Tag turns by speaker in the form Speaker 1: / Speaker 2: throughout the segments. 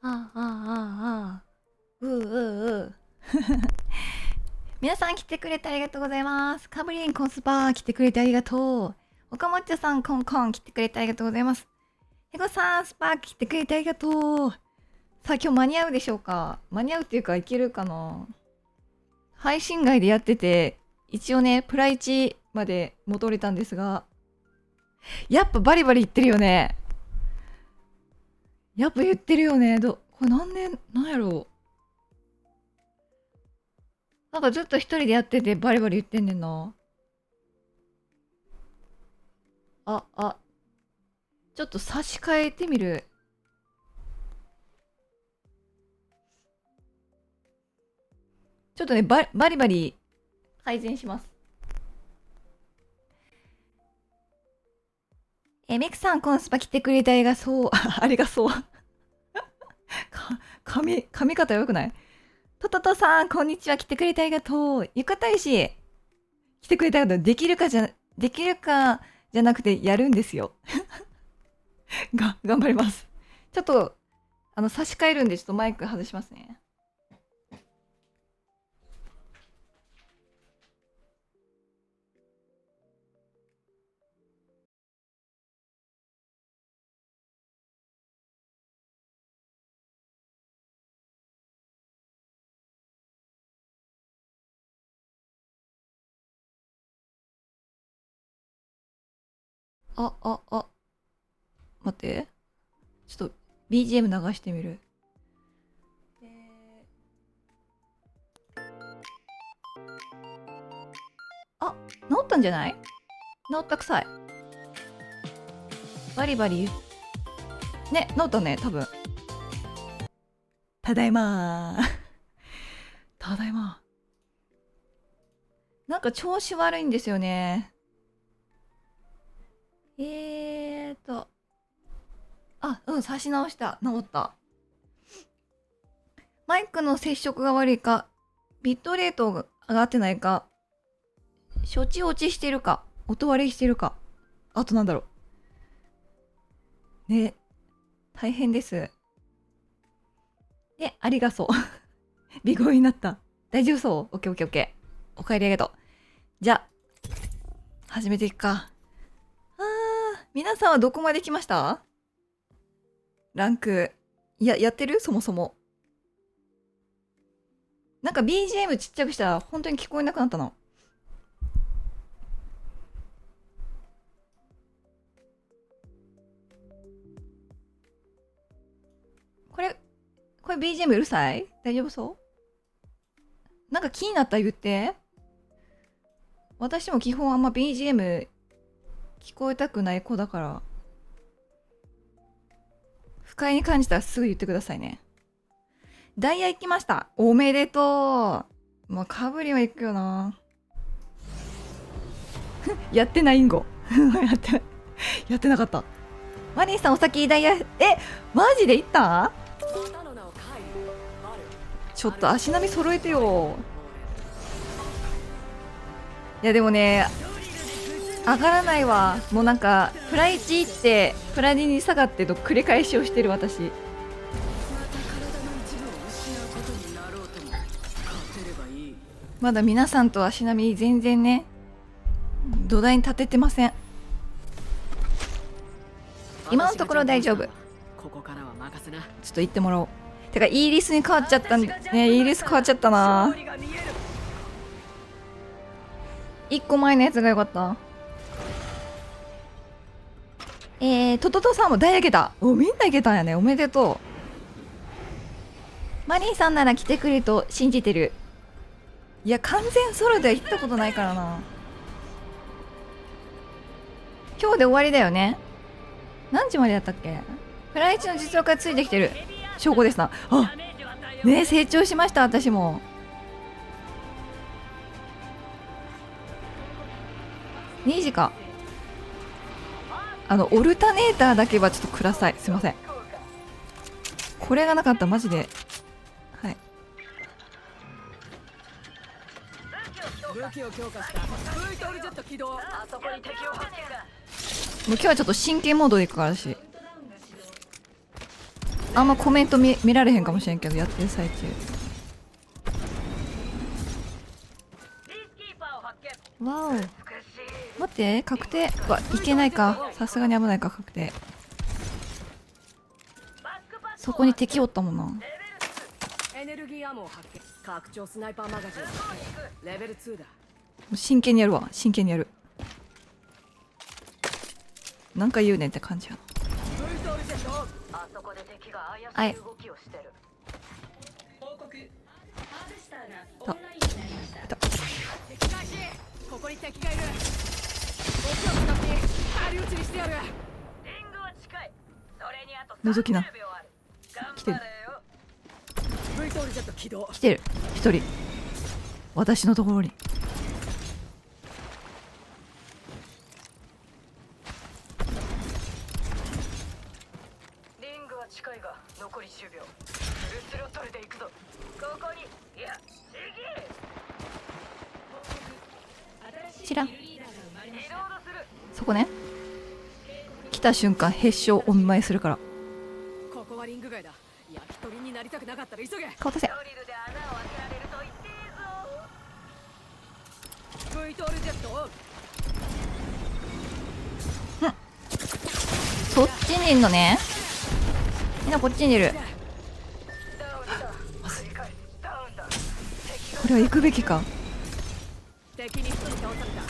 Speaker 1: ああ、ああ、ああ。皆さん来てくれてありがとうございます。カブリンコンスパー来てくれてありがとう。岡本さんコンコン来てくれてありがとうございます。ヘゴさんスパー来てくれてありがとう。さあ今日間に合うでしょうか？間に合うっていうかいけるかな？配信外でやってて、一応ね、プラ1まで戻れたんですが、やっぱバリバリ言ってるよね。やっぱ言ってるよね。これ何年、なんやろう。なんかずっと一人でやっててバリバリ言ってんねんな。あ、ちょっと差し替えてみる。ちょっとね、バリバリ改善します。ミクさん、コンスパ来てくれてありがそう。ありがそう。髪型良くない？トトトさん、こんにちは。来てくれてありがとう。ゆかたいし、来てくれてありがとう。できるかじゃなくてやるんですよ。頑張ります。ちょっと、差し替えるんで、ちょっとマイク外しますね。あ、待って。ちょっと BGM 流してみる。あ、治ったんじゃない？治ったくさい。バリバリね、治ったね、多分。ただいまー。ただいま。なんか調子悪いんですよね。差し直した。治った。マイクの接触が悪いか、ビットレートが上がってないか、処置落ちしてるか、音割れしてるか、あとなんだろう。ね、大変です。ありがそう。ビゴになった。大丈夫そう？オッケーオッケーオッケー。お帰りありがとう。じゃあ、始めていくか。皆さんはどこまで来ました？ランク。やってる？そもそも。なんか BGM ちっちゃくしたら本当に聞こえなくなったの。これ BGM うるさい？大丈夫そう？なんか気になったら言って。私も基本あんま BGM 聞こえたくない子だから。不快に感じたらすぐ言ってくださいね。ダイヤ行きました。おめでとう。まあ、かぶりは行くよな。やってないんご。やってなかった。マリーさんお先ダイヤ、マジで行った？ちょっと足並み揃えてよ。いやでもね、上がらないわ。もうなんか、プラ1行って、プラ2に下がってと繰り返しをしてる私。まだ皆さんと足並み全然ね、土台に立ててません。今のところ大丈夫。ちょっと行ってもらおう。てか、イーリスに変わっちゃったんで、ね、イーリス変わっちゃったな。1個前のやつが良かった。トトトさんも大いけた。みんないけたんやね。おめでとう。マリーさんなら来てくれると信じてる。いや、完全ソロでは行ったことないからな。今日で終わりだよね。何時までやったっけ？プライチの実力がついてきてる証拠ですな。ね、成長しました、私も。2時か。オルタネーターだけはちょっとください。すいません。これがなかったらマジで。はい。もう今日はちょっと真剣モードでいくからし。あんまコメント見られへんかもしれんけど、やってる最中。わお、待って、確定。いけないか、さすがに危ないか。確定。そこに敵おったもんな。
Speaker 2: エネルギーアモを発見。拡張スナイパーマガジンレベル2だ。
Speaker 1: 真剣にやるわ、真剣にやる。なんか言うねんって感じやな。はい。
Speaker 2: ここに敵がいる。僕を使って狩り撃ちにしてやる。
Speaker 1: 覗きな。来てる。来てる。一人。私のところに。
Speaker 2: リングは近いが残り10秒。スルスルトルで行くぞ。ここにいや
Speaker 1: ちら。そこね。来た瞬間、へっしょをお見舞いするから。
Speaker 2: ここはリング街だ。焼き鳥になりたくなかったら急げ。
Speaker 1: 顔出せ。そっちにいんのね。みんなこっちにいる。これは行くべきか。
Speaker 2: 敵に一人倒された。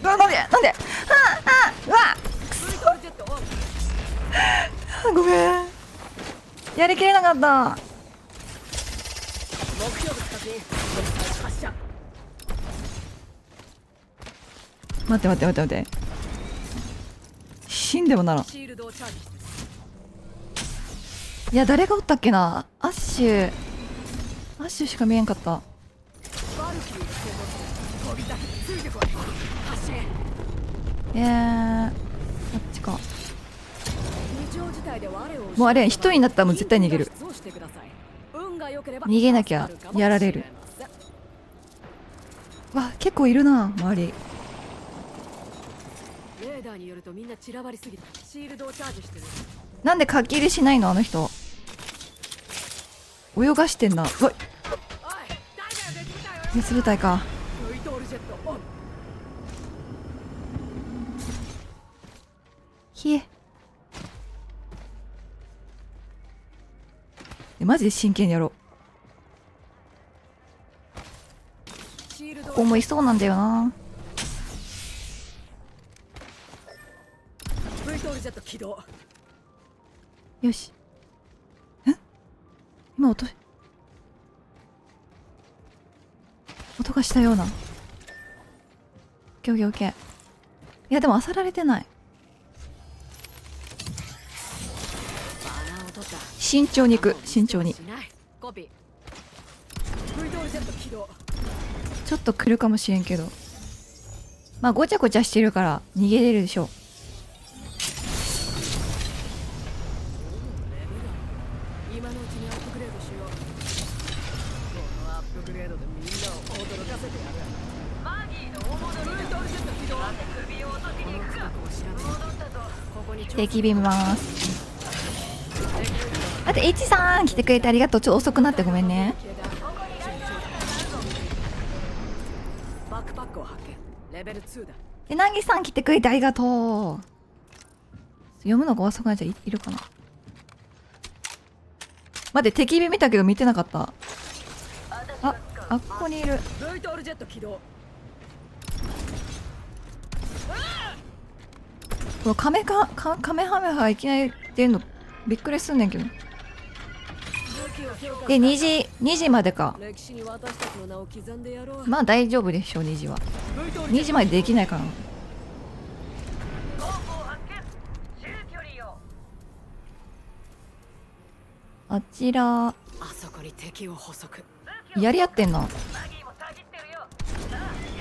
Speaker 1: なんでうわくそごめん、やりきれなかった。
Speaker 2: 目標物確認。発射。
Speaker 1: 待って、死んでもならん。
Speaker 2: シールドをチャージして。
Speaker 1: いや、誰がおったっけな。アッシュしか見えんかった。
Speaker 2: バルキリーが成功して飛び出す。ついてこい。発進。
Speaker 1: こっちか。
Speaker 2: も
Speaker 1: うあれ一人になったらもう絶対逃げる。逃げなきゃやられる。わ、結構いるな周り。
Speaker 2: レーダーによるとみんな散らばりすぎた。シールドをチャージしてる。
Speaker 1: なんで書き入れしないのあの人。泳がしてんな。うわっ、別部隊か。ひえ。マジで真剣にやろう。ここもいそうなんだよな。よし。今音がしたような。オッケーオッケーオッケー。いやでも漁られてない。慎重に行く、慎重に。ちょっと来るかもしれんけど、まあごちゃごちゃしてるから逃げれるでしょう。
Speaker 2: 今のうちにアップグレードしよう。このアップグレードでみんなを驚かせてやる。マギーの大物ルートルシュット起動。首を落としに行くか。ここに
Speaker 1: 敵ビームます。あと H さん来てくれてありがとう。ちょっと遅くなってごめんね。
Speaker 2: バックパックを発見。レベル2だ。
Speaker 1: でなぎさん来てくれてありがとう。読むのが遅くなっちゃいるかな。待って、敵火見たけど見てなかった。あっこにいる。
Speaker 2: ルイトールジェット起動。
Speaker 1: このカメハメハいきなり出るのびっくりすんねんけど。で2時までか。まあ大丈夫でしょう。2時は2時までできないからな。あちら
Speaker 2: あそこに敵を捕捉。
Speaker 1: やり合ってんな。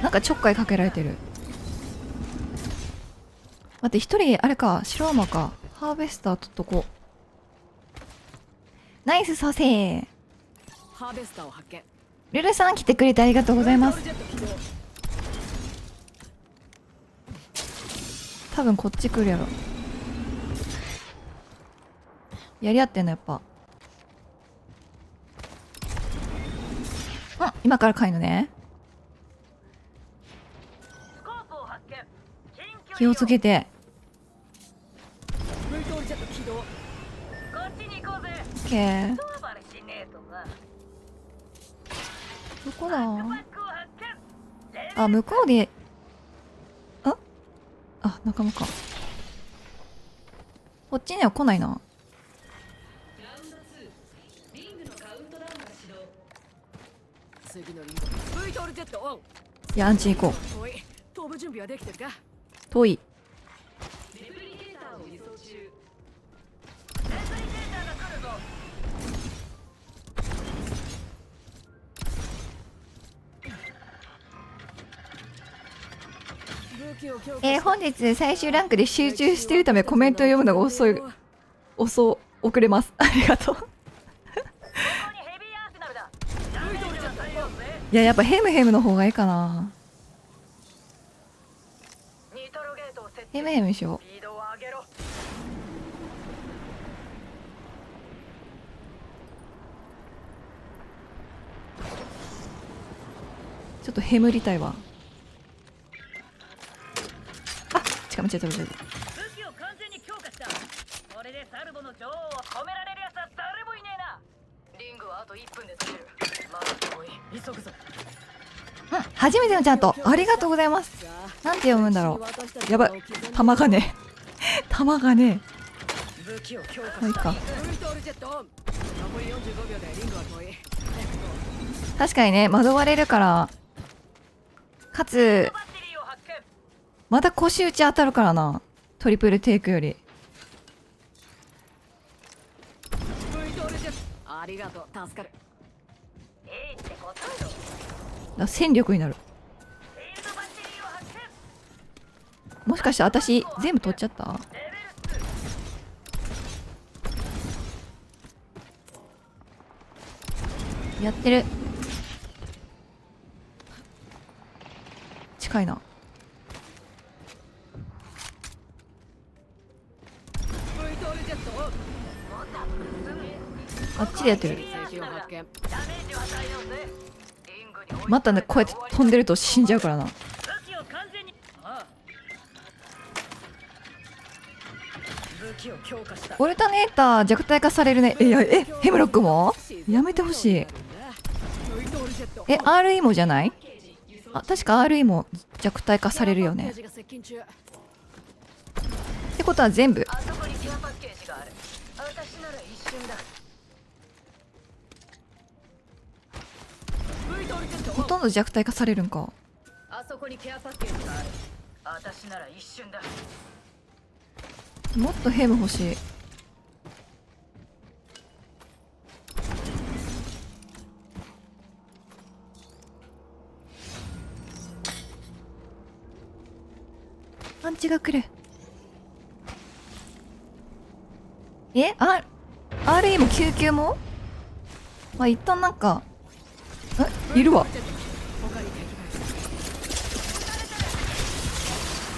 Speaker 1: なんかちょっかいかけられてる。待って、一人あれか、白馬か。ハーベスター取っとこう。ナイスさせー。
Speaker 2: ハーベスターを発見。
Speaker 1: ルルさん来てくれてありがとうございます。多分こっち来るやろ。やり合ってんのやっぱ。あ、今から買いのね。気をつけて。オッケー。どこだ。あ、向こうで。あ、仲間か。こっちには来ないな。いや、アンチ行こう。遠い。本日最終ランクで集中しているためコメントを読むのが遅れます。ありがとう。いや、やっぱヘムヘムの方がいいかな。ヘムヘムしよう。ちょっとヘムりたいわ。あ、違う、間違えた。武器を完全に強化した。これでサルボの女王を止められるやつは誰もいねえな。リングはあと1分で取れる。まだ遠い。急ぐぞ。うん、初めてのチャートありがとうございます。なんて読むんだろう。やばい、弾がね弾がね。もういいか。確かにね、惑われるから。かつまた腰打ち当たるからな、トリプルテイクより。ありがとう、助かる。戦力になる。もしかして私全部取っちゃった。やってる。近いな。あっちでやってる。またね、こうやって飛んでると死んじゃうからな。オルタネーター弱体化されるね。ヘムロックもやめてほしい。RE もじゃない？あ、確か RE も弱体化されるよね。ってことは全部。ほとんど弱体化されるんか。あそこにケアパッケージがある。私なら一瞬だ。もっとヘム欲しい。パンチが来る。RE も救急も。まあ一旦なんかいるわ。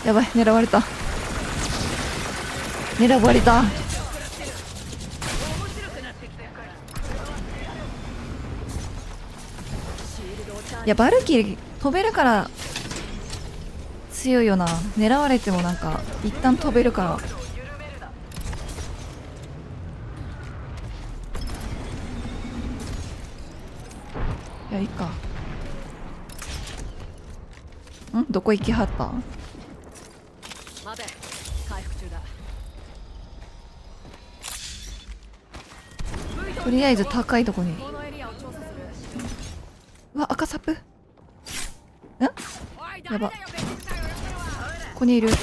Speaker 1: やばい、狙われた。いや、バルキリー飛べるから強いよな。狙われてもなんか一旦飛べるから。いや、いいか。どこ行きはった？待て、回復中だ。とりあえず高いとこに。うわ、赤サップ。やば。ここにいる。レ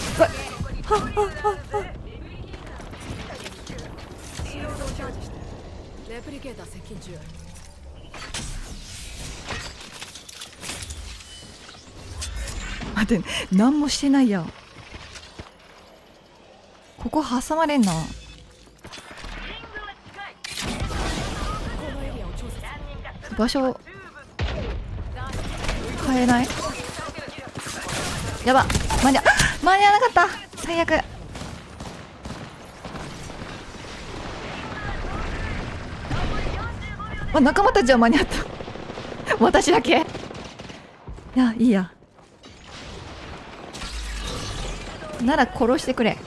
Speaker 1: プリケーター接近中。待って、何もしてないやん。ここ挟まれんな。場所変えない。やば、間に合わなかった。最悪。仲間たちは間に合った。私だけ。いや、いいや。なら殺してくれ。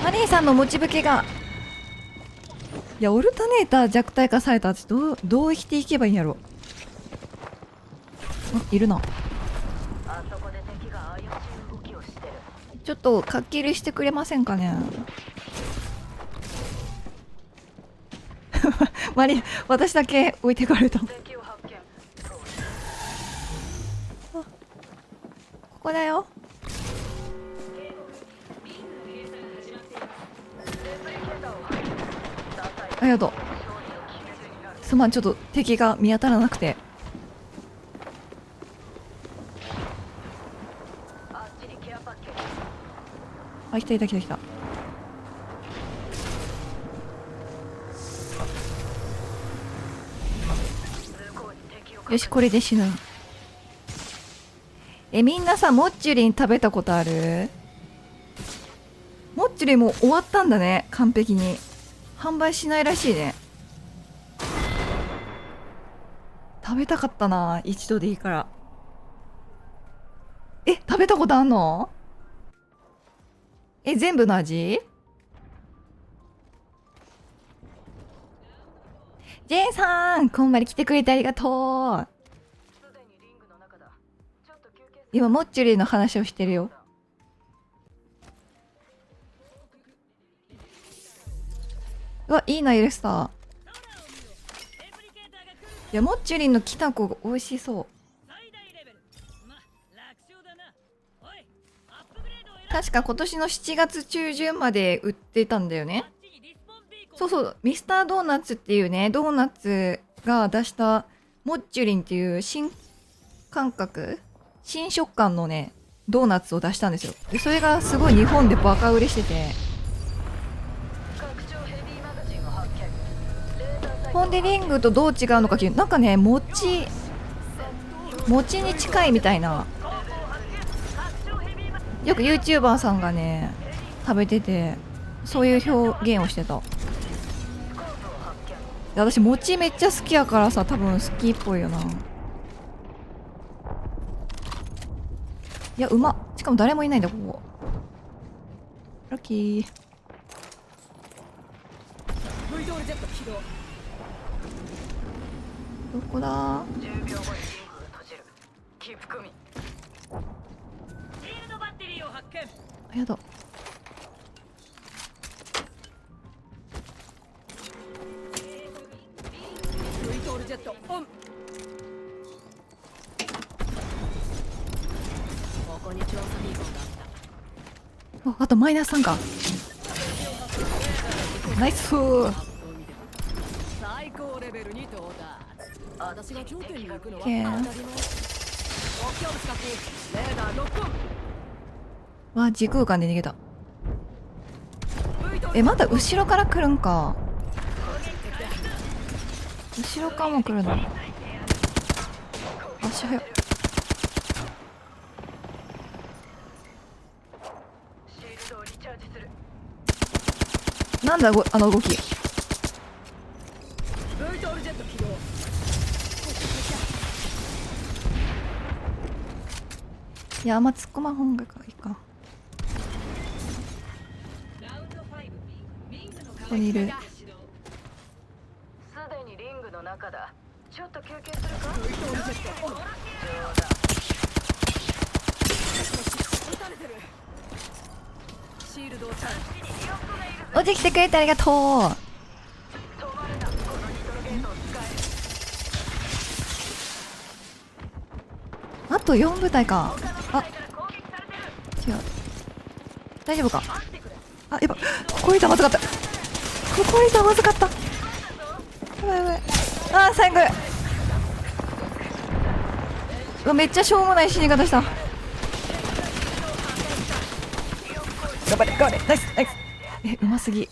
Speaker 1: マリーさんの持ち武器が。いや、オルタネーター弱体化された。私どう生きていけばいいんやろ。いるな。ちょっとかっきりしてくれませんかね。マリー、私だけ置いてかれた。ここだよ。ありがとう。すまん、ちょっと敵が見当たらなくて。あ、来た来た来た来た。よし、これで死ぬ。みんなさ、モッチュリン食べたことある？モッチュリンもう終わったんだね、完璧に。販売しないらしいね。食べたかったな、一度でいいから。食べたことあんの？全部の味？ジェーンさん、こんまり来てくれてありがとう。今モッチュリーの話をしてるよ。うわ、いいな、エルスター。いや、モッチュリンのきなこが美味しそう。確か今年の7月中旬まで売ってたんだよね。そうそう、ミスタードーナツっていうね、ドーナツが出したモッチュリンっていう新感覚、新食感のね、ドーナツを出したんですよ。でそれがすごい日本でバカ売れしてて。ポンデリングとどう違うのかなんかね、餅に近いみたいな。よく YouTuber さんがね食べてて、そういう表現をしてた。で私餅めっちゃ好きやからさ、多分好きっぽいよな。いや、うまっ。しかも誰もいないんだ、ここ。ラッキー。どこだ？ありがとう。あとマイナス3か。ナイスー。
Speaker 2: 最高レベルに到達。私が頂点に行くのは
Speaker 1: わ、時空間で逃げた。まだ後ろから来るんか。後ろからも来るの。足早っ。なんだあの動き。いや、あんま突っ込まんほうがいいか。ここにいる。
Speaker 2: すでにリングの中だ。ちょっと休憩するか。
Speaker 1: 落ちてきてくれてありがとう。あと4部隊か。あ、違う。大丈夫か。あ、やば。ここにいたまずかった。ここにいたまずかった。やばいやばい。あー、最後。うわ、めっちゃしょうもない死に方した。頑張れ頑張れ。ナイスナイス。うますぎ。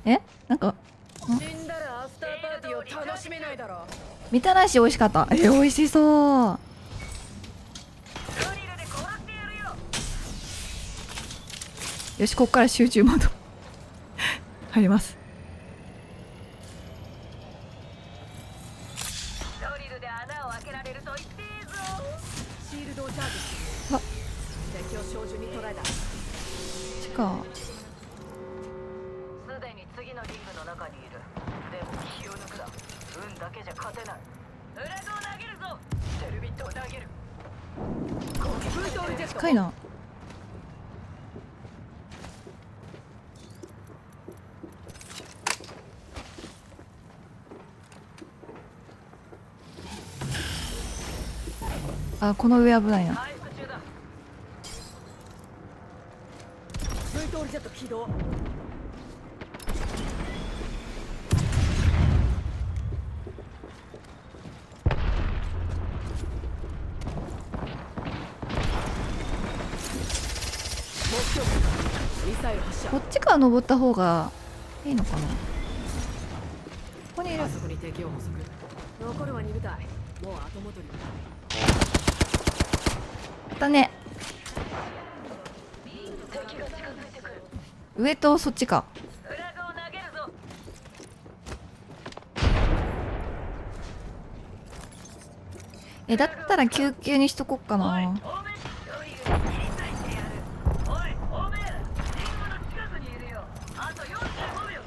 Speaker 1: え、なんか
Speaker 2: 死んだらアフターパーティーを楽しめないだろ。
Speaker 1: みたらし美味しかった。美味しそう。よし、こっから集中モード入ります。
Speaker 2: ドリルで穴を開けられると言っていいぞ。シールドをチャージする。
Speaker 1: あ、
Speaker 2: 敵を照準に捉えた。
Speaker 1: ちか。
Speaker 2: すでに次のリングの中にいる。でも気を抜くな。運だけじゃ勝てない。フラグを投げるぞ。テルビットを投げる。ブートオルジェット。
Speaker 1: 近いな。あ、この上危ないな。
Speaker 2: 回復中だ。ブートオルジェット起動。ミサイル発射。
Speaker 1: こっちから登った方がいいのかな。ここにいる。
Speaker 2: あそこに敵を捕捉。残るは2部隊。もう後戻り。
Speaker 1: だね。
Speaker 2: 敵が近づいてくる。
Speaker 1: 上とそっちか。
Speaker 2: フラグを投げるぞ。
Speaker 1: だったら救急にしとこっかな。
Speaker 2: ドリルで切り裂いてやる。おい、おめえら、リングの近くにいるよ。あと45秒。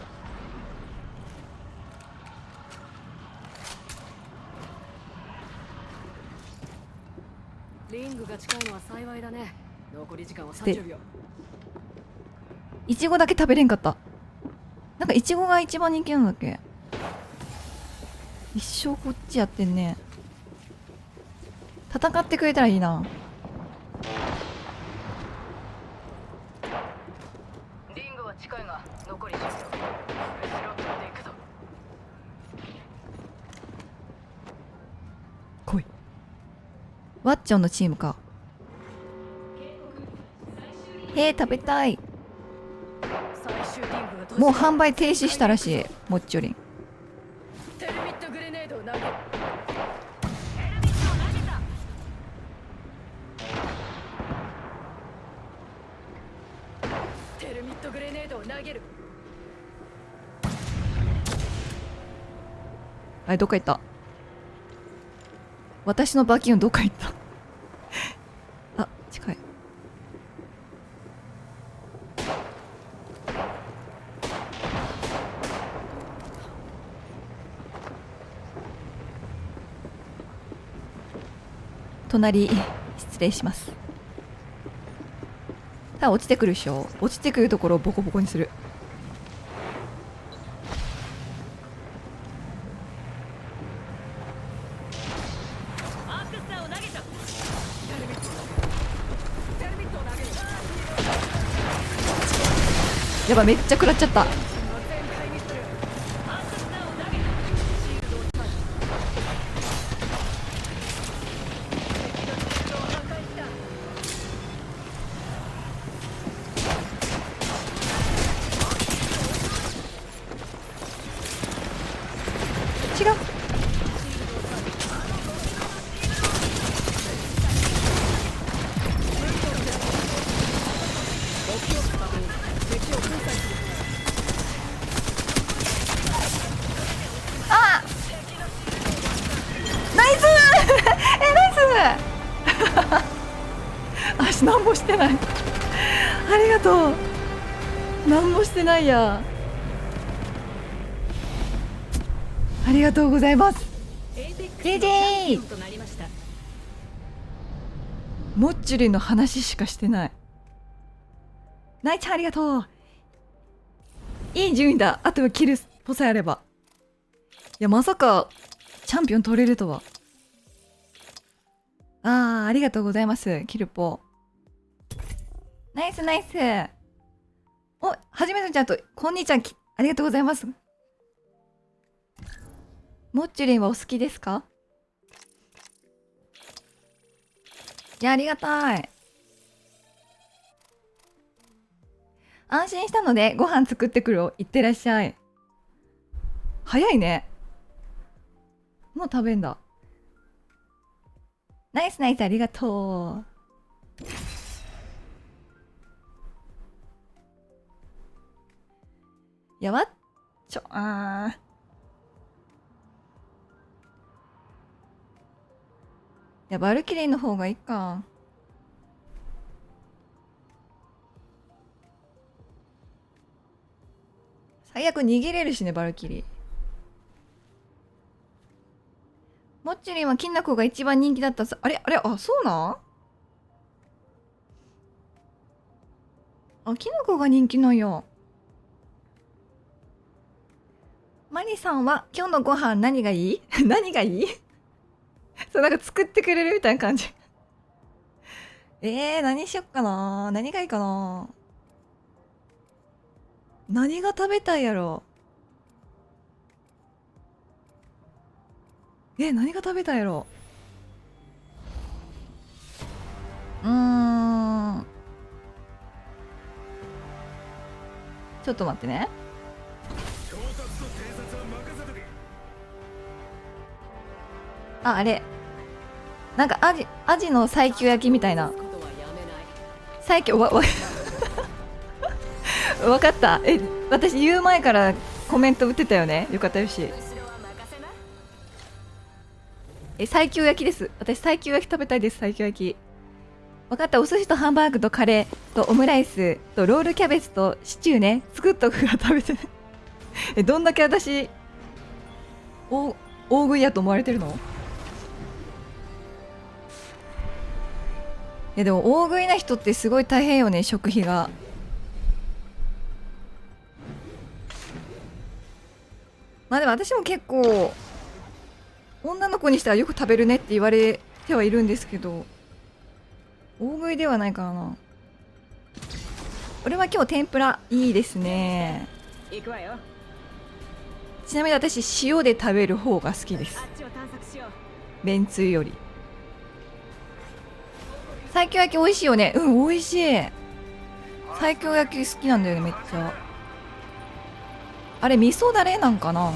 Speaker 2: リングが近いのは幸いだね。残り時間は30秒。
Speaker 1: いちごだけ食べれんかった。なんかいちごが一番人気なんだっけ。一生こっちやってんね。戦ってくれたらいいな。
Speaker 2: リングは近いが残り10秒。後ろを取っていくぞ。
Speaker 1: 来い。ワッチョンのチームか。食べたい。
Speaker 2: 最終リングが閉じ
Speaker 1: もう販売停止したらしい。もっちょりん。
Speaker 2: テルミットグレネードを投げる。テルミットグレネードを投げる。
Speaker 1: あれどっか行った。私のバキューンどっか行ったあ、近い。隣失礼します。ただ落ちてくるでしょ。落ちてくるところをボコボコにする。
Speaker 2: アクスタを投げた。テルミットを投げる。テルミットを投げる。
Speaker 1: やばい、めっちゃ食らっちゃった。
Speaker 2: 全開にする。アクスタを投げる。シールドをチャージ。敵のシールドを破壊した。
Speaker 1: 違う。あナイスナイス足何もしてないありがとう。何もしてないや。ありがとうございます。JJ
Speaker 2: となりました。
Speaker 1: モッチュリの話しかしてない。ナイちゃんありがとう。いい順位だ。あとはキルポさえあれば。いやまさかチャンピオン取れるとは。ありがとうございます。キルポ。ナイスナイス。お、はじめのちゃんとこんにちは。ありがとうございます。モッチュリンはお好きですか？いやありがたい。安心したのでご飯作ってくるよ。いってらっしゃい。早いね。もう食べんだ。ナイスナイス、ありがとう。やばっちょ、いや、バルキリーの方がいいか。最悪逃げれるしね、バルキリー。モッチリンはキナコが一番人気だったさ。あれあれ、あ、そうなんあ、キノコが人気なんや。マリさんは今日のご飯何がいい何がいいそう、なんか作ってくれるみたいな感じ何しよっかな。何がいいかな。何が食べたいやろ。何が食べたいやろ。ちょっと待ってね。あれなんかアジの西京焼きみたいな。西京わかった。私言う前からコメント打ってたよね。よかったよし。西京焼きです。私西京焼き食べたいです。西京焼き。分かった。お寿司とハンバーグとカレーとオムライスとロールキャベツとシチューね。作っとくから食べてねどんだけ私大食いやと思われてるの。いやでも大食いな人ってすごい大変よね、食費が。まあでも私も結構女の子にしたらよく食べるねって言われてはいるんですけど、大食いではないからな。俺は今日天ぷらいいですね。
Speaker 2: 行くわよ。
Speaker 1: ちなみに私塩で食べる方が好きです。めんつゆより。西京焼き美味しいよね。うん、美味しい。西京焼き好きなんだよね、めっちゃ。あれ味噌だれなんかな。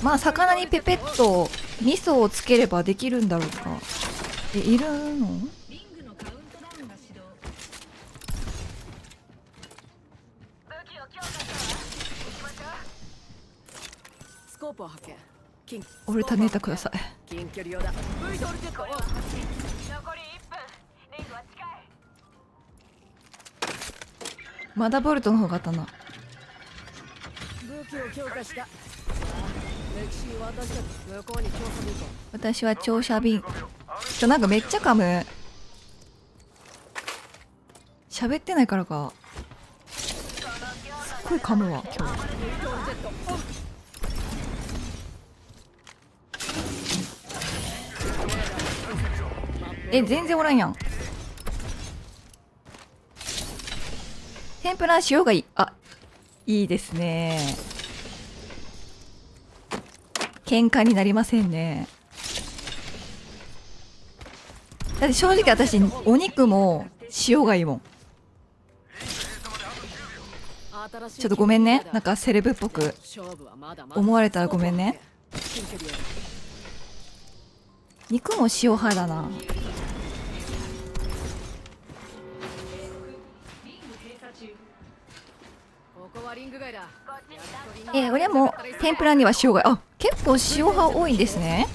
Speaker 1: まあ魚にペペッと味噌をつければできるんだろうか。いるの？
Speaker 2: スコープを発見。
Speaker 1: オルタネーターください。
Speaker 2: 近距離用だ。残り1分。リングは近い。
Speaker 1: まだボルトの方があったな。
Speaker 2: 武器を強化した。歴史に私たち向こうに調査便。
Speaker 1: 私は長射便。なんかめっちゃ噛む。喋ってないからか。すっごい噛むわ今日。全然おらんやん。天ぷら塩がいい。あ、いいですね。喧嘩になりませんね。だって正直私お肉も塩がいいもん。ちょっとごめんね。なんかセレブっぽく思われたらごめんね。肉も塩派だな。俺も天ぷらには塩が。あ、結構塩派多いんですね。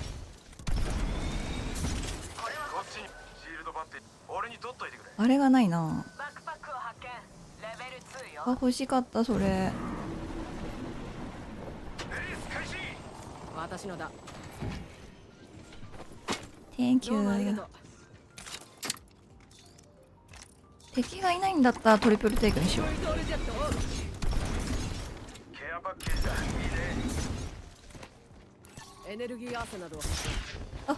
Speaker 1: あれがないな。あ、欲しかったそれ。
Speaker 2: 私のだ。
Speaker 1: Thank you。敵がいないんだったらトリプルテイクにしよう。
Speaker 2: エネルギーアーセなど。
Speaker 1: あ、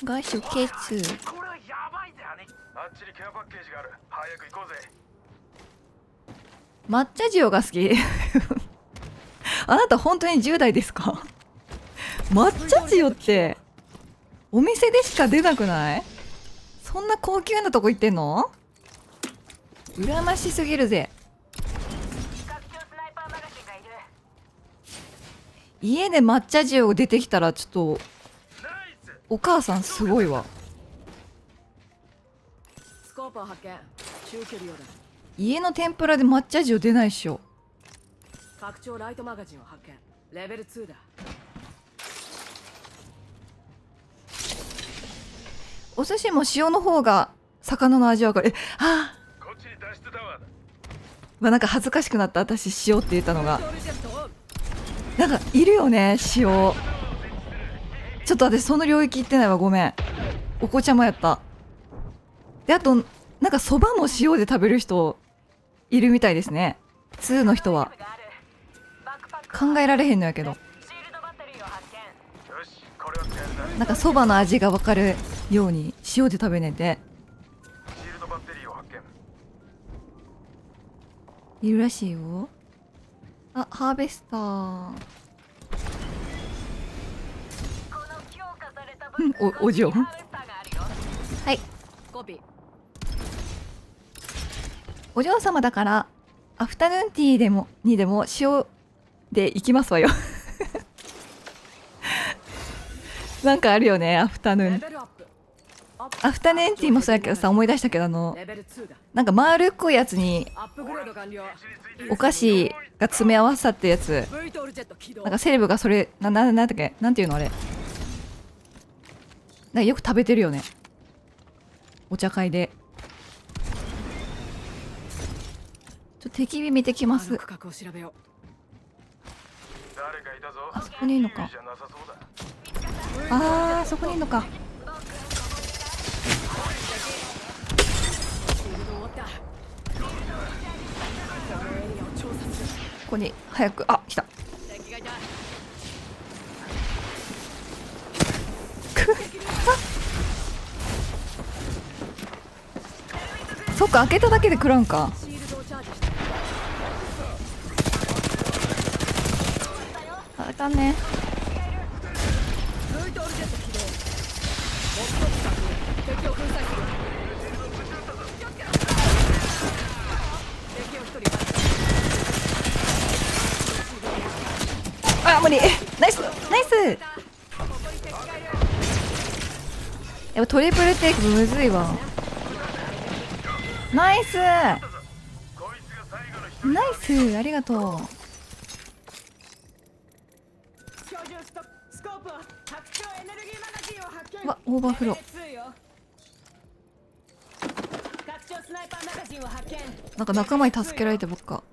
Speaker 1: 外出ケツ。
Speaker 3: これはやばいぜ姉貴。あっちにケアパッケージがある。早く行こうぜ。
Speaker 1: 抹茶塩が好きあなた本当に10代ですか？抹茶塩ってお店でしか出なくない？そんな高級なとこ行ってんの？羨ましすぎるぜ。家で抹茶塩出てきたらちょっとお母さんすごいわ。
Speaker 2: スコープを発見。中距離用だ。
Speaker 1: 家の天ぷらで抹茶塩出ないっしょ。
Speaker 2: 拡張ライトマガジンを発見。レベル2だ。
Speaker 1: お寿司も塩の方が魚の味わかる。あ
Speaker 3: こっちに脱出タワーだ。
Speaker 1: まあ、なんか恥ずかしくなった。私塩って言ったのが。
Speaker 2: トルジェットオン。
Speaker 1: なんかいるよね、塩。ちょっと私その領域行ってないわ、ごめん。お子ちゃまやった。で、あとなんかそばも塩で食べる人いるみたいですね。2の人は考えられへんのやけど、
Speaker 3: よし、これは使えるな。
Speaker 1: なんかそばの味が分かるように塩で食べねんて
Speaker 3: シールドバッテリーを発見。
Speaker 1: いるらしいよ。あ、ハーベスター。お嬢。はい、
Speaker 2: コピー。
Speaker 1: お嬢様だからアフタヌーンティーでもにでも塩で行きますわよ。なんかあるよね、アフタヌーン。
Speaker 2: レベルアップ。
Speaker 1: アフタヌーンティーもそうやけどさ、思い出したけど
Speaker 2: レベル2だ。
Speaker 1: なんか丸っこいやつに
Speaker 2: アップグレード完了。
Speaker 1: お菓子が詰め合わさってやつ。
Speaker 2: V トルジェット起動。
Speaker 1: なんかセレブがそれなんだっけ、なんていうのあれ。なんかよく食べてるよね、お茶会で。ちょっと敵火見てきます。
Speaker 2: 区画を調べよ
Speaker 3: 誰かいたぞ。
Speaker 1: あそこにいるのか。
Speaker 3: じゃなさそうだ。
Speaker 1: あー、そこにいるのか。
Speaker 2: う。シールド終わった。このエリアを調査する。
Speaker 1: ここに早く。あ、来た。
Speaker 2: 敵がいた。
Speaker 1: そっか、開けただけで食らうんか。
Speaker 2: シールドをチャージした。
Speaker 1: あかんね。
Speaker 2: V トルジェット起動。モスト近く。敵を粉砕する。敵を一人
Speaker 1: あ、無理。ナイスナイス。やっぱトリプルテイクむずいわ。ナイス
Speaker 3: こいつが最後の人。
Speaker 1: ナイス、ありがと
Speaker 2: 居住スコープは拡張エネルギーマガジンを発見。
Speaker 1: う。わ、オーバーフロー。
Speaker 2: レベル2よ。拡張スナイパーマガジンを発見。
Speaker 1: なんか仲間に助けられてばっか。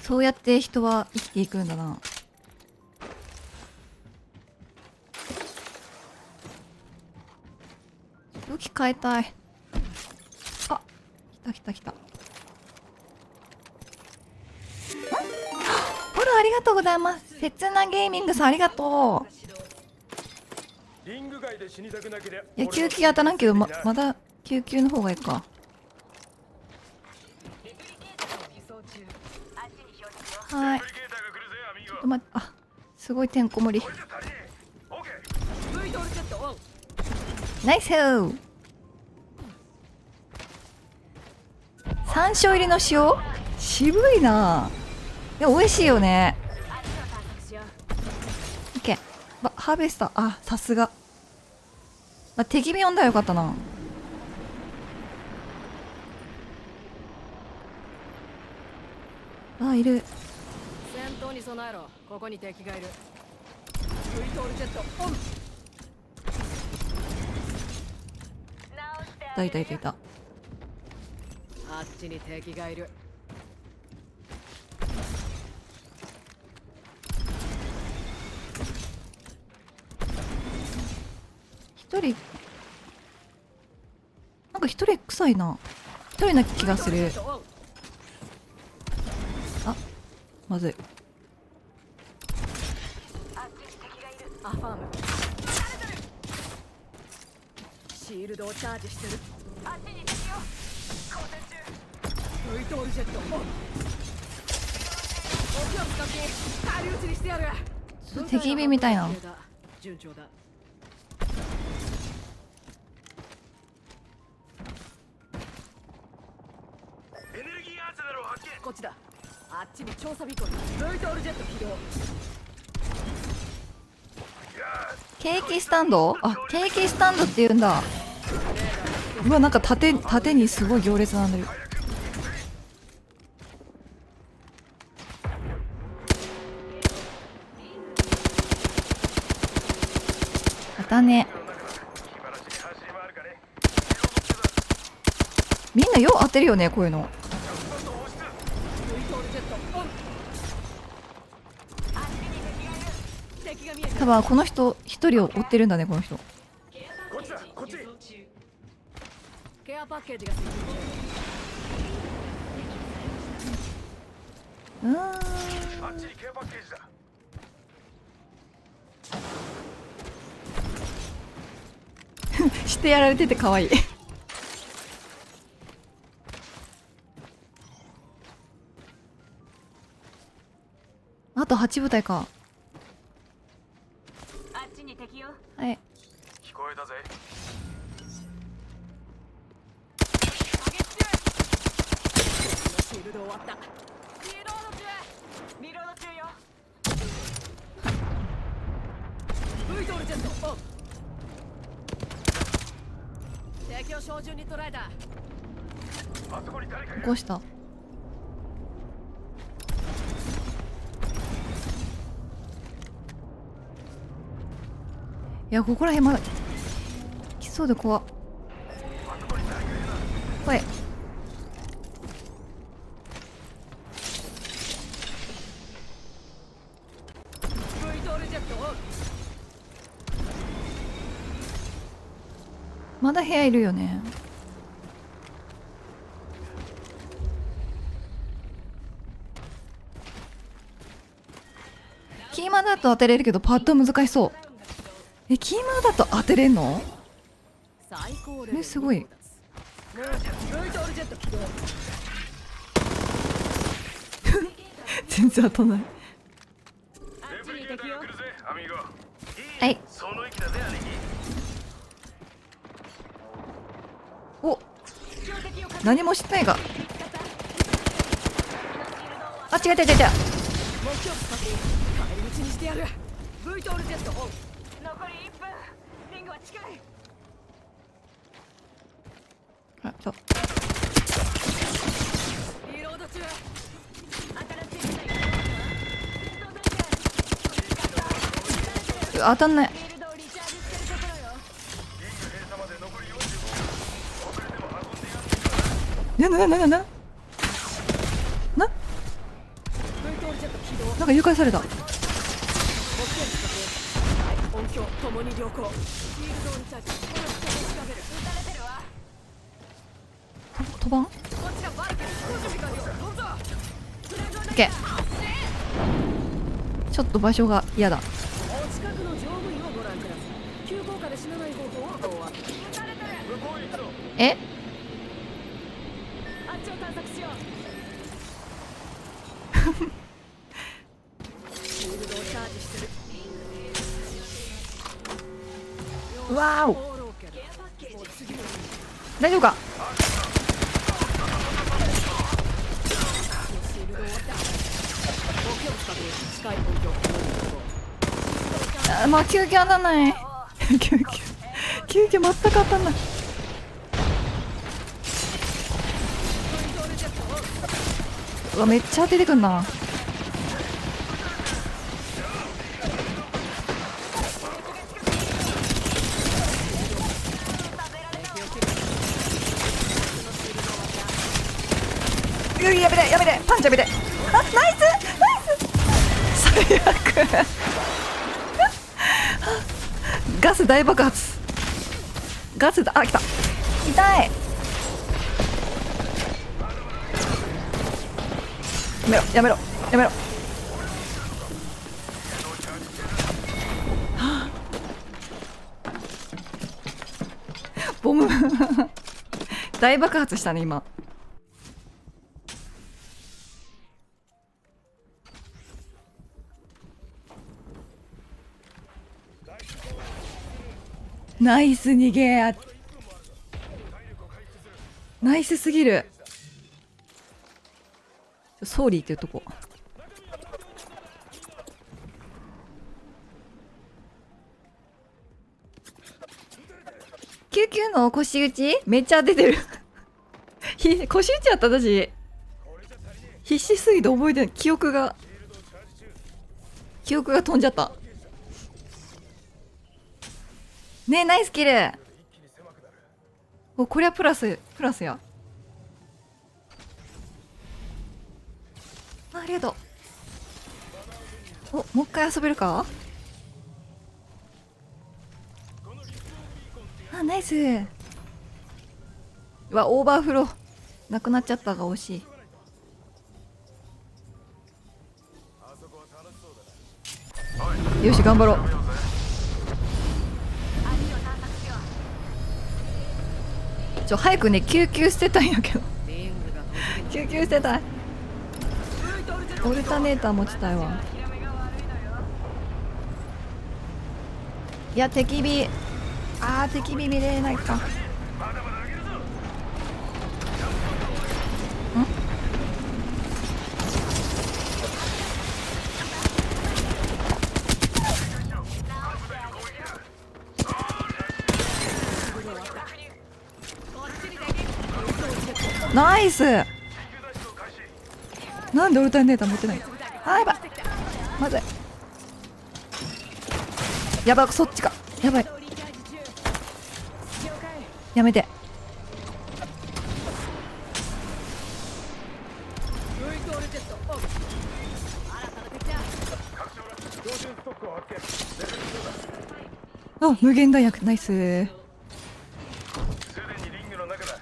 Speaker 1: そうやって人は生きていくんだな。武器変えたい。あ、来た。ん？フォローありがとうございます。切なゲーミングさんありがと
Speaker 3: リング外で死にたくなけりゃ。
Speaker 1: う。いや、救急当たらんけど、まだ救急の方がいいか。はい。ち
Speaker 3: プリケーターが来るぜ、アミーゴ。
Speaker 1: ょっと待って、あ、すごいてんこ盛り。
Speaker 3: これじゃ足りねえ。オッケー。
Speaker 2: V トルジェットオン。
Speaker 1: ナイスー。山椒入りの塩、渋いな。でも美味しいよね。オッケー。ハーベスター、あ、さすが。敵火呼んだらよかったな。あ、いる。
Speaker 2: 戦闘に備えろ。ここに敵がいる。V トルジェットオン。
Speaker 1: いた。
Speaker 2: あっちに敵がいる。
Speaker 1: 一人、なんか一人臭いな。一人な気がする。あ、まずい。
Speaker 2: アファーム。シールドをチャージしてる。あっちに敵よ。交戦中。V トルジェットオン。武器を使って返り討ちにしてやる。
Speaker 1: 敵火みたいな。
Speaker 2: 順調だ。
Speaker 3: エネルギーアーセナルを発見。
Speaker 2: こっちだ。あっちに調査ビコン。ブイトールジェット起動。
Speaker 1: ケーキスタンド、あ、ケーキスタンドって言うんだ。うわ、なんか縦にすごい行列並んでる。当たね。みんなよう当てるよね、こういうの。
Speaker 2: ブイトールジェットオン。敵が見えた。
Speaker 1: 多分この人一人を追ってるんだね、この人。
Speaker 3: こっちだ、こっち。
Speaker 2: ケアパッケージが設置中。
Speaker 3: あっちにケアパッケージだ。
Speaker 1: してやられてて可愛い。あと8部隊か。
Speaker 4: あっちに敵よ。
Speaker 1: はい。
Speaker 3: 聞こえたぜ。
Speaker 2: シールド終わった。
Speaker 4: リロード中。リロード中よ。
Speaker 2: ブイトールジェットオン。敵を照準に捉えた。
Speaker 3: あそこに誰かいる。
Speaker 1: 起こした。いや、ここら辺まだ来そうで怖っ。
Speaker 3: あそこに誰かいるな。
Speaker 1: おい。
Speaker 2: ブイトールジェットオン。
Speaker 1: まだ部屋いるよね。キーマだと当てれるけどパッド難しそう。え、キーマだと当てれんの？
Speaker 2: 最高レベル。
Speaker 1: すごい。
Speaker 2: ブイトールジェット起動。
Speaker 1: 全然当たんない。
Speaker 3: レプリケーターが来るぜ、アミーゴ。
Speaker 1: はい。
Speaker 3: その駅だぜ、兄貴。
Speaker 1: お、何もしてないが。あ、違う違う違う違う。
Speaker 2: 目標確認。帰り道にしてやる。ブイトールジェットオン。
Speaker 4: 残り1分。リングは近い。
Speaker 1: あ、そう。
Speaker 2: リロード中。
Speaker 4: 新しい部隊が
Speaker 1: 当たんない。
Speaker 4: フィールドをリチャージしてるところよ。
Speaker 3: リング閉鎖まで残り45分。遅れても運んでやってくから。
Speaker 1: な
Speaker 2: ブイトールジェット起動。
Speaker 1: なんか誘拐された。
Speaker 2: 目標確認。音響ともに良好。フィールドをリチャージ。この人を仕掛ける。
Speaker 4: 撃たれてるわ。
Speaker 1: 飛ばん？
Speaker 2: こっちがバイクに飛行準備完了。飛ぶぞ。
Speaker 1: オッケー。ちょっと場所が嫌だ。
Speaker 2: お近くの乗務員をご覧ください。急降下で死なない方法をご案内。
Speaker 3: 向こうへ行くぞ。
Speaker 1: え？
Speaker 2: あっちを探索しよう。シールドをチャージしてる。
Speaker 1: わーお。
Speaker 2: オールオッケーだ。もう次の
Speaker 1: 大丈夫か？
Speaker 2: シールド終わった。目標確認。近い音響。
Speaker 1: あ、まあ救急当たんない。救急全く当たんない。うわ、めっちゃ当ててくんな。やめてやめて、パンチやめて。あ、ナイスナイス。最悪。ガス大爆発。ガスだ。あ、来た。痛い。やめろやめろやめろ。はあ、ボム大爆発したね今。ナイス逃げ。ナイスすぎる。ソーリーっていうとこ。救急の腰打ちめっちゃ出てる腰打ちやった私。必死すぎて覚えてない。記憶が飛んじゃった。ねえ、ナイスキル。お、これはプラスや。ありがとう。お、もう一回遊べるか。あ、ナイス。うわ、オーバーフローなくなっちゃったが惜しい。よし、頑張ろう。早くね、救急捨てたいんやけど救急捨てたい。オルタネーター持ちたいわ。いや、敵火見れないか。ナイス。なんでオルタネーター持ってない。あ、やばい、まずい。やばい、そっちか。やばい、やめて。あ、無限大薬。ナイス。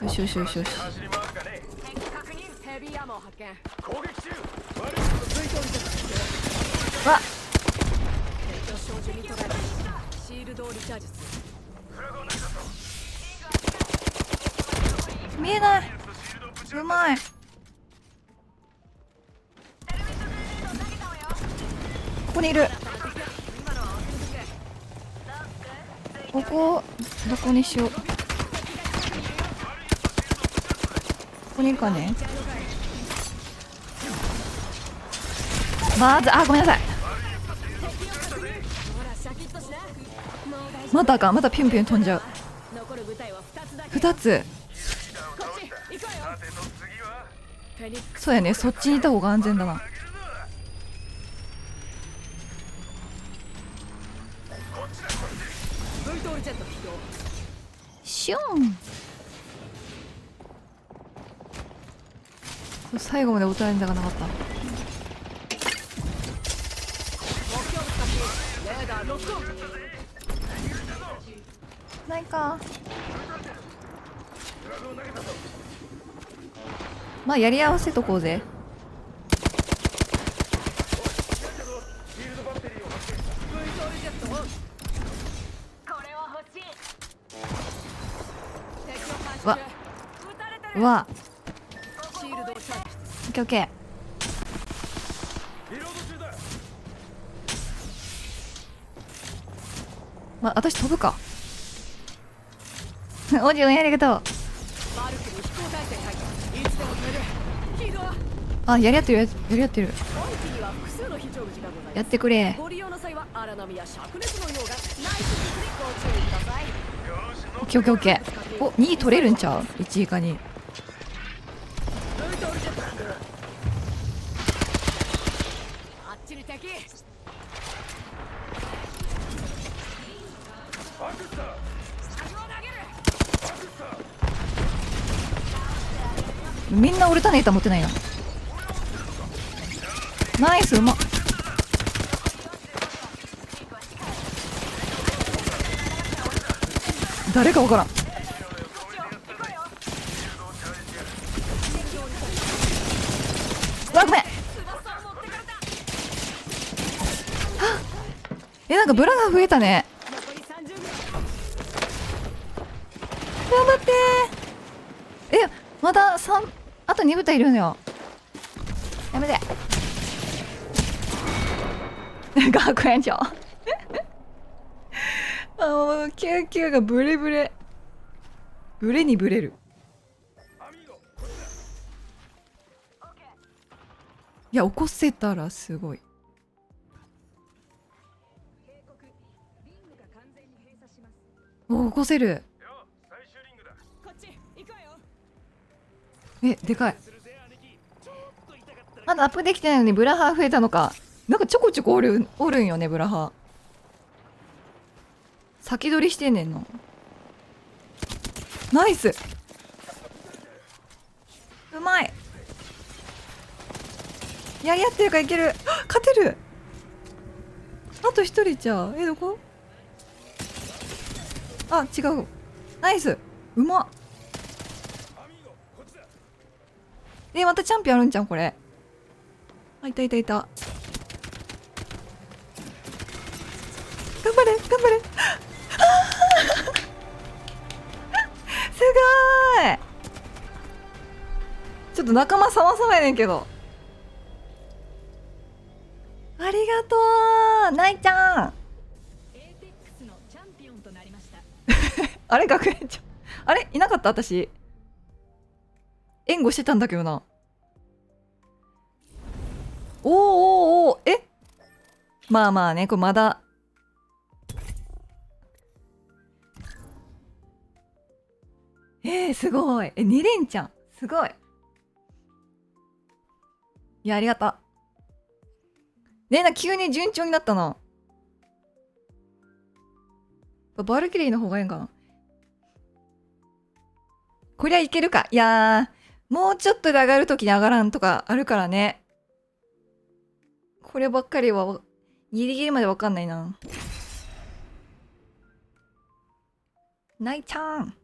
Speaker 1: よしよしよしよし。わっ、見えない。うまい。ここにいる。ここどこにしよう。ここにいるかね。まず、あ、ごめんなさい。まだか、まだピュンピュン飛んじゃう。2つ。そうやね、そっちにいた方が安全だな。シュン。最後までおられたがなかった。ないか。まあやり合わせとこうぜ。わうわ、オッケーオッケー。ま、私飛ぶかおじおんありがとう。あ、やり合ってるやり合ってる。やってくれ。オッケーオッケーオッケー。お、2位取れるんちゃう。1位か2位。みんなオルタネーター持ってないな。ナイス、うまっ。誰かわからん。わ、ごめん。なんかブラが増えたね。頑張ってー。まだ3、あと2部隊いるのよ。やめて学園長あ、もう救急がブレブレ。ブレにブレる。いや、起こせたらすごい。お、起こせる。
Speaker 3: よ最終リングだ。
Speaker 2: こっち行くわよ。
Speaker 1: え、でかい。まだアップできてないのにブラハー増えたのか。なんかちょこちょこおるんよね、ブラハー。先取りしてんねんな。ナイス。うまい。やり合ってるからいける。勝てる。あと一人じゃあ。どこ？あ、違う。ナイス。うまっ。またチャンピオンあるんじゃんこれ。あ、いたいたいた。頑張れ頑張れ。すごーい。ちょっと仲間様々やねんけど。ありがとう、ないちゃん。
Speaker 2: エーテックスのチャンピオンとなりました。
Speaker 1: あれ学園長。あれいなかった私。援護してたんだけどな。おーおーおー、え、まあまあね、これまだ。すごい。2連チャン。すごい。いや、ありがた。急に順調になったな。バルキリーの方がいいんかな。こりゃいけるか。いやー、もうちょっとで上がるときに上がらんとかあるからね。こればっかりはギリギリまでわかんないな。ないちゃん。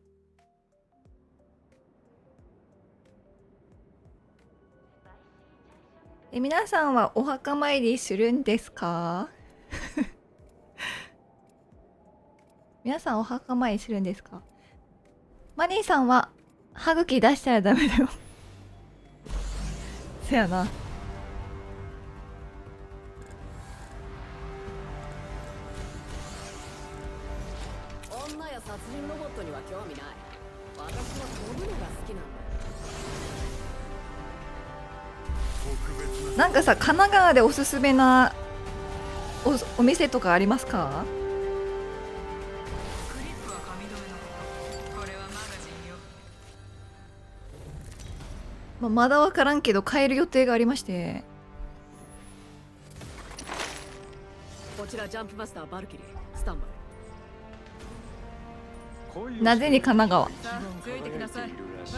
Speaker 1: 皆さんはお墓参りするんですか？皆さんお墓参りするんですか？マニーさんは歯茎出したらダメだよ。せやな。
Speaker 2: 女や殺人ロボットには興味ない。私は飛ぶのが好きなんだ。
Speaker 1: なんかさ、神奈川でおすすめなお店とかありますか？
Speaker 2: クリップは髪留めのこと。これはマガジンよ。
Speaker 1: まだわからんけど買える予定がありまして。
Speaker 2: こちらジャンプマスターバルキリースタンバイ。
Speaker 1: なぜに神奈川？い
Speaker 2: さあついてきなさい。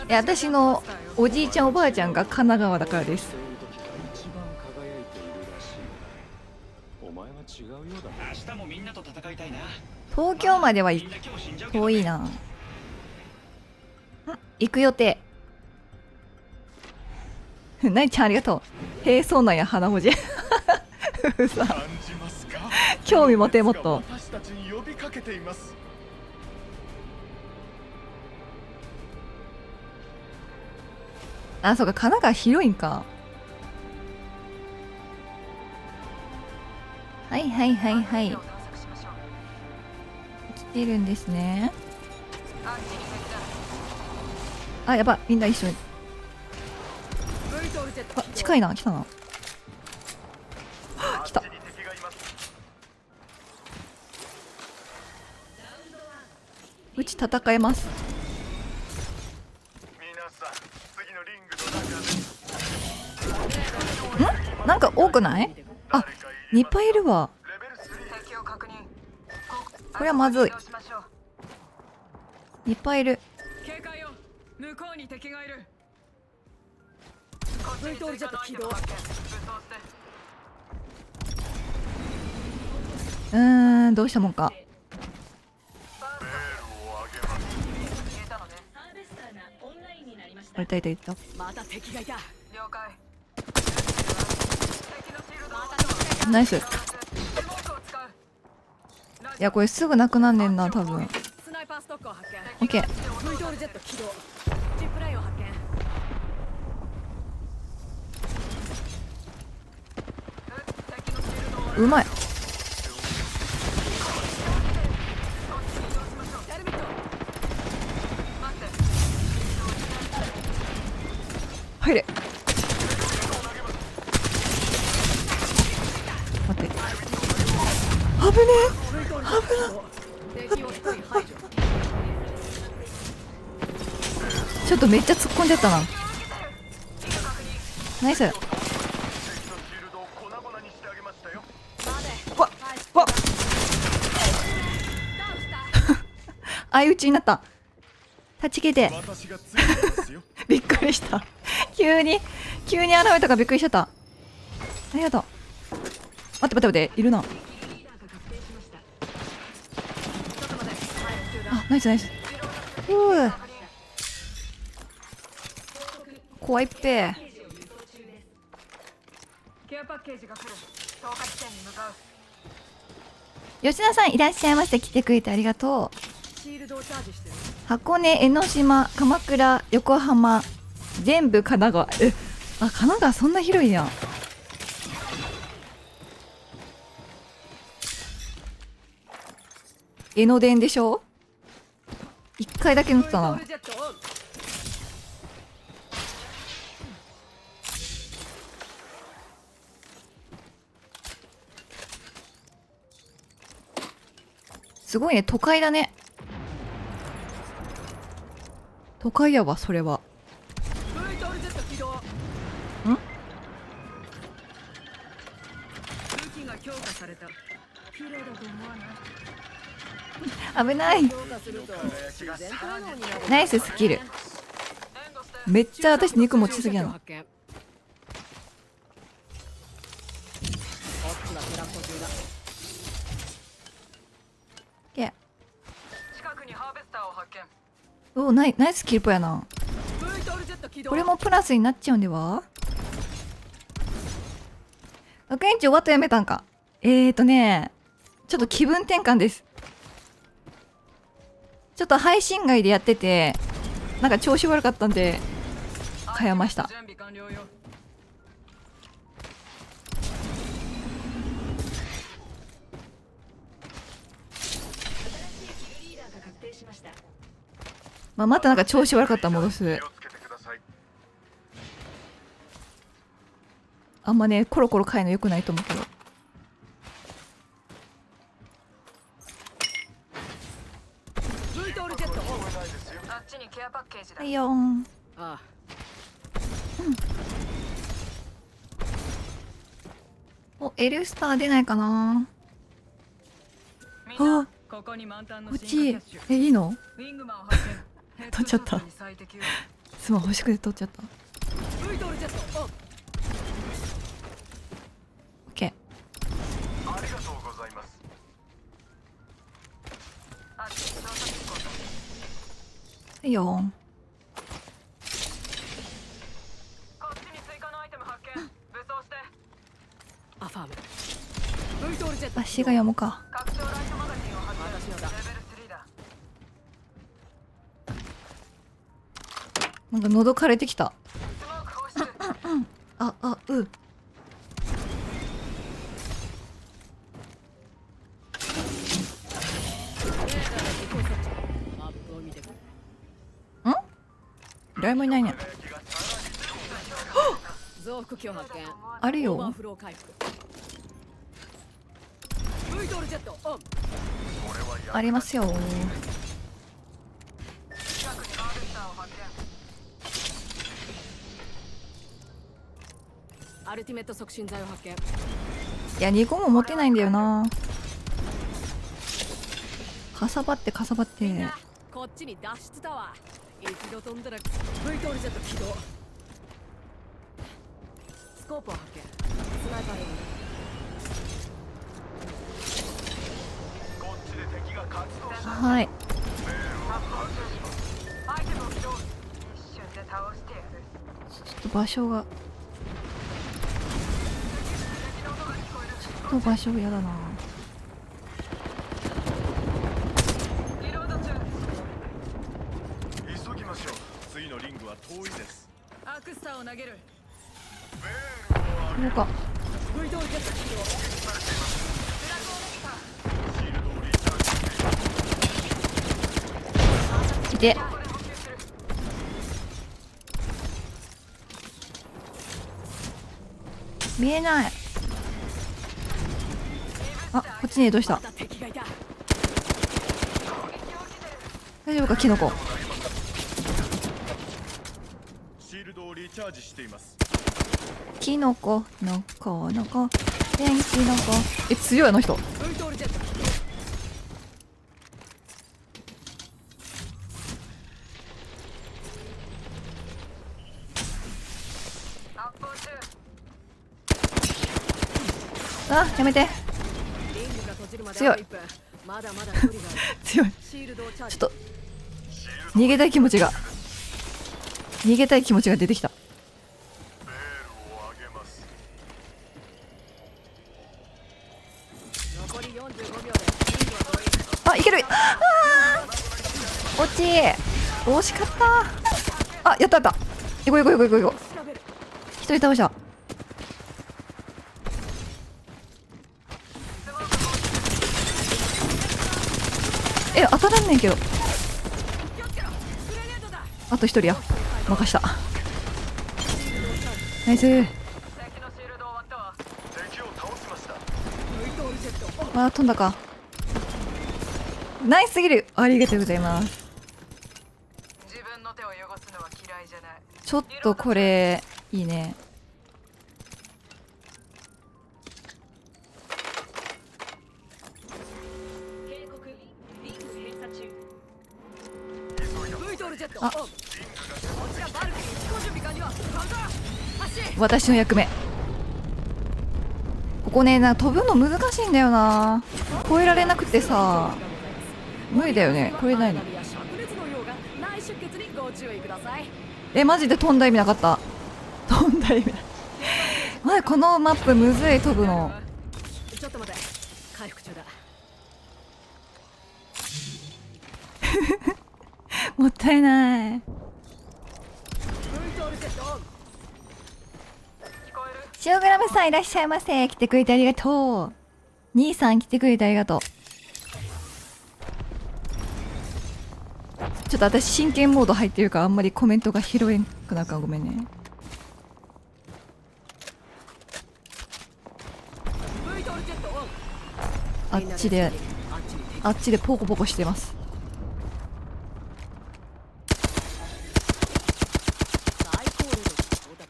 Speaker 1: や、私のおじいちゃんおばあちゃんが神奈川だからです。
Speaker 5: 明日もみんなと戦いたいな。
Speaker 1: 東京までは遠いな。行く予定。なにちゃんありがとう。へえ、そうなんや、花文字。さ
Speaker 3: 感じますか？
Speaker 1: 興味持てもっと。
Speaker 3: 私たちに呼びかけています。
Speaker 1: あ、そうか、神奈川広いんか。はいはいはいはい。来てるんですね。あ、やばい、みんな一緒に。あ、近いな、来たな。来た。うち戦えます。
Speaker 3: 皆さん、次のリングの中で。
Speaker 1: なんか多くない？あ、いっぱいいるわ。
Speaker 3: レベル3。
Speaker 2: 敵を確認。
Speaker 1: これはまずい。いっぱいいる。
Speaker 2: 警戒よ。向こうに敵がいる。Vトールジェット起動。
Speaker 1: どうしたもんか。いたいたいた。
Speaker 2: また敵がいた。了解。
Speaker 1: ナイス。いや、これすぐなくなんねんな、多分。
Speaker 2: スナイパーストックを発見。
Speaker 1: オッケー。
Speaker 2: Vトールジェット起動。ジップラインを発見。
Speaker 1: うまい。入れ。待って。危ねえ。
Speaker 2: 敵を一人排除。
Speaker 1: ちょっとめっちゃ突っ込んじゃったな。ナイス。
Speaker 3: 敵のシールドを粉々にしてあげましたよ。
Speaker 1: わわ相打ちになった。断ち切れて。
Speaker 3: 私がついてますよ。
Speaker 1: びっくりした。急に現れたからびっくりしちゃった。ありがとう。待っているな。あ、ナイスナイス。うー怖いっぺ。
Speaker 4: ケアパッケージが来る。消火地点に向かう。
Speaker 1: 吉田さんいらっしゃいませ。来てくれてありがとう。
Speaker 2: シールドをチャージしてる。
Speaker 1: 箱根、江ノ島、鎌倉、横浜、全部神奈川。神奈川そんな広いやん。江ノ電でしょ。1回だけ乗ったな。
Speaker 2: ブイトールジェットオン。
Speaker 1: すごいね、都会だね。都会やわ、それは。
Speaker 2: ブイトールジェット起動。武器が強化された。綺麗だと思わない？
Speaker 1: 危ない。
Speaker 2: 強化すると自然と笑顔になる。
Speaker 1: ナイススキル。めっちゃ私肉持ちすぎやな。
Speaker 2: 発見。こっちはテラコ中だ。
Speaker 4: 近くにハーベスターを発見。
Speaker 1: おナイスキルポやな。
Speaker 2: ブイトールジェット起動。
Speaker 1: これもプラスになっちゃうんでは。学園長ワットやめたんか。ちょっと気分転換です。ちょっと配信外でやっててなんか調子悪かったんで変えました。
Speaker 2: 準備完了よ。
Speaker 1: またなんか調子悪かったら戻す。
Speaker 3: 気をつけてください。
Speaker 1: あんまねコロコロ変えるの良くないと思うけど。
Speaker 2: ブイトールジェットオン。
Speaker 4: あっちにケアパッケージだ。
Speaker 1: はいよーん。
Speaker 2: ああ。
Speaker 1: おエルスター出ないかな。
Speaker 4: みんな
Speaker 1: あ
Speaker 2: ここに満タンの
Speaker 1: こっ
Speaker 2: 進化
Speaker 1: ち
Speaker 2: キャッシュ。
Speaker 1: いいの。
Speaker 2: ウィングマンを発見。
Speaker 1: 取っちゃった
Speaker 2: ヘッドショットに最適よ。
Speaker 1: スマホ欲しくて取っちゃった。
Speaker 2: ブイトールジェットオン。
Speaker 1: オッケー。
Speaker 3: ありがとうございます。
Speaker 4: あっちに捜査機構と。
Speaker 1: はいよーん。
Speaker 4: こっちに追加のアイテム発見。武装して。
Speaker 2: アファーム。ブイトールジェット。
Speaker 1: 足が読むか。
Speaker 4: 拡張ライトマガジンを発見。
Speaker 2: 私のだ。
Speaker 4: レベル3だ。
Speaker 1: なんか喉枯れてきた。
Speaker 4: スモーク放出。
Speaker 1: う。
Speaker 2: マップを見てくれ。
Speaker 1: 誰もいないね。
Speaker 2: 増幅鏡発見。
Speaker 1: ある
Speaker 2: オーバー
Speaker 1: よ。
Speaker 2: フロー回復。ブイトールジェットオン。
Speaker 1: ありますよ。
Speaker 4: 近くにハーベスターを発見。
Speaker 2: アルティメット促進剤を発見。
Speaker 1: いや2個も持てないんだよな。かさばって。
Speaker 2: こっちに脱出タワー。一度飛んだら V トールジェット起動。スコープを発見。スナイパー用。
Speaker 3: こっちで敵が活動して
Speaker 1: はい。
Speaker 4: アイテムを起動。一瞬で倒してやる。
Speaker 1: ちょっと場所がやだな。
Speaker 4: リロード中。
Speaker 3: 急ぎましょう。次のリングは遠いです。
Speaker 2: アクスターを投げる。
Speaker 1: これか。
Speaker 2: V トールジェット起動。
Speaker 3: シールドをリチャージして
Speaker 1: いて。見えない。あ、こっちに移動した。
Speaker 2: また敵がいた。
Speaker 1: 大丈夫かキノコ。
Speaker 3: シールドをリチャージしています。
Speaker 1: キノコのこのこ元気の子。え、強いあの人。
Speaker 2: ウルトールジェット。
Speaker 4: 発砲中。
Speaker 1: あ、やめて。
Speaker 2: リングが閉じるまで
Speaker 1: 強い
Speaker 2: あと1分。まだまだ距離がある。
Speaker 1: 強い。
Speaker 2: シールドをチャージ。
Speaker 1: ちょっと逃げたい気持ちが出てきた。
Speaker 3: ベールを上げます。
Speaker 2: 残り45秒でリングは同意。
Speaker 1: あ、いける。あー、落ち。惜しかった。あ、やったやった。行こう行こう行こう行こう行こう。
Speaker 2: 調べる。
Speaker 1: 一人倒した。え、当たらんねんけど。
Speaker 2: 気をつけろ。グレネードだ。
Speaker 1: あと一人や。任した。ナイス。
Speaker 4: 敵のシールド終わったわ。
Speaker 3: 敵を倒しました。
Speaker 2: ウルトールジェット。
Speaker 1: あー、飛んだか。ナイスすぎる。ありがとうございます。
Speaker 4: 自分の手を汚すのは嫌いじゃない。
Speaker 1: ちょっとこれいいね。
Speaker 2: ウルトールジェット。
Speaker 1: あ
Speaker 2: オン。こちらバルクに飛行準備完了。カウンター。発進。
Speaker 1: 私の役目。ここね、飛ぶの難しいんだよな。越えられなくてさ、無理だよね。これないの。
Speaker 2: 灼熱の溶岩、内出血にご注意ください。
Speaker 1: え、マジで飛んだ意味なかった。飛んだ意味ない。マジこのマップむずい、飛ぶの。
Speaker 2: ちょっと待って。回復中だ。
Speaker 1: もったいない。
Speaker 2: ウルトールジェットオン。
Speaker 4: 聞こえる？
Speaker 1: シオグラムさんいらっしゃいませ。来てくれてありがとう。兄さん来てくれてありがとう。ちょっと私真剣モード入ってるからあんまりコメントが拾えんくなるからごめんね。
Speaker 2: ウルトールジェットオン。
Speaker 1: あっちで
Speaker 2: あっちに敵。
Speaker 1: あっちでポコポコしてます。
Speaker 2: 最高レベル到達。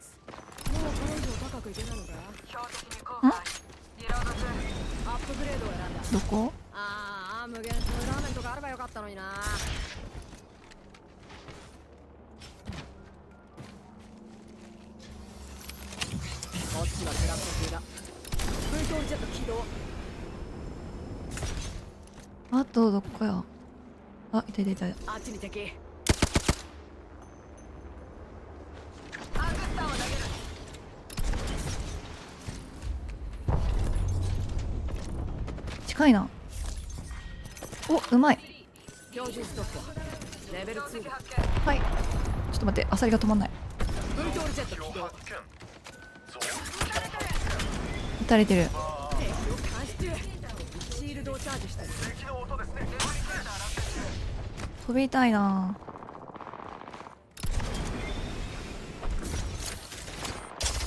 Speaker 2: もうこれ以上高くいけないのか。
Speaker 4: 標的に後悔。リロード中。
Speaker 2: アップグレードを選んだ。
Speaker 1: どこ？
Speaker 2: ああ、無限そうラーメンとかあればよかったのにな。こっちはクラフト中だ。ウルトールジェット起動。
Speaker 1: あとどこや。あ、いたいたいた。
Speaker 2: あっちに敵。
Speaker 4: アクスターを投げる。
Speaker 1: 近いな。お、うまい。
Speaker 2: 標準ストップ。レベル2だ。
Speaker 4: 発見。
Speaker 1: はい。ちょっと待って、アサリが止まんない。
Speaker 2: ウルトールジェット起動。
Speaker 3: 発見。
Speaker 1: 撃たれてる。
Speaker 2: 敵を監視中。シールドをチャージしたり。
Speaker 3: 敵の音ですね。
Speaker 1: 飛びたいな。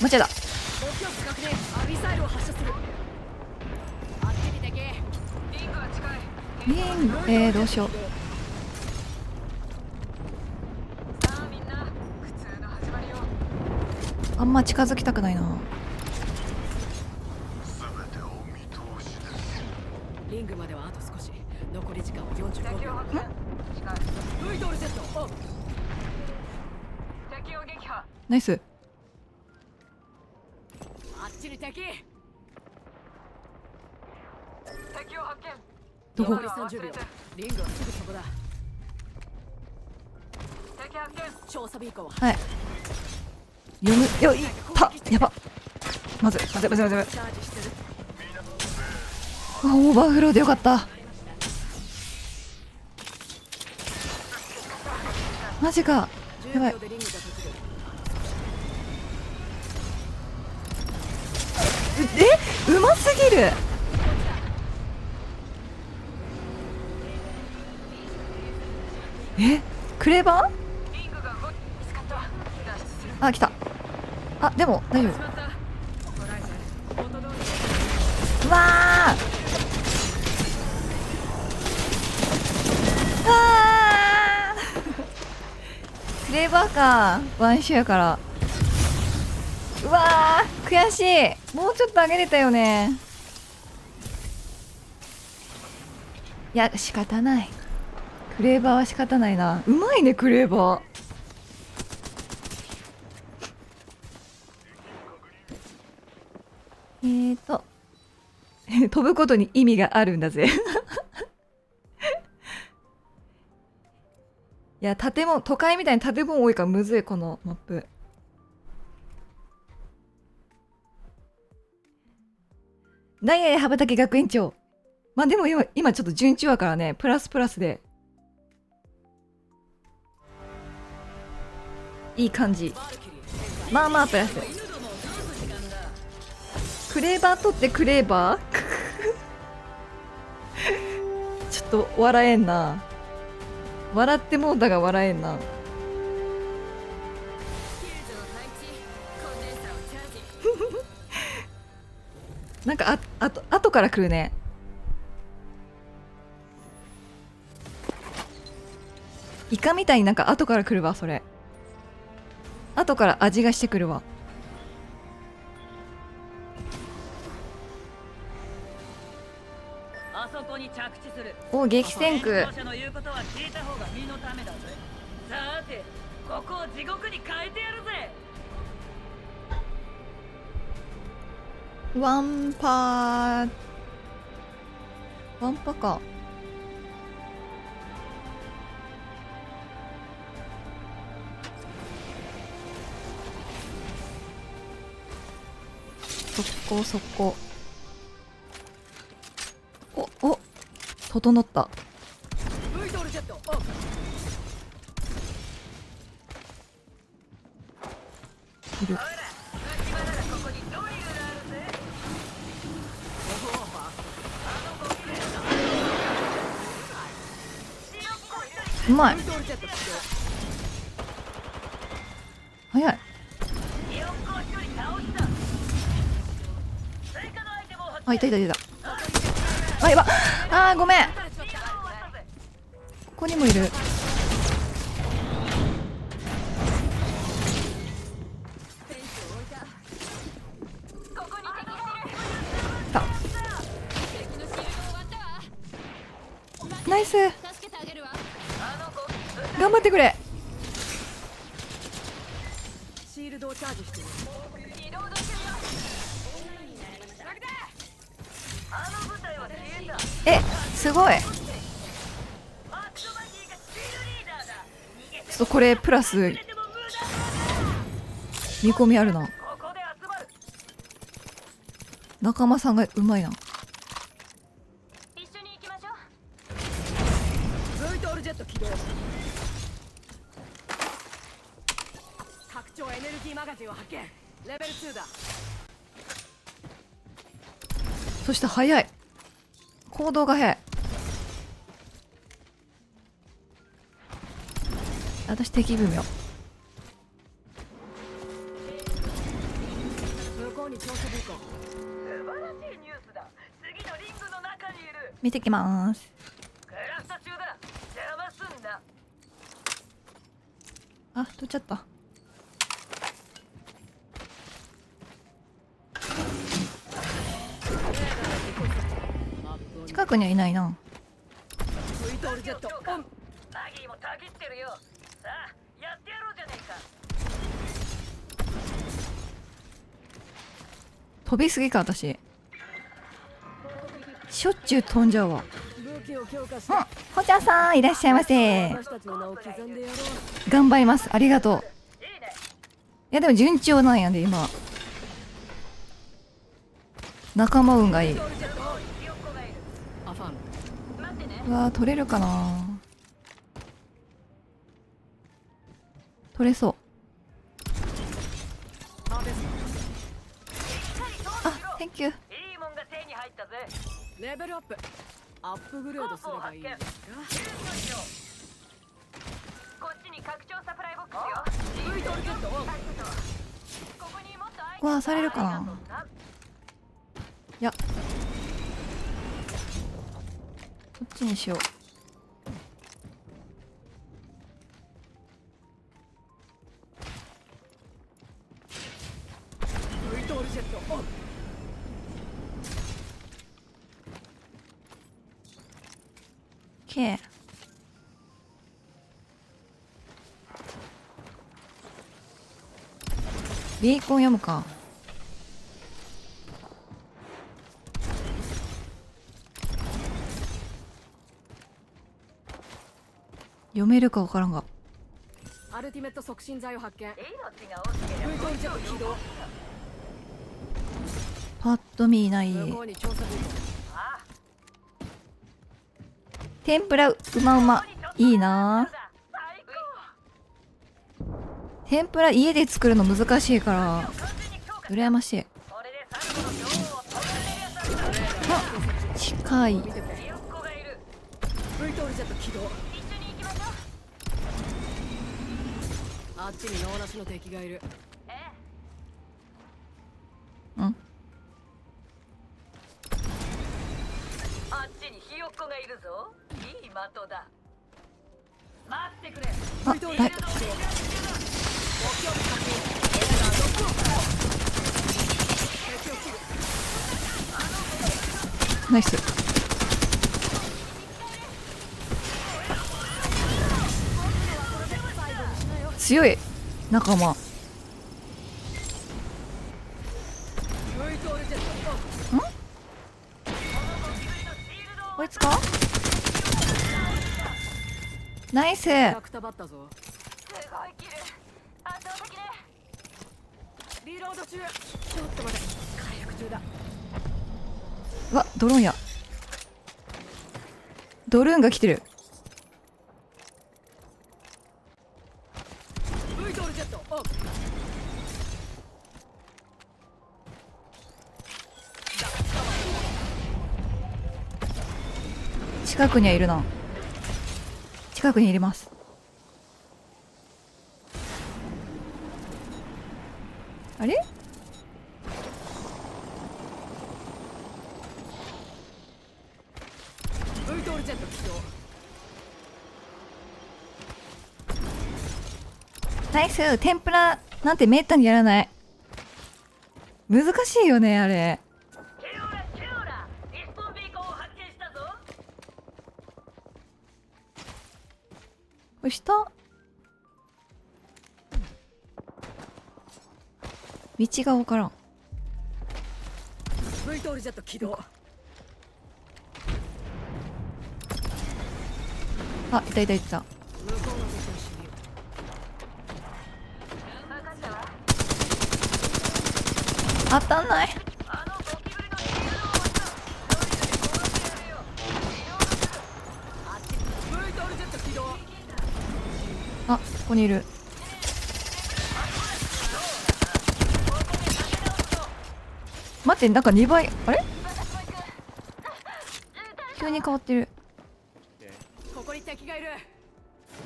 Speaker 1: 間違えた。
Speaker 2: 目標近くでミサイルを発射する。あっちに敵。
Speaker 4: リングが近い。
Speaker 1: リン、どうしよう。
Speaker 4: さあみんな、普通の始まりよ。
Speaker 1: あんま近づきたくないな。
Speaker 3: すべてを見通しです。
Speaker 2: リングまではあと少し。残り時間は45秒。
Speaker 4: 敵を発見。近い。
Speaker 2: ウルトールジェットオン。
Speaker 4: 敵を撃破。
Speaker 1: ナイス。
Speaker 2: あっちに敵。
Speaker 4: 敵を発見。
Speaker 1: どこ
Speaker 2: 残り30秒。リングはすぐそこだ。
Speaker 4: 敵発見。
Speaker 2: 調査ビーコンは
Speaker 1: はい。読むよいったやば。まずい。
Speaker 2: チャージしてる。
Speaker 1: オーバーフローでよかった。マジか。やば
Speaker 2: 10
Speaker 1: い
Speaker 2: 秒。でリングが閉じる。
Speaker 1: うますぎる。クレバー？
Speaker 4: リングが動き見つかった。脱出する。
Speaker 1: あ、来た。あ、でも大丈夫。
Speaker 4: しまった。ホライズン。
Speaker 1: うわーあークレーバーかワンシュやから。うわー悔しい。もうちょっと上げれたよね。いや仕方ない。クレーバーは仕方ないな。うまいねクレーバー。飛ぶことに意味があるんだぜ。いや建物、都会みたいに建物多いからむずいこのマップ。ダイヤ羽ばたき学園長。まあでも今ちょっと順調やからね、プラスプラスでいい感じ。まあまあプラス。クレーバー取ってクレーバーちょっと笑えんな。笑ってもうたが笑えんな。なんか後から来るね。イカみたいになんか後から来るわ。それ後から味がしてくるわ。
Speaker 2: あそこに着地する。
Speaker 1: お激戦区。
Speaker 2: 戦者の言うことは聞いた方が身のためだぜ。さてここを地獄に変えてやるぜ。
Speaker 1: ワンパか。速攻。お整った。
Speaker 2: ブイトルジェット。
Speaker 1: いる。うまい。早い。あ、いた。あ、やば。あーごめん。ここにもいる。ナイス。頑張ってくれ。
Speaker 2: シールドをチャージしてる。
Speaker 1: すごい。ちょっとこれプラス見込みあるな。仲間さんがうまいな。
Speaker 4: 一緒に行きましょう。
Speaker 2: ブイトルジェット起動。拡張エネルギーマガジンを発見。レベル2だ。
Speaker 1: そして早い。行動が早い。私敵分よ。
Speaker 2: 向こうに調査ビーコン。
Speaker 4: 素晴らしいニュースだ。次のリングの中にいる。
Speaker 1: 見てきます。
Speaker 4: クラフト中だ。邪魔すんな。
Speaker 1: あ、取っちゃった。近くにはいないな。
Speaker 2: ブイトルジェットオン。
Speaker 4: マギーもたぎってるよ。さあやってやろうじゃねえか。
Speaker 1: 飛びすぎか私。しょっちゅう飛んじゃうわ。
Speaker 2: 武器を強化して。
Speaker 1: ほちゃさんいらっしゃいませ。
Speaker 2: 私たちの名を刻んでやろう。
Speaker 1: 頑張ります。ありがとう。
Speaker 4: いいね。
Speaker 1: いやでも順調なんやで今。仲間運がいい。
Speaker 2: アファン。
Speaker 4: 待ってね。
Speaker 1: うわー取れるかな。取れそう。
Speaker 2: ハーベス
Speaker 1: あ、Thank you。
Speaker 4: いいもんが手に入ったぜ。
Speaker 2: ト。レベルアップ。アップグレードすればいいんですか。
Speaker 4: こっちに拡張サプライボックスよ。
Speaker 2: ブイトルジェットオン。
Speaker 4: ここにもっとアイテム
Speaker 1: うわーされるかな。いやちにしよう。
Speaker 2: ブイトールジェットオン。
Speaker 1: K。ビーコン読むか。読めるかわからんが。
Speaker 2: アルティメット促進剤を発見。ブイトールジェット起動。
Speaker 1: パッと見ない。
Speaker 2: 向こうに調査部。
Speaker 1: 天ぷらうまうま。いいな。天ぷら家で作るの難しいから羨ましい。あ、近い。
Speaker 2: ブイトールジェット起動。あっちにノーなしの敵がいる。
Speaker 1: うん。
Speaker 6: あっちにひよっこがいるぞ。いい的だ。待ってくれ。
Speaker 1: あ、だい。ナイス。強い仲間。
Speaker 2: ブイトールジェットオン。
Speaker 1: こいつか。ナイス。
Speaker 2: くたばったぞ。
Speaker 6: すごいキル。圧倒的ね。
Speaker 2: リロード中。ちょっと待て。回復中だ。
Speaker 1: うわ、ドローンや。ドルーンが来てる。
Speaker 2: ブイトールジェットオン。
Speaker 1: 近くにはいるな。近くにいます。あれ？
Speaker 2: ブイトールジェット起動。
Speaker 1: ナイス。天ぷらなんてめったにやらない。難しいよねあれ。
Speaker 6: ケオラケオラ。リスポンビーコンを発見したぞ。
Speaker 1: これ下道が分からん。
Speaker 2: ブイトールジェット起動。
Speaker 1: あ、いたいたいた。
Speaker 2: 向こうの敵を知り。
Speaker 6: 分かったわ。
Speaker 1: 当たんない。
Speaker 6: あのゴキブリのシールドを持った。ドリルで殺してやるよ。
Speaker 2: あっちにブイトールジェット起動。
Speaker 1: あ、ここにいる。待って、なんか2倍。あれ？急に変わってる。
Speaker 2: ここに敵がいる。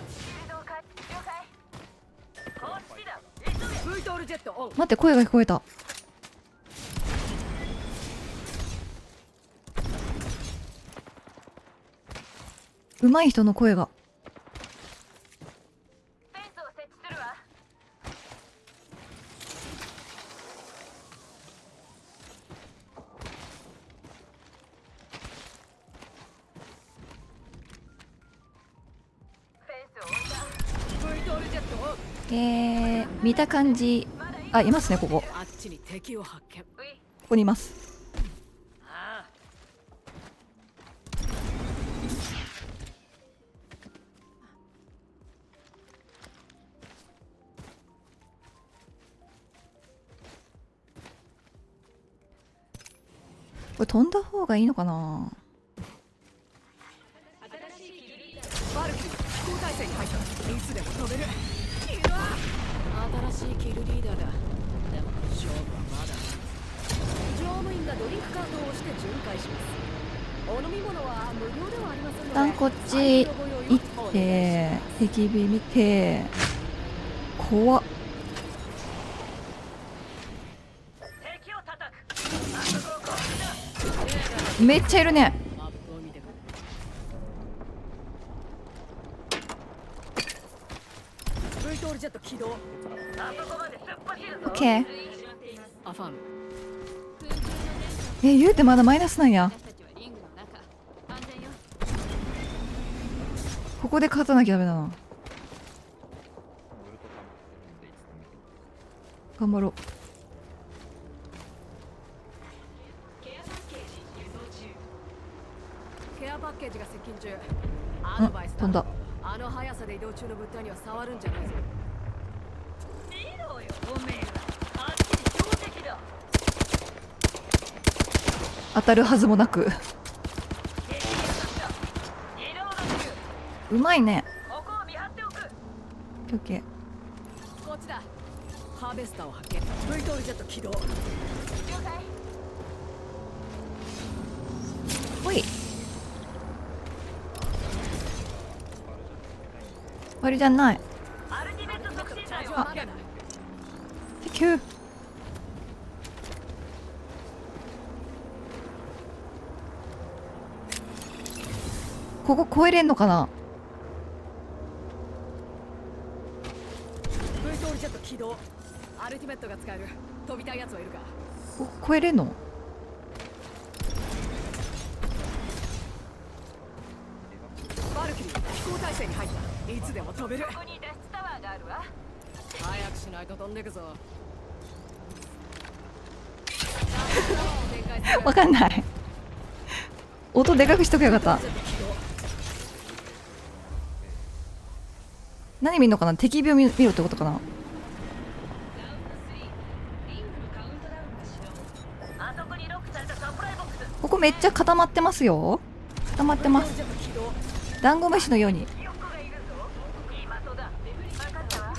Speaker 6: シールドを了解。こっちだ。急げ。
Speaker 2: ブイトールジェットオン。
Speaker 1: 待って、声が聞こえた。上手い人の声が。
Speaker 6: フェンスを設置するわ。フェンスを置いた。
Speaker 2: ブイトールジェットオン。
Speaker 1: 見た感じ。あ、いますね、ここ。こ
Speaker 2: あっちに敵を発見。
Speaker 1: こにいます。
Speaker 6: ああ。
Speaker 1: これ飛んだ方がいいのかな。
Speaker 2: バルキリー交代戦に入った。いつでも飛べる。うわ新しいキルリーダーだ。でも勝負はまだ。乗務員がドリンクカートを押して巡回します。お飲み物は無料ではありませんので。
Speaker 1: 一旦こっち行って敵火見て。怖っ。
Speaker 6: 敵を叩く。あそこをこっちだ。
Speaker 1: めっちゃいるね。
Speaker 2: マップを見てくれ。ルジェット起動。
Speaker 6: あそこまで突っ走るぞ。
Speaker 1: オッケー。
Speaker 2: アファン。
Speaker 1: 言うてまだマイナスなんや。
Speaker 4: 私たちはリングの中。安全よ。
Speaker 1: ここで勝たなきゃダメだな。頑張ろう。
Speaker 2: ケアパッケージが接近中。アドバイスだ。
Speaker 1: 飛んだ。
Speaker 2: あの速さで移動中の物体には触るんじゃないぞ。
Speaker 6: 見ろよ、おめえら。あっちに標的だ。
Speaker 1: 当たるはずもなく。
Speaker 6: 敵に当たった。移動だ中。
Speaker 1: うまいね。
Speaker 6: ここを見張っておく。
Speaker 1: オッケー。
Speaker 2: こっちだ。ハーベスターを発見。V トールジェット起動。
Speaker 4: 了解。
Speaker 1: ほい。終わりじゃない。
Speaker 6: アルティメット促進
Speaker 2: チャージ
Speaker 6: 剤を発見。
Speaker 2: はまだない。
Speaker 1: セキュー。ここ超えれんのかな。
Speaker 2: V トールジェット起動。アルティメットが使える。飛びたいやつはいるか。
Speaker 1: 超えれんの。
Speaker 2: バルキリー飛行態勢に入った。いつでも飛べる。
Speaker 6: ここに脱出タワーがあるわ。
Speaker 2: 早くしないと飛んでくぞ。
Speaker 1: わかんない。音でかくしとけばよかった。何見んのかな。敵病見ろってことかな。
Speaker 6: あそこにロックされたサプライボックス。
Speaker 1: ここめっちゃ固まってますよ。固まってます。ダンゴムシのように。
Speaker 6: ひよっこがいるぞ。いい的だ。分かったわ。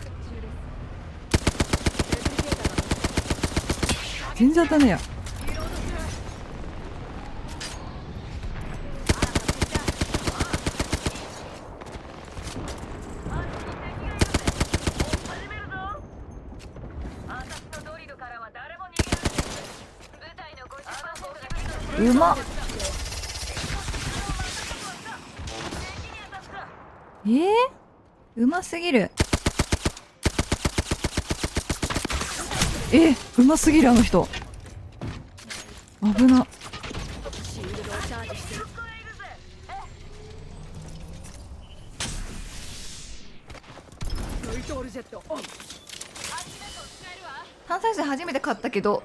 Speaker 1: 全然当たんねえや。
Speaker 6: 始めるぞ。私のドリルからは誰も逃げられない。部隊の 50% が
Speaker 1: うまっ。うますぎる。うますぎるあの人。危な。
Speaker 2: シールドをチャージしてる。V トールジェットオン。
Speaker 1: 単細線初めて買ったけど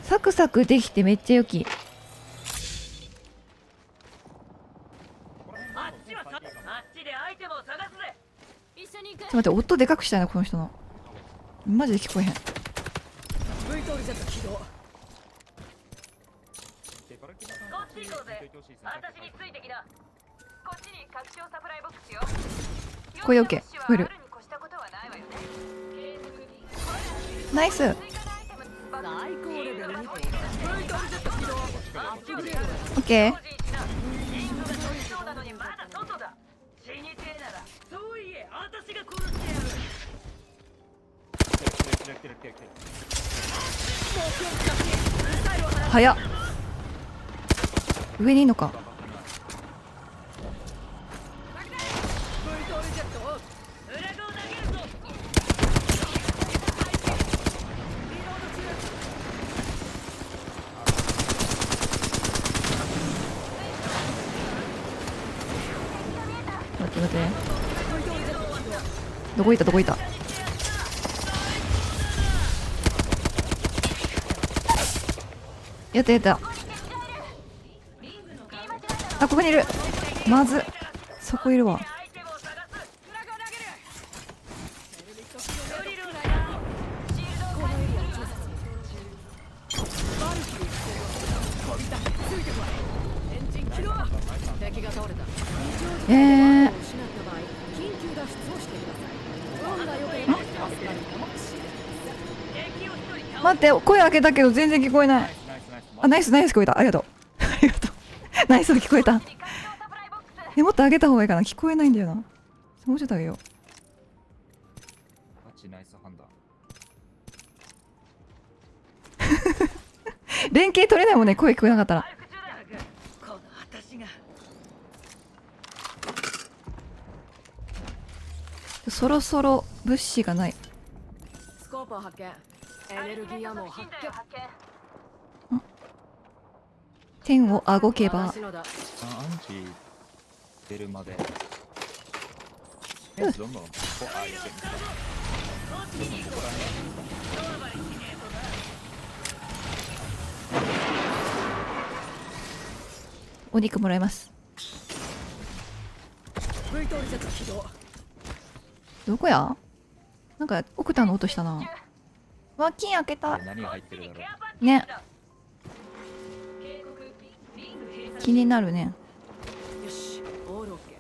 Speaker 1: サクサクできてめっちゃ良き。
Speaker 6: あっちはさ、あっちでアイテムを探すぜ。
Speaker 4: 一緒に行く。
Speaker 1: ちょっと待って、音でかくしたいなこの人の。マジで聞こえへん。
Speaker 2: V トールジェット起動。
Speaker 6: こっち行こうぜ。私についてきな。こっちに拡張サプライボックスよ。
Speaker 1: これ OK。
Speaker 6: 用
Speaker 1: 増える。
Speaker 6: に越したことはないわよね。
Speaker 1: ナイス。
Speaker 2: 最高レベルにて V トールジェット起動。アップグレードだ。
Speaker 1: オッケー。
Speaker 6: 個人しな。リングが取りそうなのにまだ外だ。死にてえなら、そういえ、私が殺してやる。
Speaker 1: 早っ。上にいいのか。
Speaker 2: V トールジェットオン。
Speaker 6: 裏側投げるぞ。
Speaker 2: リロード中。
Speaker 1: 待って待って。
Speaker 2: V トールジェット起動。
Speaker 1: どこいたどこいた。やったやった。あ、ここにいる。まずそこいるわ。
Speaker 6: アイテムを探す。
Speaker 2: フラグを投げる。セルミット
Speaker 6: ドリルがや。シールドを
Speaker 2: このエリアを調査する。バルキリー飛びた。ついてこい。エンジン起動。敵が倒れた。非常時を失った場合、緊急脱出をしてください。運が良ければ助かるかもしれない。
Speaker 6: 敵を一人倒
Speaker 1: 待って、声開けたけど全然聞こえない。あ、ナイスナイス聞こえた。ありがとう。ありがとう。ナイス聞こえた。
Speaker 6: す。拡張サプライボックス。
Speaker 1: もっと上げた方がいいかな。聞こえないんだよな。もうちょっと上げよう。
Speaker 5: ガチナイス判断。
Speaker 1: 連携取れないもんね。声聞こえなかったら。
Speaker 6: 回復中だ。この私が。
Speaker 1: そろそろ物資がない。
Speaker 2: スコープを発見。エネルギーアモを発見。
Speaker 1: 天をあごけば
Speaker 2: 私のだ。
Speaker 7: アンチ出るまで。フェンスどんどんこうあげてみた。ここら
Speaker 1: お肉もらいます。
Speaker 2: V トリセット起動。
Speaker 1: どこや？なんかオクタの音したな。わ、金開けた
Speaker 7: 辺何が入ってるだろう。
Speaker 1: ね。気になるね。
Speaker 2: よし、オールオッケ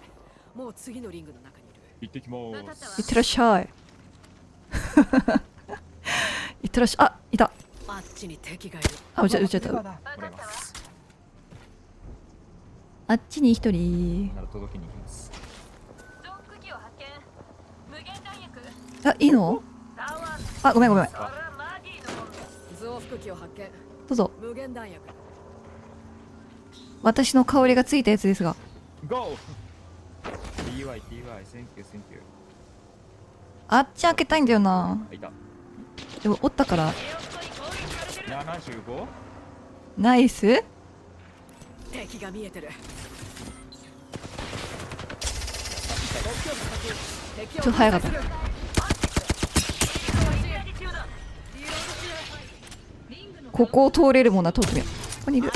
Speaker 2: ー。もう次のリングの中にいる。
Speaker 7: 行ってきまーす。
Speaker 1: いってらっしゃい。いってらっしゃい。あ、いた。
Speaker 2: あっちに敵がいる。
Speaker 1: あ、撃っちゃった。
Speaker 7: もらいます。
Speaker 1: あっちに一人。
Speaker 7: なら届けに行きます。
Speaker 6: ドック機を発見。無限弾薬。
Speaker 1: あ、いいの？あ、ごめんごめん。
Speaker 6: そらマギーのもんだ。
Speaker 2: 増幅機を発見。
Speaker 1: どうぞ。
Speaker 2: 無限弾薬。
Speaker 1: 私の香りがついたやつですが。
Speaker 7: GO! TY、TY、Thank you、Thank you。
Speaker 1: あっち開けたいんだよな。
Speaker 7: あ、いた。
Speaker 1: でも、おったから。
Speaker 7: 75？
Speaker 1: ナイス。
Speaker 2: 敵が見えてる。
Speaker 1: ちょっと早かった。ここを通れるもんな、通ってみよう。ここにいる。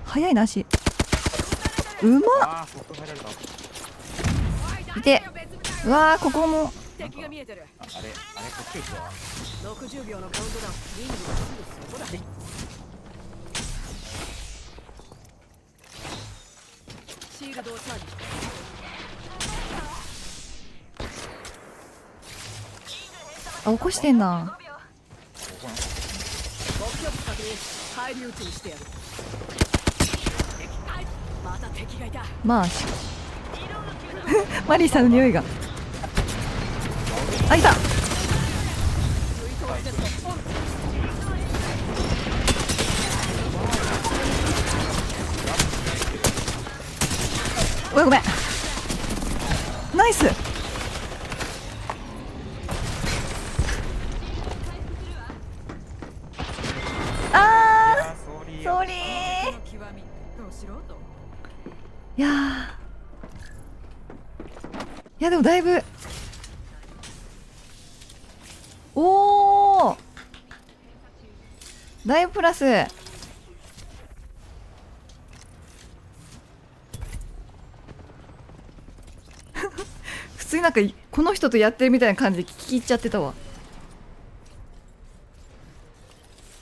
Speaker 1: 早いな、足。うまっ。
Speaker 7: あー、ここ入られた。
Speaker 1: いて。うわー、ここも。
Speaker 2: 敵が見えてる。
Speaker 7: あれ、こっちですわ。
Speaker 2: 60秒のカウントダウン。リングのすぐそこだ。シールドをチャージ。
Speaker 1: あ、起こしてんな。
Speaker 2: 目標確認。返り討ちにしてやる。また敵がいた。
Speaker 1: まあ、マリーさんの匂いが。あ、いた。ごめんごめん。ナイス。あー、ソーリー。いやー、いやでもだいぶ、おー、だいぶプラス。普通になんかこの人とやってるみたいな感じで聞き入っちゃってたわ。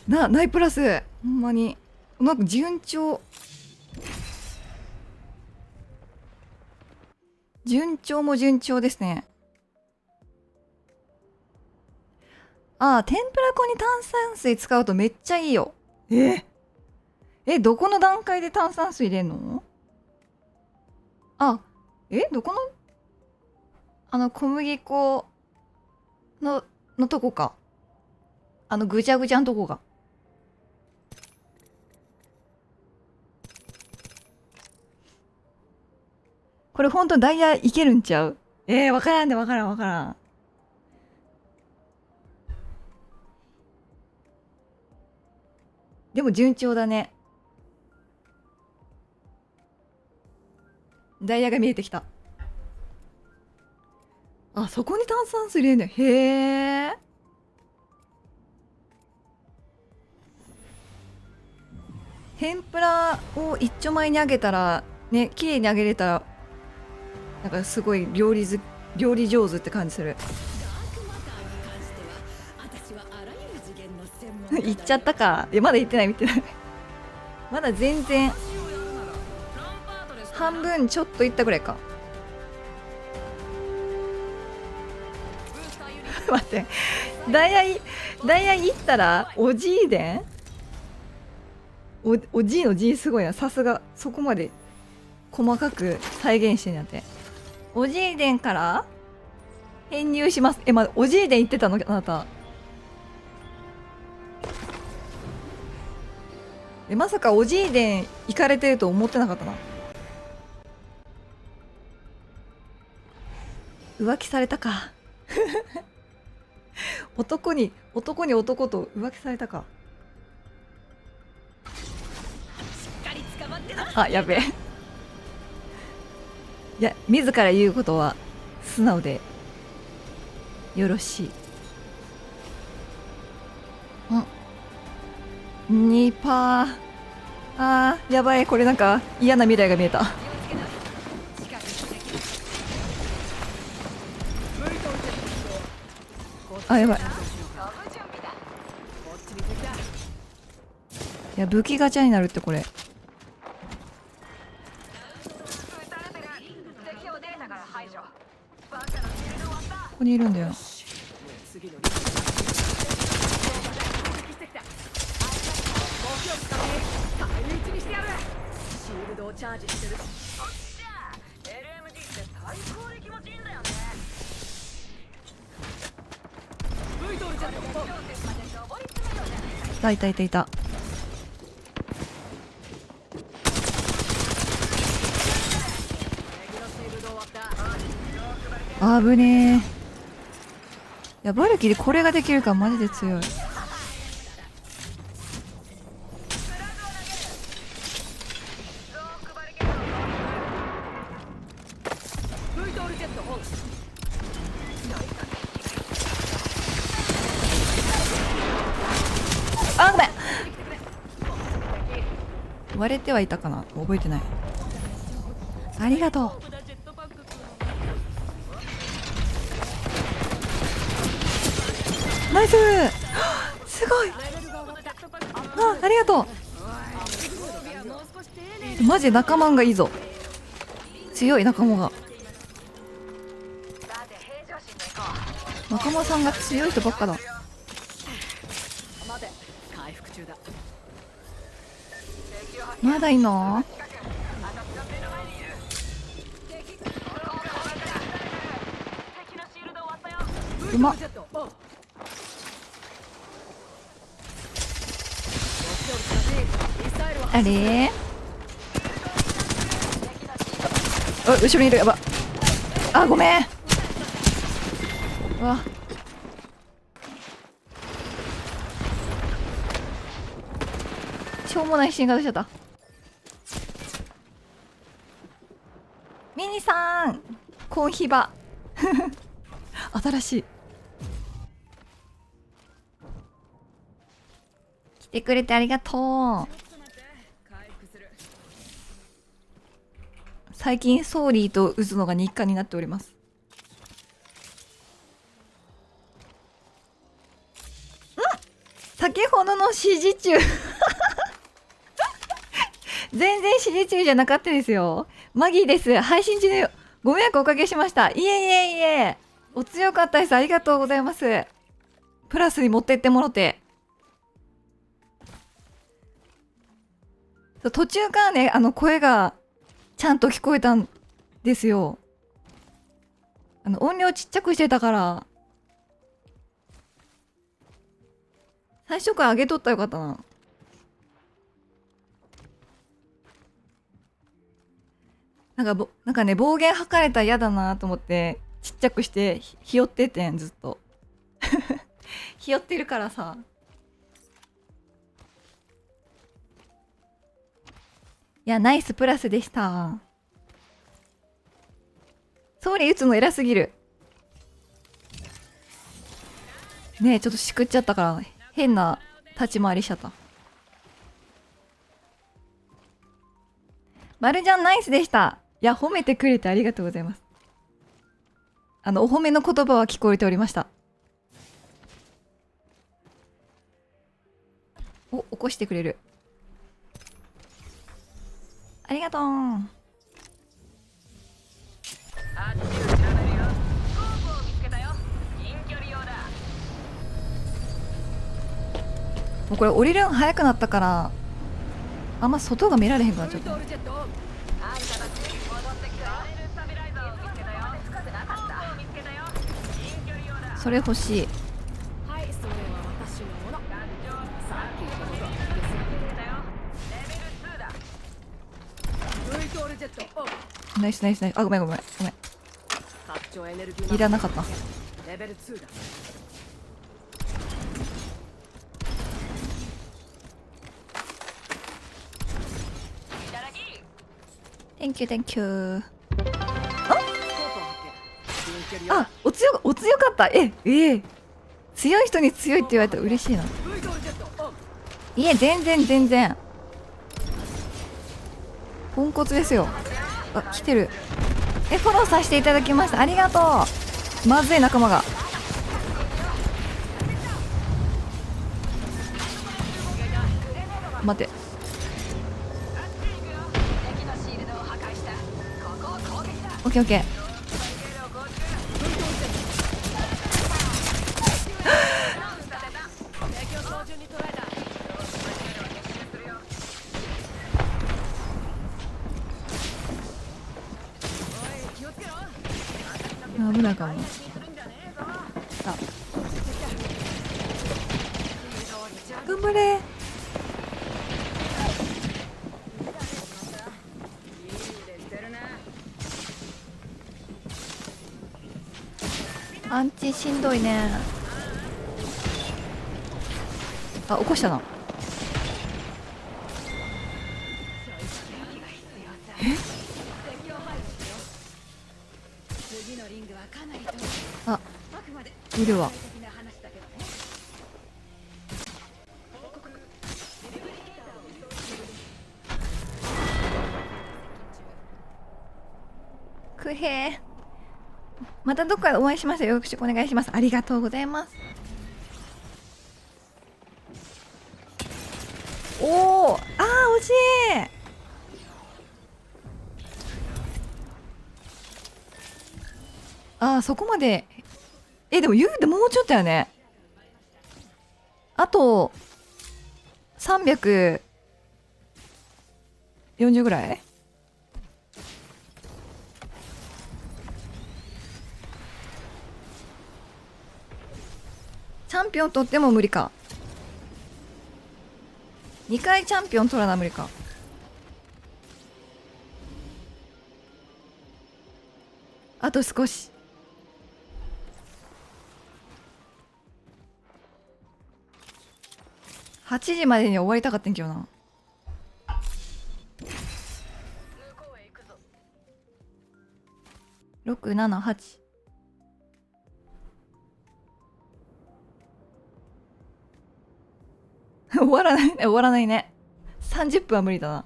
Speaker 1: ないプラス、ほんまになんか順調。順調も順調ですね。ああ、天ぷら粉に炭酸水使うとめっちゃいいよ。どこの段階で炭酸水入れんの？あ、どこの小麦粉のとこか。ぐちゃぐちゃのとこが。これほんとダイヤいけるんちゃう？わからんで、わからんわからん。でも順調だね。ダイヤが見えてきた。あ、そこに炭酸水入れんねん。へえ。天ぷらを一丁前に揚げたらね、綺麗に揚げれたらなんかすごい料理上手って感じする。言っちゃったか。いや、まだ言ってない、見てない。まだ全然半分ちょっといったぐらいか。待って、ダイヤいったらおじいでんおじいの字すごいな。さすがそこまで細かく再現してんやって。おじい伝から編入します。おじい伝言ってたのあなた。まさかおじい伝行かれてると思ってなかったな。浮気されたか男に男と浮気されたか。あ、やべえ。いや、自ら言うことは素直でよろしい。2%。あー、やばい。これなんか嫌な未来が見えた。あ、やばい。いや、武器ガチャになるってこれ。ここにいるんだよ。
Speaker 2: 次の返り討ちにしてやる。シールドをチャージしてる。
Speaker 6: おっしゃ LMG って最高で気持ちいいんだよね。
Speaker 2: V トルジェットポン。
Speaker 6: 頂点まで登り詰めようじゃないか。
Speaker 1: いたいたいたいた。
Speaker 2: 敵のシールド終わった。
Speaker 1: あぶねえ。いや、バルキリーこれができるからマジで強い。
Speaker 2: V トルジェットオン。
Speaker 1: あ、ごめん。割れてはいたかな、覚えてない。ありがとう。ナイスすごい。あ、ありがとう。マジ仲間がいいぞ。強い仲間が。仲間さんが強い人ばっかだ。
Speaker 2: 待て、回復中だ。
Speaker 1: まだいいの？うまっ。あれあ、後ろにいる。やば。あ、ごめん。うわ、しょうもない新型しちゃった。ミニさん、コンヒバ新しい。来てくれてありがとう。最近ソーリーと打つのが日課になっております。先ほどの指示中全然指示中じゃなかったですよ。マギーです。配信中でご迷惑おかけしました。いえいえいえ、お強かったです。ありがとうございます。プラスに持ってってもろて。そう、途中からね、声がちゃんと聞こえたんですよ。音量ちっちゃくしてたから、最初から上げとったらよかったな。なんかね、暴言吐かれたら嫌だなと思ってちっちゃくしてひよっててん、ずっとひよってるからさ。いや、ナイスプラスでした。ソーリー打つの偉すぎるね。え、ちょっとしくっちゃったから変な立ち回りしちゃった。マルジャンナイスでした。いや、褒めてくれてありがとうございます。お褒めの言葉は聞こえておりました。お、起こしてくれる。ありがとう。
Speaker 6: あっち打ち当たるよ。スコープを見つけたよ。近距離用だ。
Speaker 1: もうこれ降りるの早くなったからあんま外が見られへんくなっちゃった。
Speaker 6: あんたたち戻ってきたよ。スタビライザーを見つけたよ。スコープを見つけたよ。近距離用だ。
Speaker 1: それ欲しい。
Speaker 2: はい、それは私のもの。
Speaker 6: 団長、
Speaker 2: さっき言ったことです。
Speaker 6: だよ。レベル2だ。
Speaker 2: V トルジェットオン。
Speaker 1: ナイスナイスナイス。あ、ごめんごめんごめん。
Speaker 2: 拡張長エネルギー
Speaker 1: いらなかった。
Speaker 2: レベル2だ。
Speaker 1: Thank you, thank you。
Speaker 2: スコープを発見。近距離
Speaker 1: あ、お強かった。強い人に強いって言われたら嬉しいな。
Speaker 2: Vドルジェットオン。
Speaker 1: いえ、全然。ポンコツですよ。あ、来てる。フォローさせていただきました。ありがとう。まずい仲間が。待って。オッケーオッケー。
Speaker 2: 敵を操縦に捉えた。おい気をつけろ。
Speaker 1: 危ないかも。あ、頑張れ。アンチしんどいね。あ、起こしたな。あ、いるわ。くへー。またどっかでお会いしました。よろしくお願いします。ありがとうございます。おお、惜しい。そこまで。でも言うてもうちょっとやね。あと340ぐらい。チャンピオン取っても無理か。2回チャンピオン取らな無理か。あと少し。8時までに終わりたかったんけどな。6、7、8。終わらないね。30分は無理だな。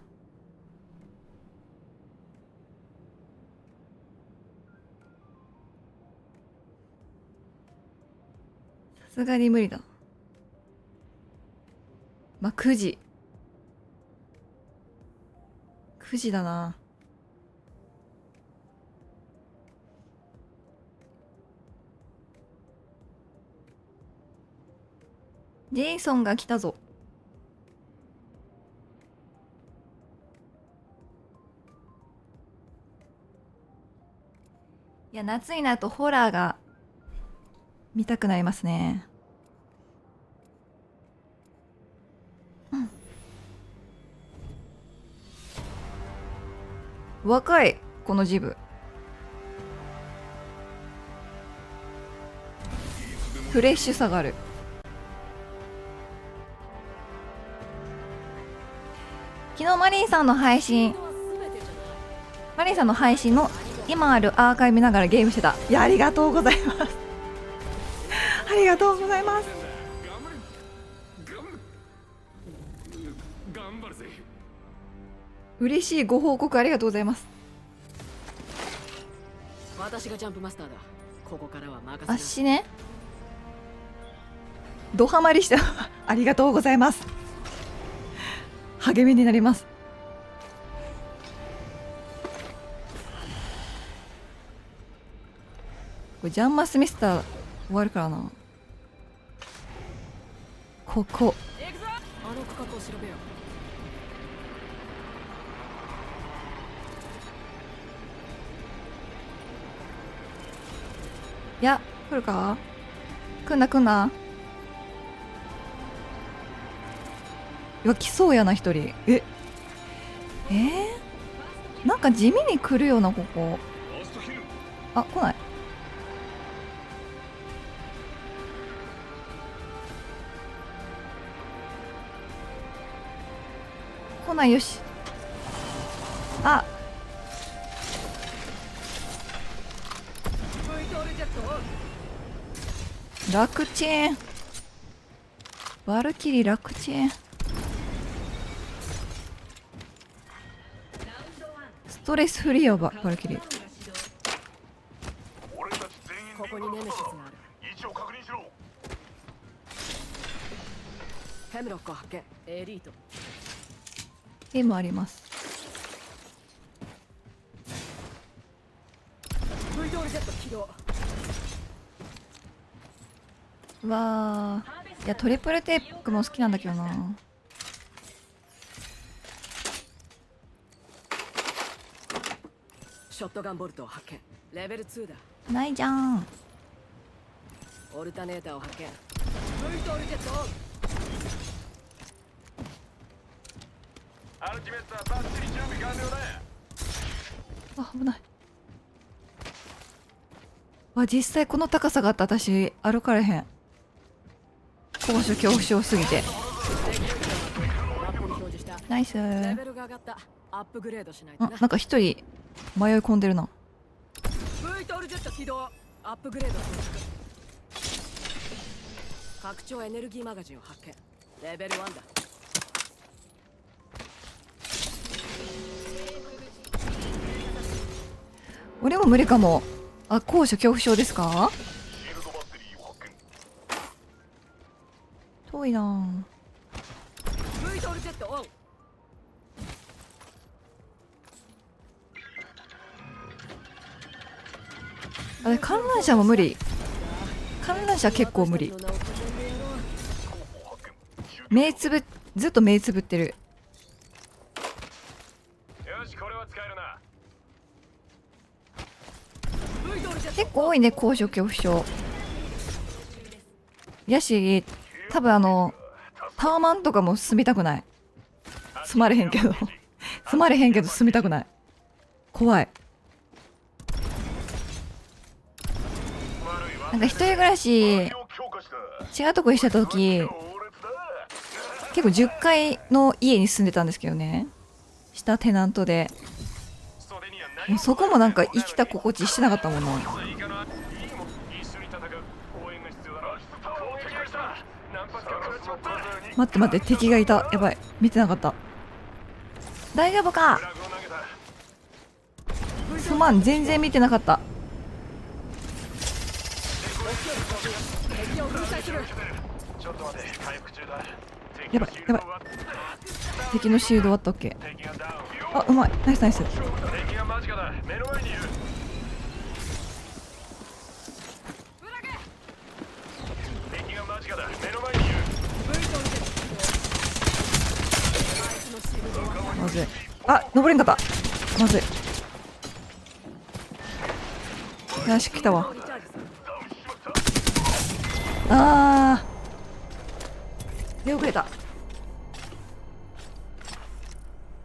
Speaker 1: さすがに無理だ。まあ、9時だな。ジェイソンが来たぞ。いや、夏になるとホラーが見たくなりますね。若いこのジブ。フレッシュさがある。昨日マリンさんの配信の今あるアーカイブ見ながらゲームしてた。いや、ありがとうございますありがとうございます。
Speaker 3: 頑張るぜ。
Speaker 1: 嬉しいご報告ありがとうございます。
Speaker 2: 私がジャンプマスターだ。ここからは任せ
Speaker 1: あ
Speaker 2: な。
Speaker 1: っしね。ドハマりしてありがとうございます。励みになります。これジャンマスミスター終わるからな。ここ
Speaker 2: 行くぞ。あの区画を調べよう。
Speaker 1: いや、来るか。来んな。いや、来そうやな一人。なんか地味に来るよなここ。あ、来ない。まいよし。あ、
Speaker 2: V トールジェットオン。
Speaker 1: 楽ちん。バルキリー楽ちん。ストレスフリーよバルキリー。
Speaker 3: 俺たち全員
Speaker 2: ここにネメシスがある。
Speaker 3: 位置を確認しろ。
Speaker 2: ヘムロックを発見。エリート。
Speaker 1: 絵もあります。
Speaker 2: V トールジェット起動。
Speaker 1: うわー、いやトリプルテープも好きなんだけどな。
Speaker 2: ショットガンボルトを発見。レベル2だ。
Speaker 1: ないじゃん。
Speaker 2: オルタネーターを発見。V トールジェットオン。
Speaker 3: アルティメットはバッチリ準備完了だ。
Speaker 1: あ、危ない。あ、実際この高さがあった私歩かれへん。高所恐怖症すぎて。
Speaker 2: マップに表示した。
Speaker 1: ナイス
Speaker 2: レ
Speaker 1: ー。
Speaker 2: ベルが上がった。アップグレードしないとな。
Speaker 1: あ、なんか一人迷い込んでるな。
Speaker 2: V トールジェット起動。アップグレード装着。拡張エネルギーマガジンを発見。レベル1だ。
Speaker 1: 俺も無理かも。あ、高所恐怖症ですか？
Speaker 3: シールドバッテリーを発見。
Speaker 1: 遠いなぁ。
Speaker 2: V トールジェットオン。
Speaker 1: あれ観覧車も無理。観覧車結構無理。目つぶ、ずっと目つぶってる。
Speaker 3: よし、これは使えるな。
Speaker 1: 結構多いね、高所恐怖症。やし、多分タワマンとかも住みたくない。住まれへんけど。住まれへんけど住みたくない。怖い。なんか一人暮らし、違うとこにしてた時、結構10階の家に住んでたんですけどね。下テナントで。もうそこもなんか生きた心地してなかったもんな。待って待って、敵がいた。やばい、見てなかった。大丈夫か？すまん、全然見てなかった。やばいやばい。敵のシールド終わったっけ？あ、うまい、ナイスナイス。
Speaker 3: 敵が間近だ。目の前にいる。敵が間近だ。目の前にいる。
Speaker 1: まずい。あ、登れんかった。まずい。よし、来たわ。あー、出遅れた。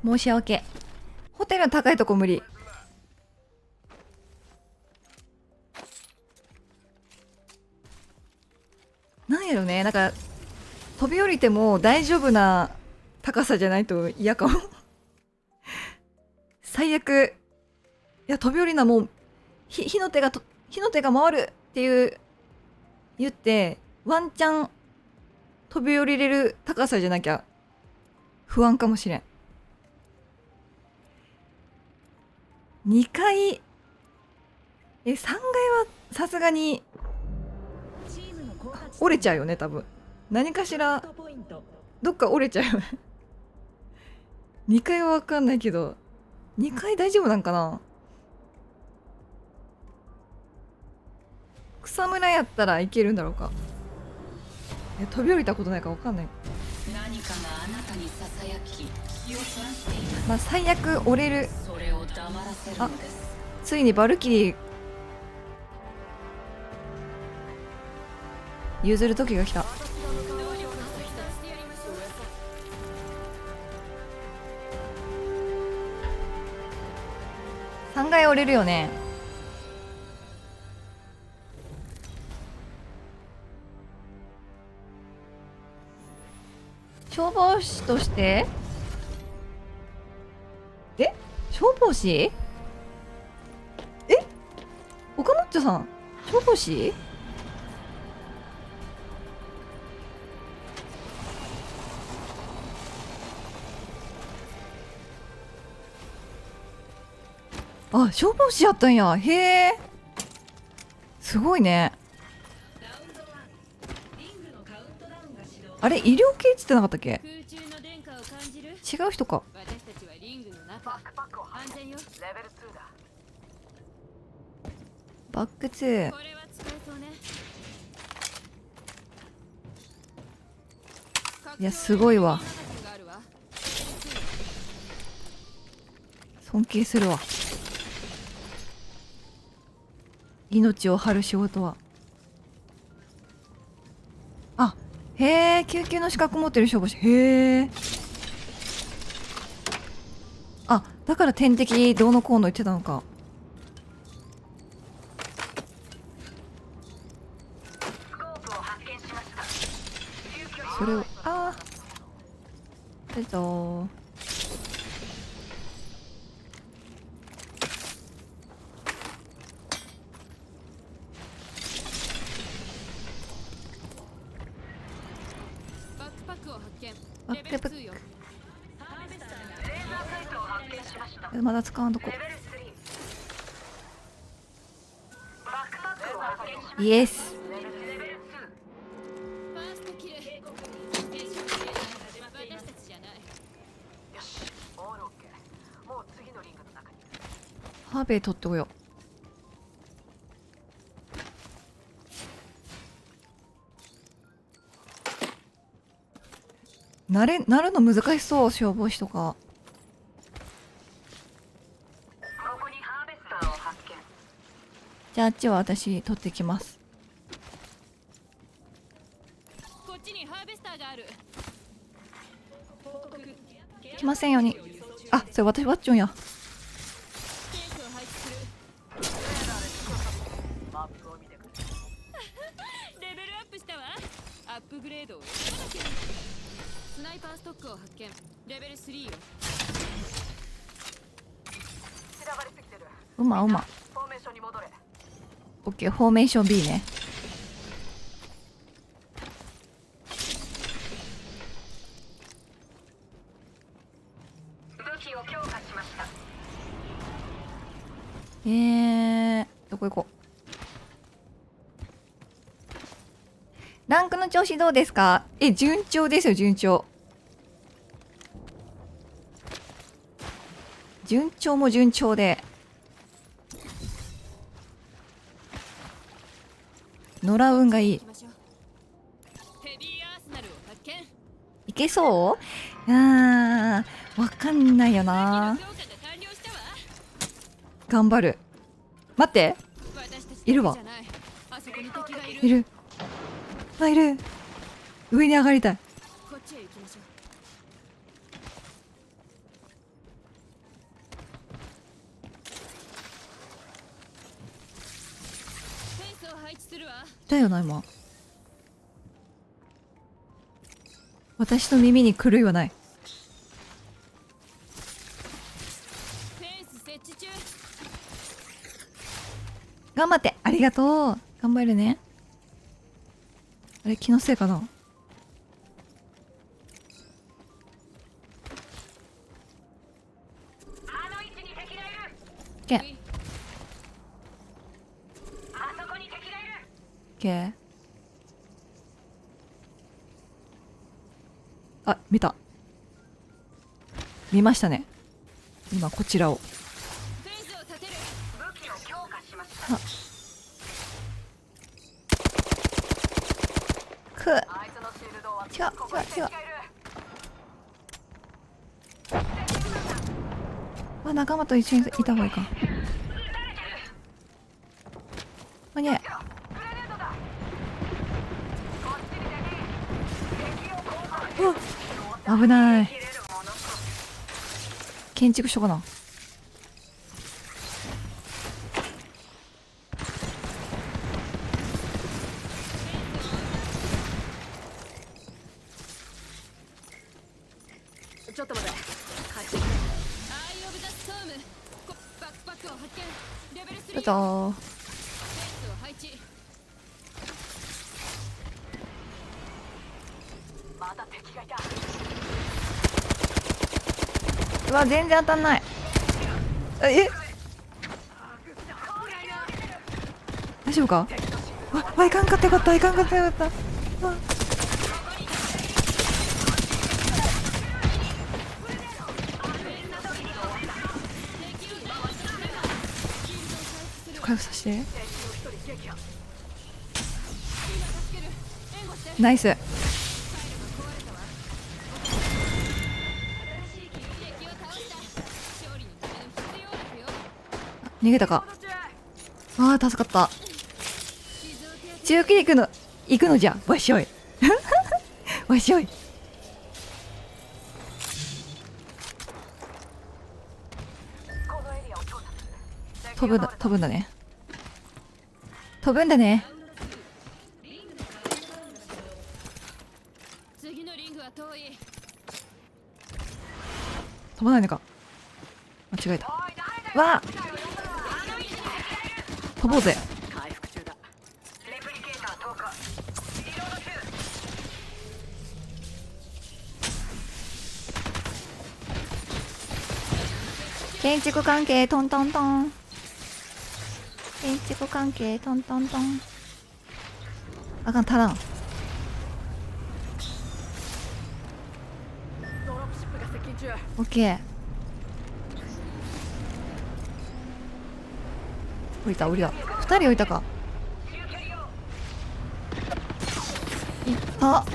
Speaker 1: 申し訳。ホテルの高いとこ無理。なんやろね、なんか飛び降りても大丈夫な高さじゃないと嫌かも。最悪。いや、飛び降りな、もう火の手が回るっていう言ってワンチャン飛び降りれる高さじゃなきゃ不安かもしれん。2階、3階はさすがに折れちゃうよね、多分。何かしらどっか折れちゃうよね。2階は分かんないけど、2階大丈夫なんかな。草むらやったらいけるんだろうか。飛び降りたことないから分かんない。
Speaker 6: 何かがあなたにささやき気をそらしています。
Speaker 1: まあ最悪折れる。
Speaker 6: それを黙らせるのです。
Speaker 1: ついにバルキリー譲る時が来た。3階折れるよね。消防士として消防士？岡本ちゃさん消防士？あ、消防士やったんや。へえ、すごいね。あれ、医療系っつってなかったっけ？
Speaker 2: 空中の電荷を感じる？
Speaker 1: 違う人か。
Speaker 2: 私たちはリングの中。
Speaker 6: バックパックを
Speaker 2: 安全よ。
Speaker 6: レベル2だ。
Speaker 1: バック2。
Speaker 2: これは使えそうね。
Speaker 1: いや、すごいわ。
Speaker 2: があるわ。
Speaker 1: 尊敬するわ。命を張る仕事は。あ、へえ、救急の資格持ってる消防士。へえ。あ、だから点滴どうのこうの言ってたのか。
Speaker 6: スコープを発見しました。急遽
Speaker 1: それを、あー。出たー。
Speaker 2: バックパックを発見。
Speaker 1: バックパック
Speaker 2: レベル2よ。
Speaker 6: レーザーサイトを発見しました。
Speaker 1: まだ使わんとこ。
Speaker 6: レベル3。バックパックを発見しました。
Speaker 1: イエス。
Speaker 6: レベル2。
Speaker 2: ファーストキル。ステーション始まっています。私たちじゃない。
Speaker 6: よし、オールオッケー。もう次のリングの中に。
Speaker 1: ハーベイ取ってこよう。なるの難しそう、消防士とか。
Speaker 6: ここにハーベスターを発見。
Speaker 1: じゃああっちは私取ってきます。
Speaker 2: こっちにハーベスターがある。
Speaker 1: 来ませんように。あ、それ私ワッチョンや。
Speaker 2: ケースを配置する。
Speaker 6: マップを見てくれ。
Speaker 2: レベルアップしたわ。アップグレードをやらなきゃ。スナイパーストックを発見。レベル3よ。
Speaker 6: 散らばりすぎてる。
Speaker 1: うまうま。
Speaker 6: フォーメーションに戻れ。
Speaker 1: オッケー、フォーメーション B ね。
Speaker 6: 武器を強化しました。
Speaker 1: どこ行こう。ランクの調子どうですか？順調ですよ、順調。順調も順調で。野良運がいい。
Speaker 2: 行きましょう。ヘビーアーセナルを発見。
Speaker 1: いけそう？わかんないよな。
Speaker 2: 強化が完了したわ。
Speaker 1: 頑張る。待って、
Speaker 2: 私たちだけ
Speaker 1: いるわ
Speaker 2: じゃない。あそこに敵がいる。
Speaker 1: いる。あ、いる。上に上がりたい。
Speaker 2: こっちへ行きましょう。フェンスを配置するわ。
Speaker 1: だよな、今。私の耳に狂いはない。
Speaker 2: フェンス設置中。
Speaker 1: 頑張って。ありがとう。頑張るね。あれ、気のせいかな。
Speaker 6: あの位置に敵がいる。
Speaker 1: け、
Speaker 6: あそこに敵がいる。
Speaker 1: け。あ、見た。見ましたね。今、こちらを。
Speaker 2: フェンスを立てる。
Speaker 6: 武器を強化しました。
Speaker 1: く。
Speaker 6: あいつのシールドは
Speaker 1: 違う
Speaker 6: ここに敵がいる。
Speaker 1: 仲間と一緒にいた方がいいか。間に合え。
Speaker 6: グレネードだ。こっちに敵。敵を攻撃。
Speaker 1: 危ない。
Speaker 6: 切れるものと。
Speaker 1: 建築書かな。
Speaker 2: ちょっと待って。帰ってきて。アイオブザストーム。
Speaker 1: どうぞ。
Speaker 2: 配置。
Speaker 6: また敵がいた。
Speaker 1: うわ全然当たんない。え大丈夫か。わいかんかったよかった、いかんかったよかった。わ回復させて。ナイス。逃げたか。あー助かった。中継行くのじゃわっしょいわっしょい。
Speaker 6: このエリアを調査する。
Speaker 1: 飛ぶんだね。飛ぶんだね。
Speaker 2: 次のリングは遠い。
Speaker 1: 飛ばないのか。間違えた。わあ飛ぼうぜ。
Speaker 6: 回復中だ。レプリケーター投下。リロード中。
Speaker 1: 建築関係トントントン。建築関係トントントン。あかん、足らん。
Speaker 2: ドロップシップが接近中。
Speaker 1: オッケー。降りた降りた。2人降りたか。いった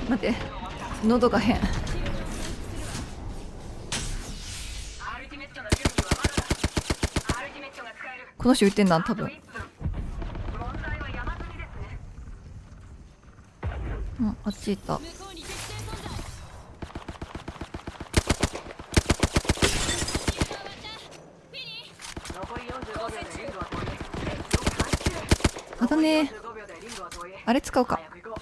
Speaker 1: 待って喉が変。
Speaker 6: アルティメットの準備はまだだ。アルティメットが使える。
Speaker 1: この人言ってんだ多分。
Speaker 6: 問題は山積みですね。
Speaker 1: うんあっち行った。
Speaker 2: 向こうに敵戦存在。
Speaker 6: 残り45秒でリングは遠い。
Speaker 1: あだね。
Speaker 6: 45秒でリングは遠い。
Speaker 1: あれ使うか。
Speaker 6: 早く行こ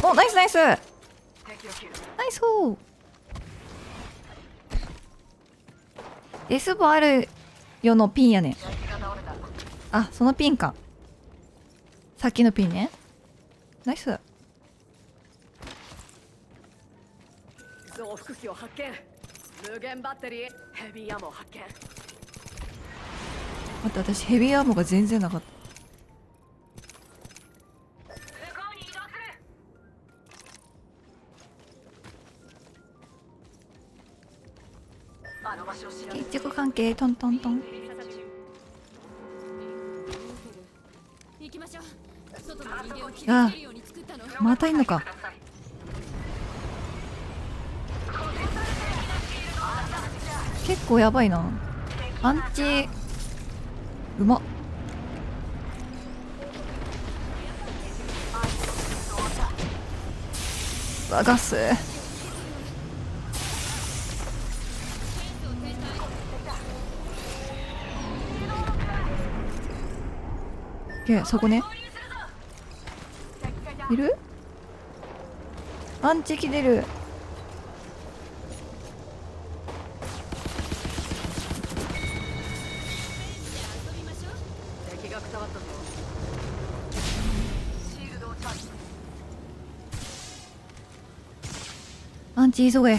Speaker 6: う。
Speaker 1: おナイスナイス
Speaker 6: 敵を切る。
Speaker 1: ナイスー。デスボあるよのピンやねん。
Speaker 6: 敵が倒れた。
Speaker 1: あそのピンか。さっきのピンね。ナイス。
Speaker 2: 増幅器を発見。無限バッテリー。ヘビーアモ発見。
Speaker 1: 待って私ヘビーアーモが全然なかった。
Speaker 6: 向こうに移動する。あの場所を調べ
Speaker 1: 建築関係トントントン。
Speaker 2: 行きましょう。外の人間を傷つけるように作ったの。
Speaker 1: またいんのか。結構やばいな。アンチうまっ。わガス。そこね。いる？アンチ来てる。
Speaker 2: 敵がくたばったぞ。
Speaker 6: シールドをチャージ。
Speaker 1: アンチ急げ。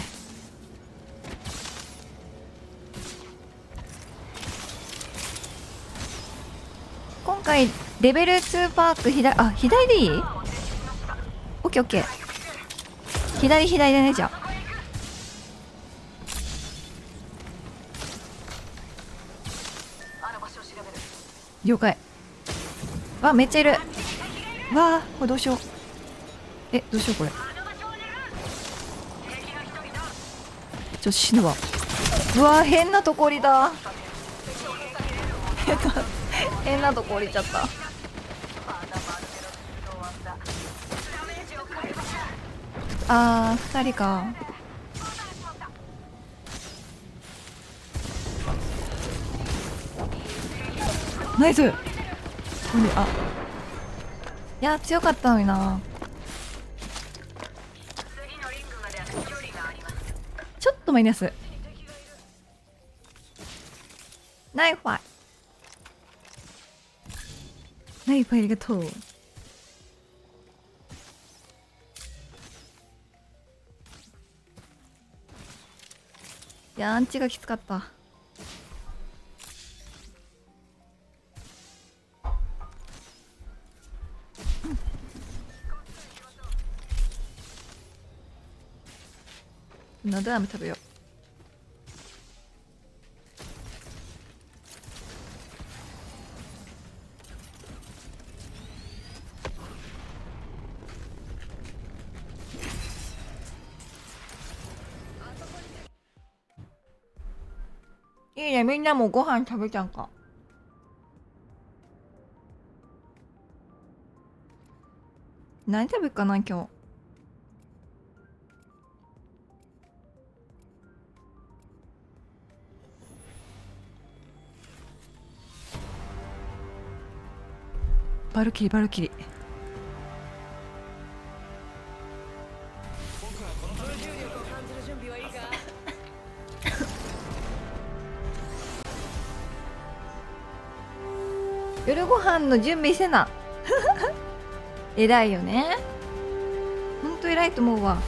Speaker 1: 今回レベル2パーク左でいい？オッケーオッケー。左でねじゃあ。
Speaker 6: あの場所を調べる。
Speaker 1: 了解。わめっちゃいる。わあこれどうしよう。どうしようこれ。死ぬわ。うわ変なとこ降りた。変なとこ降りちゃった。2人か。ナイス。いや強かったのにな。
Speaker 6: 次のリングまでは距離があります。
Speaker 1: ちょっとマイナス。ナイファイ。ナイファイありがとう。いや、アンチがきつかった。のど飴食べよう。いいね、みんなもご飯食べたんか。何食べるかな今日。バルキリバルキリ。
Speaker 2: 無重力を感じる準備はいいか。
Speaker 1: 夜ご飯の準備せな。偉いよね。ほんと偉いと思うわ。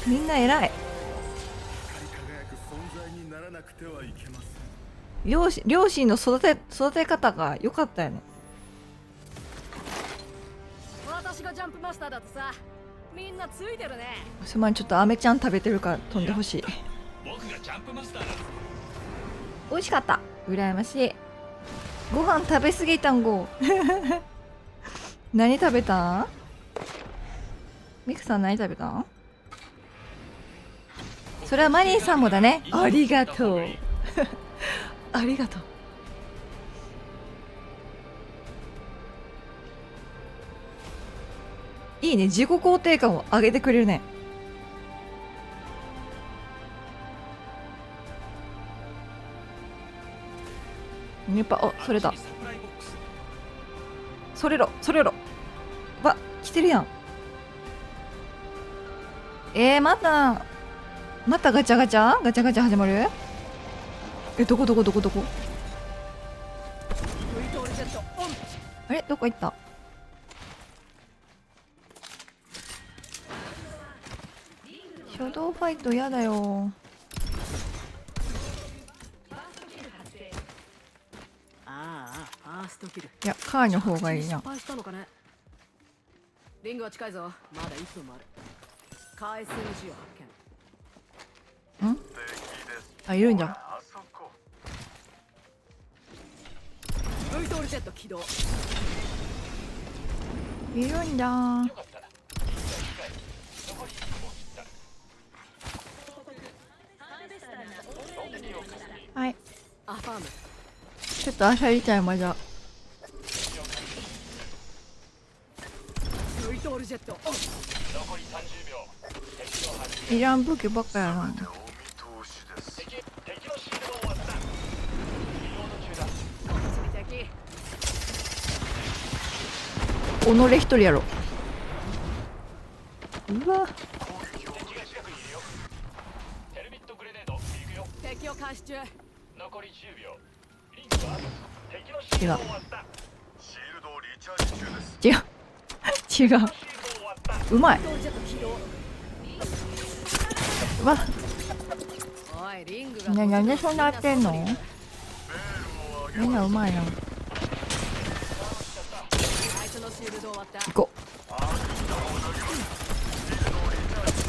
Speaker 1: みんな偉い。
Speaker 3: 光り輝く存在にならなくてはいけません。
Speaker 1: 両親の育て方が良かったよね。
Speaker 2: 私がジャンプマスターだとさ、みんなついてるね。
Speaker 1: すまん、ちょっとアメちゃん食べてるから飛んでほしい。
Speaker 5: 僕がジャンプマスターだ。
Speaker 1: 美味しかった。羨ましい。ご飯食べ過ぎたんご。何食べたん？ミクさん何食べたん？それはマリーさんもだね。ありがとう。ありがとう。いいね、自己肯定感を上げてくれるね。やっぱ、お、それだ。それろ、それろ。わ、来てるやん。またガチャガチャガチャガチャ始まる？どこ？
Speaker 2: トリトールジェットオン。
Speaker 1: あれどこ行った？初動ファイト嫌だよ。
Speaker 2: ああ、ファーストキル。
Speaker 1: いや、カーの方がいいな。
Speaker 2: 失敗したのかね。リングは近いぞ。まだ1分もある。カー SMG を発見。
Speaker 1: ん？あ、いるんじゃん。
Speaker 3: あそこ。
Speaker 2: トリトールジェット起動。
Speaker 1: いるんじゃん。はい。
Speaker 2: アファーム。
Speaker 1: ちょっとあしゃりちゃいまじゃ。
Speaker 2: トリトールジェットオン。
Speaker 1: いらん武器ばっかやな。
Speaker 3: お見通しです。
Speaker 2: 敵。
Speaker 1: 己一人やろ。うわ。
Speaker 5: ヘルミットグレネード行くよ。
Speaker 2: 敵を監視中。
Speaker 5: 残り10秒。リンクは敵のシールドを割った。
Speaker 3: シールドをリチャージ中です。
Speaker 1: 違う。違う。
Speaker 5: シールドを割った。
Speaker 1: うまい。
Speaker 2: トリトールジェット起動。
Speaker 1: うわ。
Speaker 2: おい、リングが。
Speaker 1: ね、なんでそんなやってんの？
Speaker 3: ベールを上げ
Speaker 1: みんなうまいな。
Speaker 2: 相手のシールドを割った。
Speaker 1: 行こう。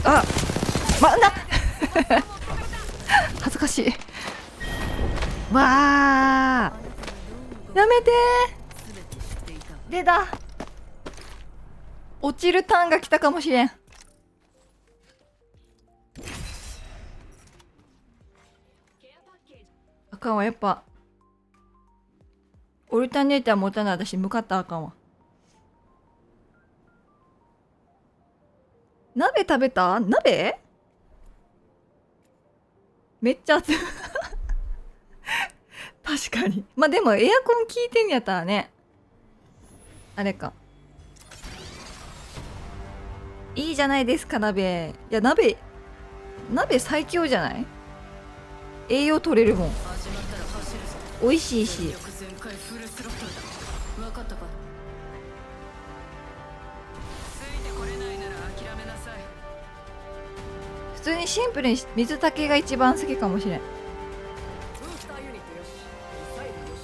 Speaker 1: あ、まな。恥ずかしい。わあ。やめてー。出た。落ちるターンが来たかもしれん。あかんわ、やっぱオルタネーター持たない私向かったらあかんわ。鍋食べた？鍋？めっちゃ熱い。確かに。まあでもエアコン効いてんやったらね、あれか。いいじゃないですか鍋。いや鍋鍋最強じゃない？栄養取れるもん。
Speaker 2: 始まったら走るぞ。
Speaker 1: 美味しいし。
Speaker 2: 力全開フルスロットルだ。分かったか？ついてこれないなら諦めなさい。
Speaker 1: 普通にシンプルに水炊きが一番好きかもしれん。
Speaker 2: ブースターユニットよし、ミサイルよし、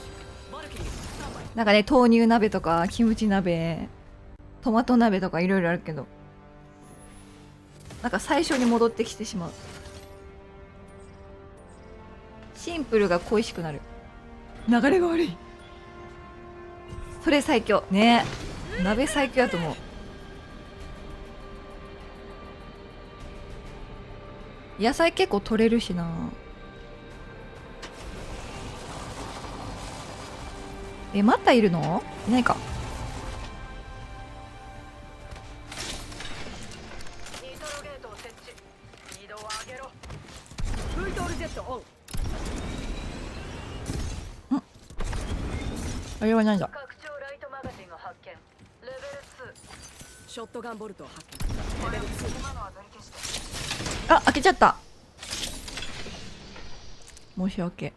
Speaker 2: バルキリースタンバイ。
Speaker 1: なんかね、豆乳鍋とかキムチ鍋、トマト鍋とかいろいろあるけど、なんか最初に戻ってきてしまう。シンプルが恋しくなる。流れが悪い。それ最強ねえ、鍋最強だと思う。野菜結構取れるしな。またいるの？いないか。
Speaker 6: ニトロゲートを設置。移動を上げろ。
Speaker 2: フートールジェットオン。
Speaker 1: あれは何だ？
Speaker 6: 拡張ライトマガジンを発見。レベル2。
Speaker 2: ショットガンボルトを発見。レベル2。
Speaker 6: 今のは取り消して。
Speaker 1: あ、開けちゃった。申し訳。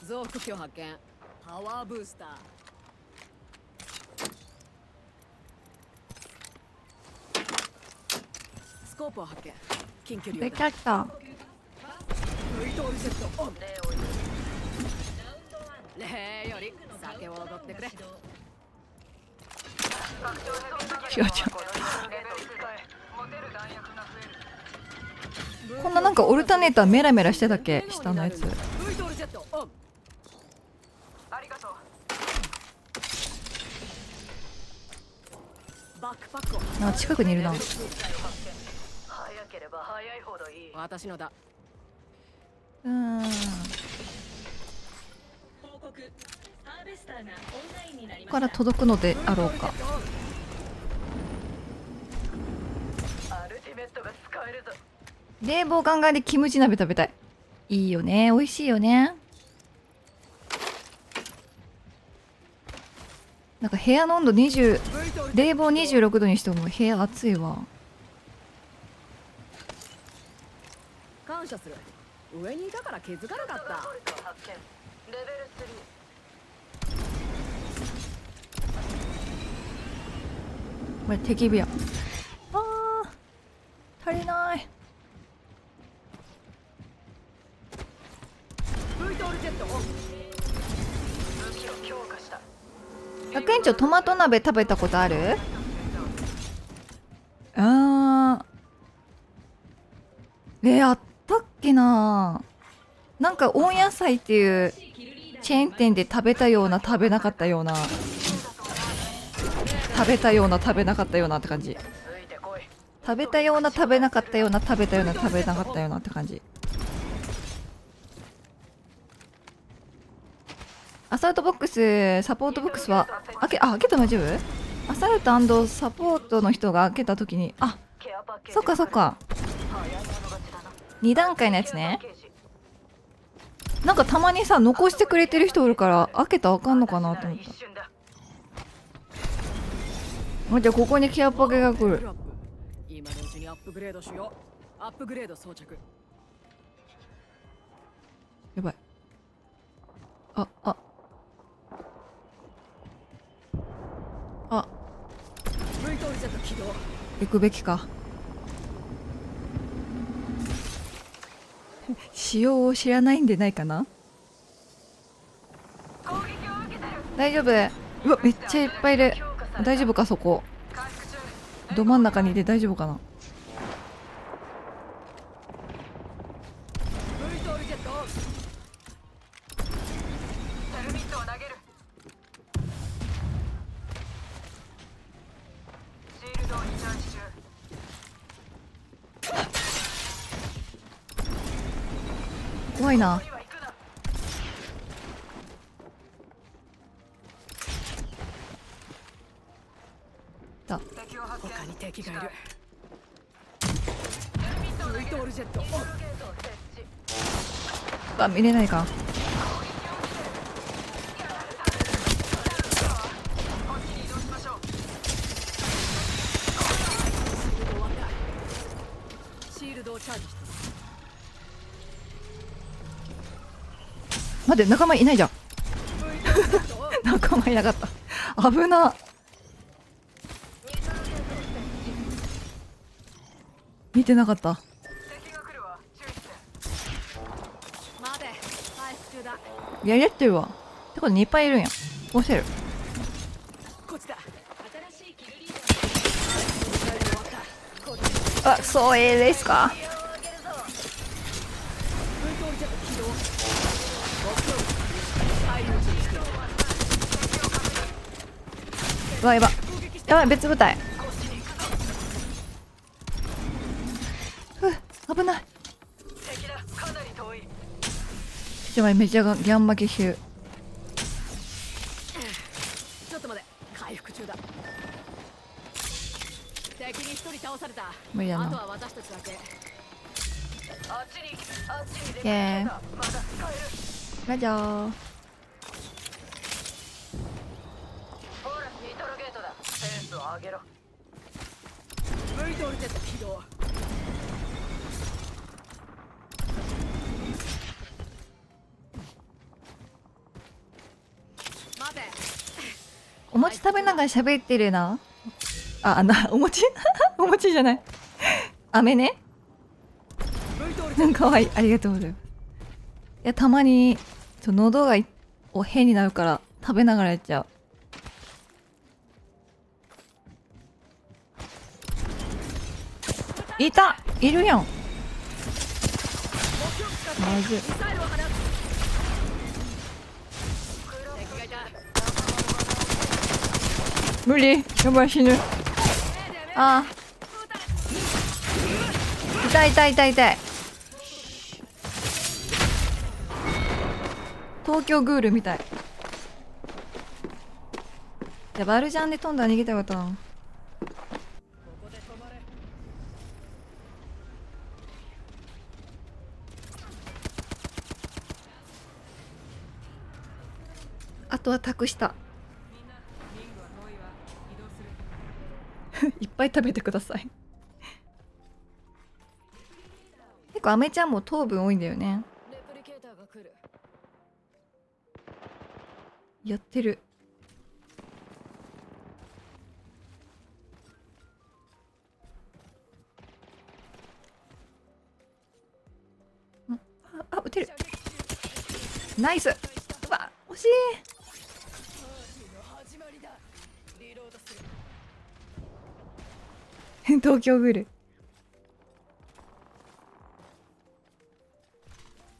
Speaker 2: 増幅鏡発見。パワーブースター。スコープを発見。緊急流だ。
Speaker 1: 開けちゃった。
Speaker 2: フートールジェットオン。
Speaker 6: 礼を言う。
Speaker 2: 礼より酒を踊ってくれ。
Speaker 6: 拡張ヘビーマガ
Speaker 1: 違う違う。
Speaker 6: ジンをレベル使え。持てる弾薬が増える。
Speaker 1: こんななんかオルタネーターメラメラしてたっけ？下のやつ。
Speaker 2: フートールジェットオン。
Speaker 6: ありがとう。
Speaker 2: バックパックを。
Speaker 1: なんか近くにいるな。
Speaker 6: 早ければ早いほどいい。
Speaker 2: 私のだ。
Speaker 1: うーん。
Speaker 4: 報告ハーベスターがオンラインになりました。
Speaker 1: から届くのであろうか。
Speaker 6: アルティメットが使えるぞ。
Speaker 1: 冷房ガンガンでキムチ鍋食べたい。いいよね、美味しいよね。なんか部屋の温度20、冷房26度にしても部屋暑いわ。
Speaker 2: 感謝する。上にいたから気づかなかった。
Speaker 6: ボルト発見。レベル3。
Speaker 1: これ敵火や。あー、足りない。
Speaker 2: フートールジェットオン。
Speaker 6: 武器を強化した。
Speaker 1: 学園長トマト鍋食べたことある？あー、あったっけな。なんか温野菜っていうチェーン店で食べたような食べなかったような、食べたような食べなかったようなって感じ。
Speaker 6: ついてこい。
Speaker 1: 食べたような食べなかったような食べたような食べなかったようなって感じ。アサルトボックス、サポートボックスは開けた大丈夫？アサルト&サポートの人が開けた時に、あ、
Speaker 6: ケアパッケージ。
Speaker 1: そっかそっか。
Speaker 6: 早い者勝ちだな。
Speaker 1: 2段階のやつね。
Speaker 6: ケアパッケージ。
Speaker 1: なんかたまにさ、残してくれてる人おるから開けたらあかんのかなと思っ
Speaker 6: 一瞬だ。
Speaker 1: た。じゃあここにケアパケが来る。
Speaker 2: 今のうちにアップグレードしよう。アップグレード装着。
Speaker 1: やばい。
Speaker 2: フートールジェット起動。
Speaker 1: 行くべきか。仕様を知らないんでないかな。大丈夫。うわ、めっちゃいっぱいいる。大丈夫かそこ。ど真ん中にいて大丈夫かな。
Speaker 2: フートールジェットオン。
Speaker 6: テルミットを投げる。シールドをリチャージ中。
Speaker 1: 怖いな。
Speaker 6: には行くな。
Speaker 1: だ。
Speaker 6: 敵を発見。
Speaker 2: 他に敵がいる。フートールジェットオン。
Speaker 6: ゲートを設置。
Speaker 1: あ、見れないか。
Speaker 6: こっちに移動しましょう。
Speaker 2: シールールドをチャージして
Speaker 1: 待って、仲間いないじゃん。仲間いなかった。危な。見てなかった。
Speaker 6: 敵が来るわ注意して。
Speaker 2: 待て回復中だ。
Speaker 1: やり合ってるわ。ってことにいっぱいいるんや。押せる。
Speaker 2: こっちだ。
Speaker 1: あ、そうですか。うわ、やば。やばい、別部隊。危ない。
Speaker 6: 敵だかなり遠い。
Speaker 1: ちょっとめっちゃギャン負けしてる。
Speaker 2: ちょっと待て回復中だ。敵に一人倒された。
Speaker 1: 無理だな
Speaker 2: あとは私たちだけ。
Speaker 6: あっちに
Speaker 1: オッケー。
Speaker 6: まだ使える。
Speaker 1: ラジャー。
Speaker 6: ほらニトロゲートだ。センスを上げろ。
Speaker 2: ブイトルジェット起動。待て。
Speaker 1: お餅食べながら喋ってるな。お餅お餅じゃない。飴ね。かわいい。ありがとうございます。いや、たまに喉が変になるから食べながらやっちゃう。いた、いるやん。まずい。
Speaker 2: ミサイルを放つ。敵がいた。
Speaker 1: 無理。やばい、死ぬ。ああ。痛い痛い痛い痛い。東京グールみたい。いや、バルジャンで飛んだら逃げたかったな。
Speaker 2: ここで止まれ。
Speaker 1: あとは託した。いっぱい食べてください。結構アメちゃんも糖分多いんだよね。
Speaker 2: レプリケーターが来る。
Speaker 1: やってる。撃てる。ナイス。うわ、惜しい。
Speaker 2: 始まりだ。リロードする。
Speaker 1: 東京グール。い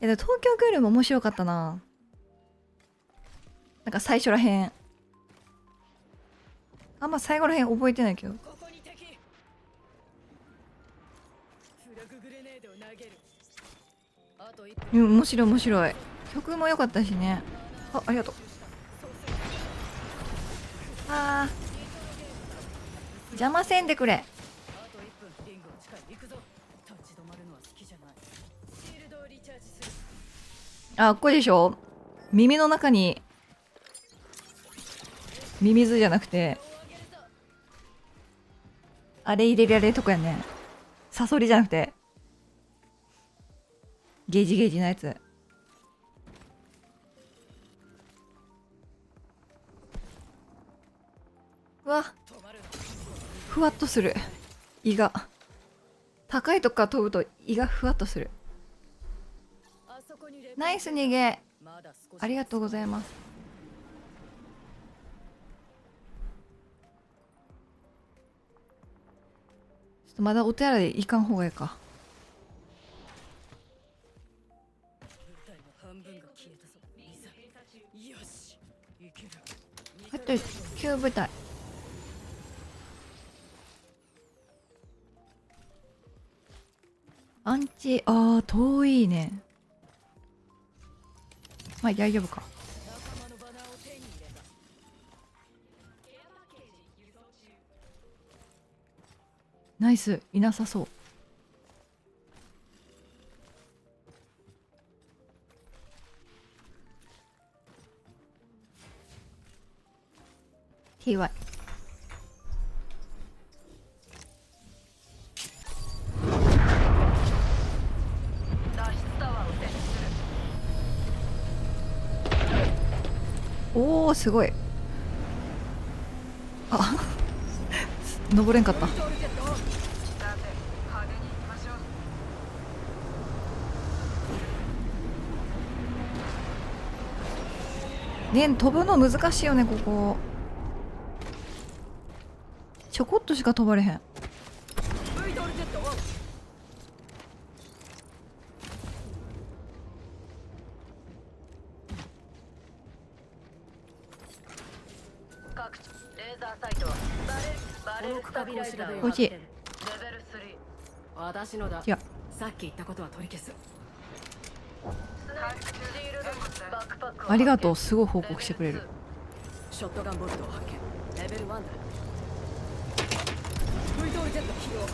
Speaker 1: や、でも東京グールも面白かったな。なんか最初らへん。あんま最後らへん覚えてないけど。
Speaker 2: ここに敵。フラググレネードを投げる。あと1分。
Speaker 1: 面白い面白い。曲も良かったしね。ありがとう。邪魔せんでくれ。
Speaker 2: あと1分。リングは近い。行くぞ。立ち止まるのは好きじゃない。シールドをリチャージする。
Speaker 1: ここでしょ。耳の中にミミズじゃなくてあれ入れられるとこやね。サソリじゃなくてゲージゲージのやつ。うわ、ふわっとする。胃が高いとこから飛ぶと胃がふわっとする。ナイス逃げ。ありがとうございます。ちょっとまだお手洗い行かん方がいいか。あと9部隊。アンチ、遠いね。まあ大丈夫か。ナイス。いなさそう。TY。おおすごい。あ登れんかった。
Speaker 2: ブルトールジェットオン。
Speaker 6: さて派手に行きましょう。
Speaker 1: ね飛ぶの難しいよねここ。ちょこっとしか飛ばれへん。
Speaker 2: ブルトールジェットオン。
Speaker 6: 各地レーザーサイトはバレルスタビライザーを
Speaker 1: 欲しい。
Speaker 6: レベル3。
Speaker 2: 私のだ。
Speaker 1: いや
Speaker 2: さっき言ったことは取り消す。
Speaker 6: シールドバックパックを
Speaker 1: ありがとう。すごい報告してくれる。
Speaker 2: ショットガンボルトを発見。レベル1だ。ブルトールジェット起動。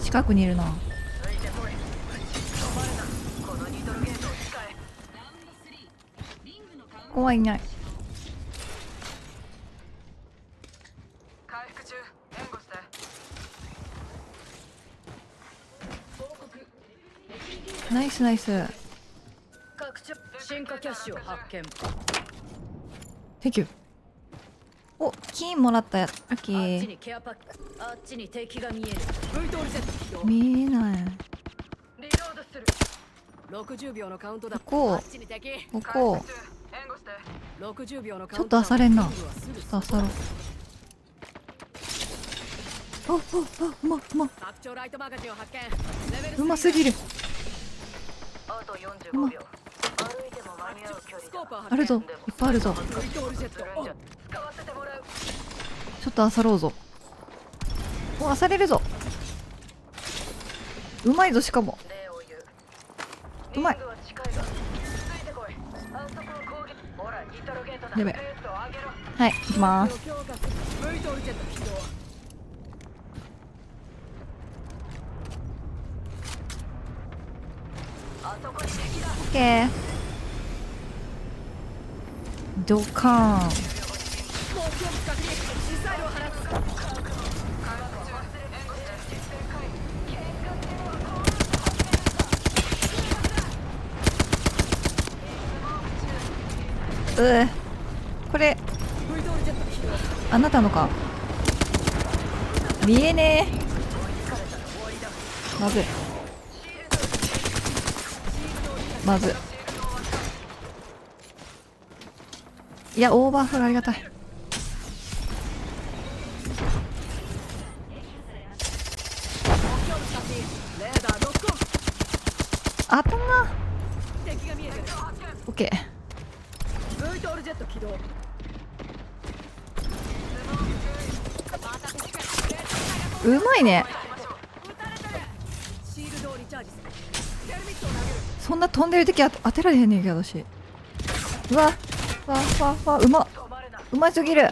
Speaker 1: 近くにいるな。
Speaker 6: ついてこい。止まるな。このニトロゲートを使え。
Speaker 1: ここはいない。
Speaker 6: 回復中。援護して。
Speaker 1: ナイスナイス。
Speaker 2: 各地進化キャッシュを発見。
Speaker 1: Thank you。お金もらったやラッキ
Speaker 2: あっち
Speaker 1: ー。
Speaker 2: にケアパック。あっちに敵が見える。ブルトールジェット起動。
Speaker 1: 見えない。
Speaker 6: リロードする。
Speaker 2: 60秒のカウントだ。
Speaker 1: ここ
Speaker 2: あっちに敵。
Speaker 1: ここ
Speaker 6: 回復中。援護して。
Speaker 2: 60秒のカ
Speaker 1: ちょっ
Speaker 2: ウントダウン。
Speaker 1: と漁れんな。
Speaker 2: リングはすぐ
Speaker 1: ちょっとあさろう。うま
Speaker 2: 拡張ライトマガジンを発見。レベル3
Speaker 1: うますぎる。
Speaker 6: あと45秒。歩いても間に合う距離だ。
Speaker 2: スコープを発見。
Speaker 1: あるぞ。いっぱいあるぞ。
Speaker 2: ブルトールジェットオン。
Speaker 6: 使わせてもらう。
Speaker 1: ちょっとあさろうぞ。おあされるぞ。うまいぞしかも。
Speaker 6: 礼を言う。
Speaker 1: うまい
Speaker 6: リングは近いが。ついてこい。あそこを攻撃。ほら、ニトロゲートだ。
Speaker 1: やべ
Speaker 6: ペースを上げろ。
Speaker 1: はい行きます。
Speaker 2: 強化する。ブルトールジェット起動。
Speaker 6: あそこに敵だ。
Speaker 1: オッケー。ドカーン。
Speaker 2: 目標物確認。ミサイルを放つ。
Speaker 1: これ
Speaker 2: ブルトールジェット起動。
Speaker 1: あなたのか。見えねえ。まずいまずい。いやオーバーフルありがたい。
Speaker 2: レーダーロックオン。
Speaker 1: あったな。
Speaker 2: 敵が見えてる。
Speaker 1: オッケ
Speaker 2: ブルトールジェット起動。
Speaker 1: ー。うまいね。
Speaker 2: シールドをリチャージする。テルミットを投げる。
Speaker 1: そんな飛んでる時当てられへんねんけど私。うわうますぎる。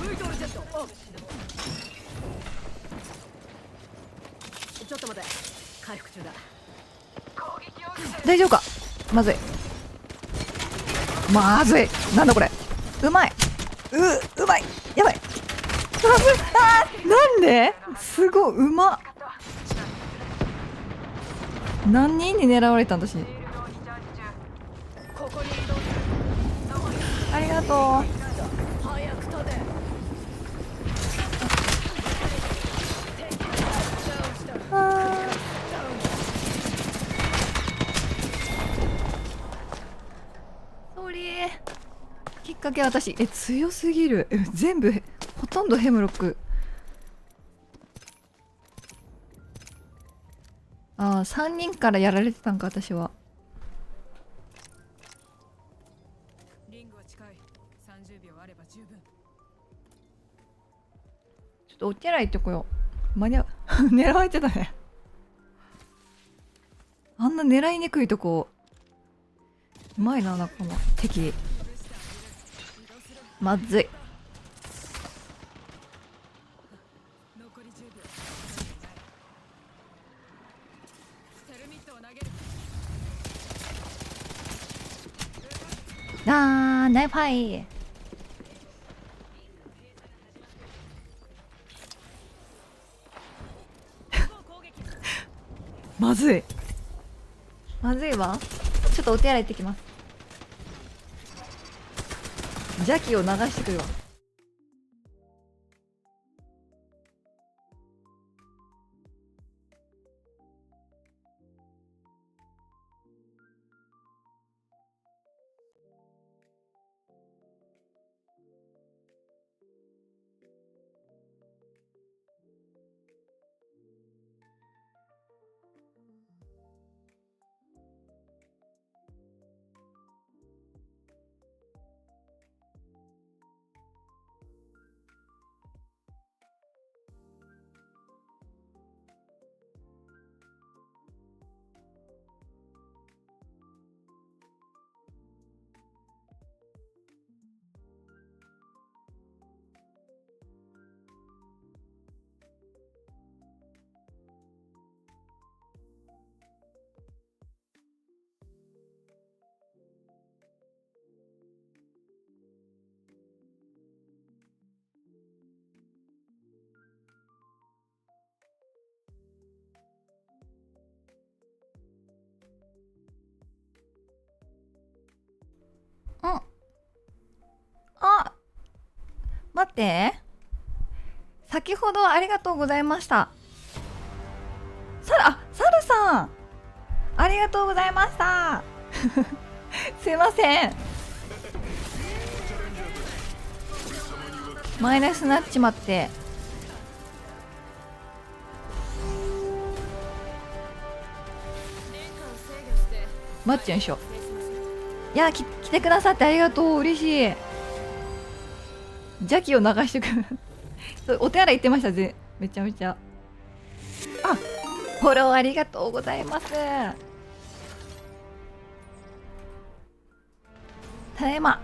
Speaker 2: ブルトールジェットオン。ちょっと待て。回復中だ。
Speaker 1: 大丈夫か。まずいまずい。なんだこれ。うまいうまい。やばい。なんですごいうまっ。何人に狙われたんだし。
Speaker 6: ここに移動する。
Speaker 1: ありがとう。
Speaker 2: 早く飛べ。
Speaker 1: ソーリー。きっかけ私強すぎる。全部ほとんどヘムロック。ああ3人からやられてたんか私は。
Speaker 2: リングは近い。30秒あれば十分。
Speaker 1: ちょっとお手洗い行ってこよう。間に合う。狙われてたね。あんな狙いにくいとこうまいな。仲間敵まずい。
Speaker 2: 残り10秒。テルミットを投げる。
Speaker 1: ナイファイ。まずいまずいわ。ちょっとちょっとお手洗い行ってきます。邪気を流してくるわ。うん。あ、待って。先ほどありがとうございました。サルさん。ありがとうございました。すいません。マイナスになっちまって。マッチョにしよう。いや、来てくださってありがとう。嬉しい。邪気を流してくる。お手洗い行ってましたぜ。めちゃめちゃ。あ、フォローありがとうございます。ただいま。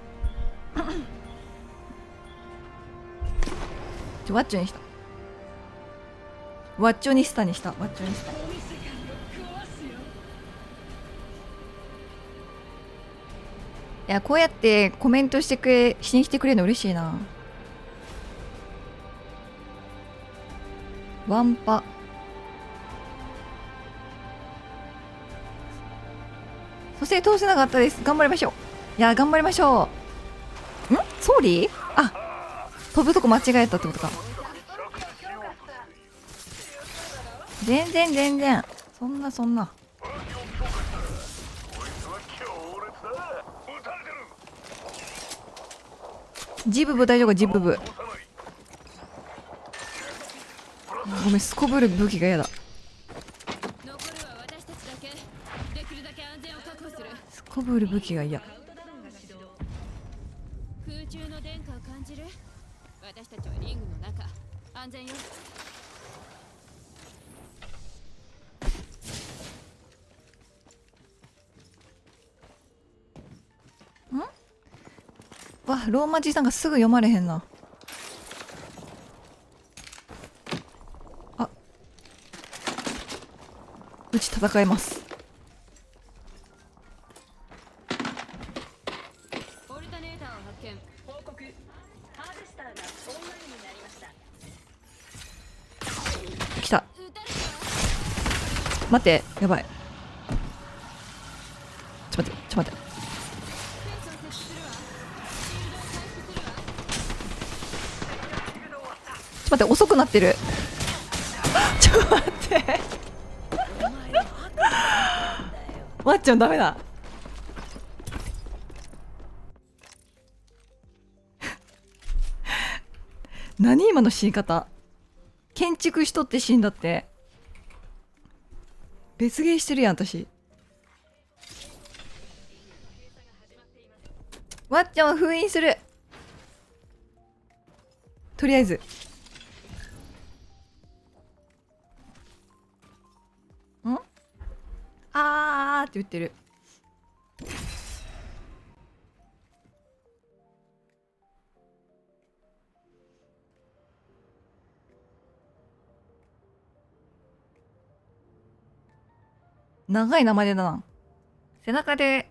Speaker 1: ワッチョにした。ワッチョにしたにした。ワッチョにした。いや、こうやってコメントしに来てくれるの嬉しいな。ワンパ。そして通せなかったです。頑張りましょう。いや、頑張りましょう。ソーリー？あ、飛ぶとこ間違えたってことか。全然。そんな。ジブブ大丈夫？ジブブ。ごめん、すこぶる武器が嫌だ。すこぶる武器が嫌。
Speaker 2: 空中の電荷を感じる？私たちはリングの中。安全よ。
Speaker 1: わ、ローマ字さんがすぐ読まれへんな。あ、うち戦えます。
Speaker 2: オルタネーターを発見。
Speaker 6: 報告。ハーベスターがオンラインになりました。
Speaker 1: 来た。待って、やばい。ちょっと待って。待って、遅くなってる。ちょっと待ってワッチョンダメだ。何今の死に方。建築しとって死んだって。別ゲーしてるやん私。ワッチョン封印する。とりあえずあーって言ってる。長い名前だな。背中で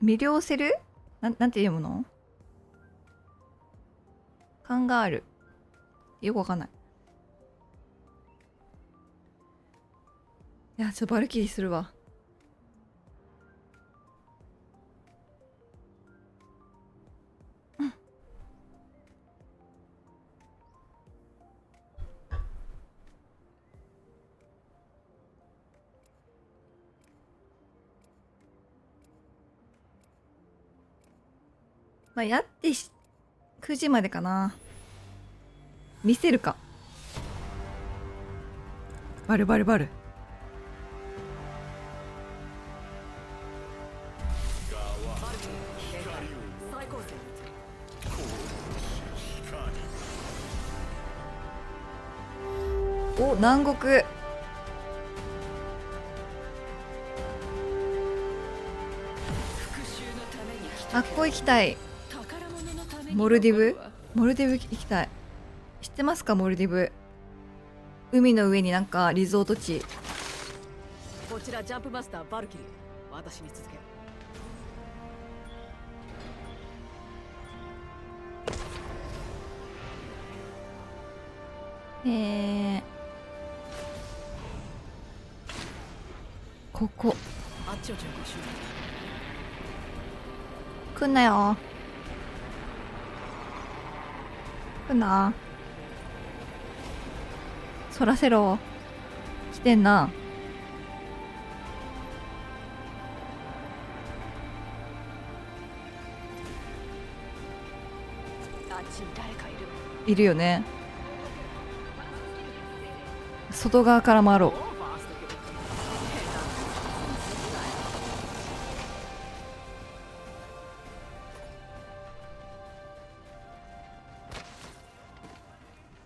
Speaker 1: 魅了せる？なんて読むの？カンガール。よくわかんない。いやちょっとバルキリーするわ。まあやって9時までかな。見せるか。バルバルバル。
Speaker 2: 最高線
Speaker 1: お、南国。
Speaker 2: 復讐のために来た
Speaker 1: あっこ行きたい。
Speaker 2: 宝物のために
Speaker 1: モルディブ
Speaker 2: 残るわ
Speaker 1: モルディブ行きたい。知ってますかモルディブ。海の上になんかリゾート地。
Speaker 2: こちらジャンプマスターバルキリー、私に続け。
Speaker 1: ここ
Speaker 2: あっちを巡航しよ
Speaker 1: 来んなよ。来んな。そらせろ。来てんな。
Speaker 2: あっちに誰かいる。
Speaker 1: いるよね。外側から回ろう。
Speaker 2: ファーストキ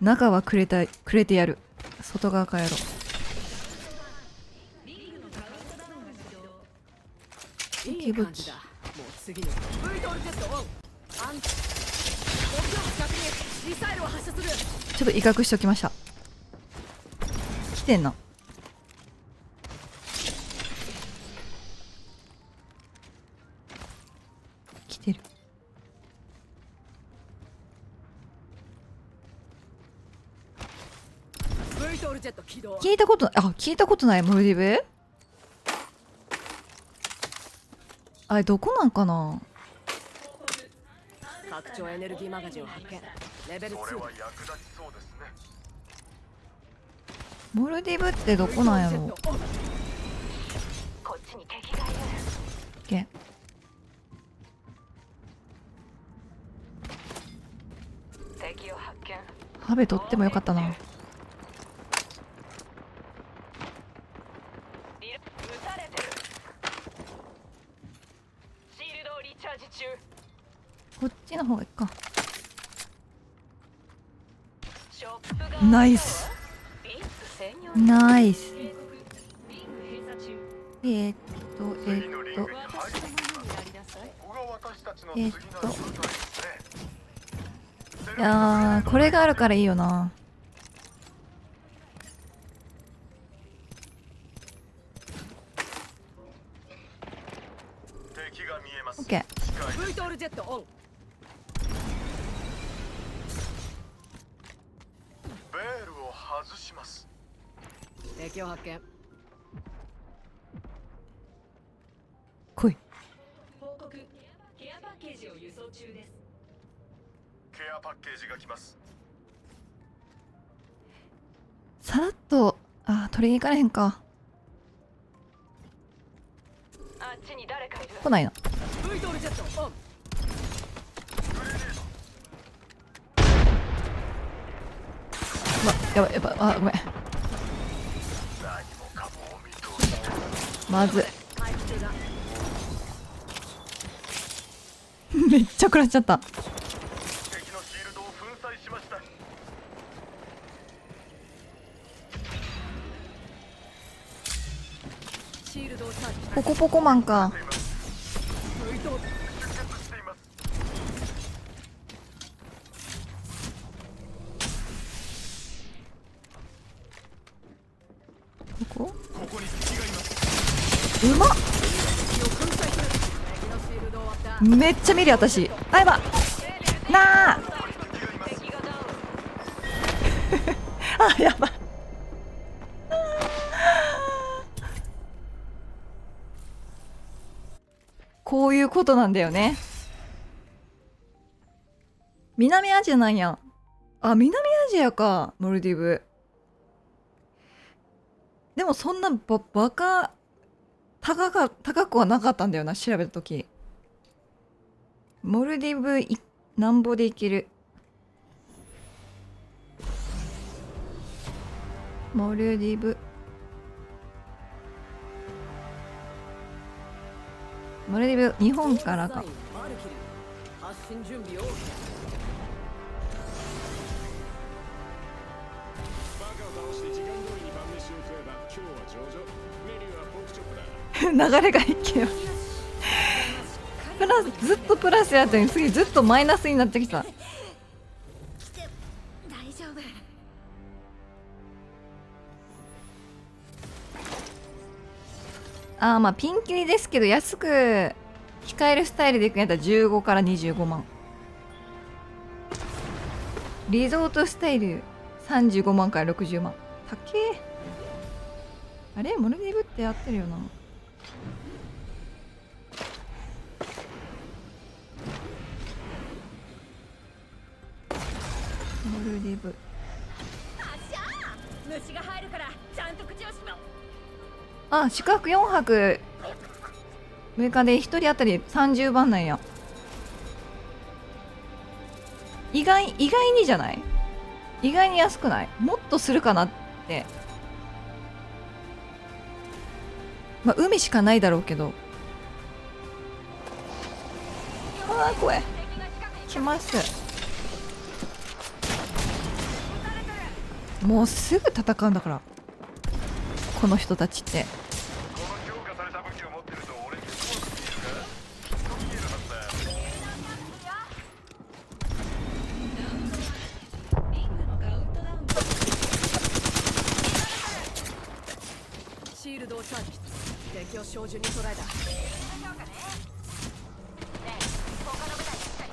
Speaker 2: ル。
Speaker 1: 中はくれてやる。外側からやろう。
Speaker 2: いい感じだ。もう次の V トールジェットオン。目標確認。ミサイルを発射する。
Speaker 1: ちょっと威嚇しておきました。来てんな。来てる。
Speaker 2: V トールジェット起動。
Speaker 1: 聞いたことないモルディブ。あれどこなんかな。
Speaker 2: 拡張エネルギーマガジンを発見。レベル2。
Speaker 3: それは役立ちそうですね。
Speaker 1: モルディブってどこなんやろ。
Speaker 6: こっちに敵がいる。
Speaker 1: け
Speaker 6: 敵を発見。
Speaker 1: ハベ取ってもよかったな。
Speaker 6: 撃たれてる。シールドをリチャージ中。
Speaker 1: こっちの方がいいか。
Speaker 6: ショップが
Speaker 1: ナイス
Speaker 6: ビッツ専用
Speaker 1: ナイス。
Speaker 6: リング閉鎖中。
Speaker 3: 次のリングに入る。
Speaker 2: 私のものになりなさい。
Speaker 3: ここが私たちの次なる舞台ですね。
Speaker 1: いやーこれがあるからいいよな。
Speaker 3: 敵が見えます。
Speaker 1: オッケー。
Speaker 3: 近い。
Speaker 2: V トールジェットオン。
Speaker 3: ベールを外します。
Speaker 2: 敵を発見。
Speaker 1: 来い。
Speaker 6: 報告。ケアパッケージを輸送中です。
Speaker 3: ケアパッケージが来ます。
Speaker 1: さらっと取りに行かれへんか。
Speaker 6: あっちに誰かいる。
Speaker 1: 来ないな。
Speaker 2: V トールジェットオン。
Speaker 1: やばいやばい。ごめん。
Speaker 3: 何もかもお見通し。
Speaker 1: まずい。
Speaker 2: 回復中だ。
Speaker 1: めっちゃ食らっちゃった。
Speaker 3: 敵のシールドを粉砕しました。
Speaker 2: シールドをチャージした。
Speaker 1: ポコポコマンか。
Speaker 2: V トール。
Speaker 3: 出血しています。
Speaker 1: ここ
Speaker 3: ここに敵がいます。
Speaker 1: うまっ。
Speaker 2: 敵を粉砕する。敵のシールド終わった。
Speaker 1: めっちゃ見る私。あやばなあ。
Speaker 6: 敵がダウン。
Speaker 1: あやばい。こういうことなんだよね。南アジアなんや。あ、南アジアか、モルディブ。でもそんなバカ高くはなかったんだよな、調べたとき。モルディブなんぼでいける。モルディブ。モルディブ、日本からか。
Speaker 2: マルキル発進準備を。
Speaker 3: バカを倒して時間通りに晩飯を食えば今日は上々。メニューはポークチョップだ。
Speaker 1: 流れがいけよ。プラス、ずっとプラスやったのに次ずっとマイナスになってきた。
Speaker 6: 大丈夫。
Speaker 1: ああ、まあピンキリですけど安く控えるスタイルでいくんやったら15から25万。リゾートスタイル35万から60万。高え。あれモルディブってやってるよな。モルディブ。
Speaker 6: 虫が入るからちゃんと口を閉めろ。
Speaker 1: あ、宿泊4泊6日で1人当たり30番なんや。意外にじゃない？意外に安くない？もっとするかなって。まあ海しかないだろうけど。あー怖い。来ます。もうすぐ戦うんだからこの人たちって。
Speaker 3: この強化された武器を持ってると俺に怖く見えるか？見えるはずだ。
Speaker 2: シールドをチャージ。敵を照準に捉えた。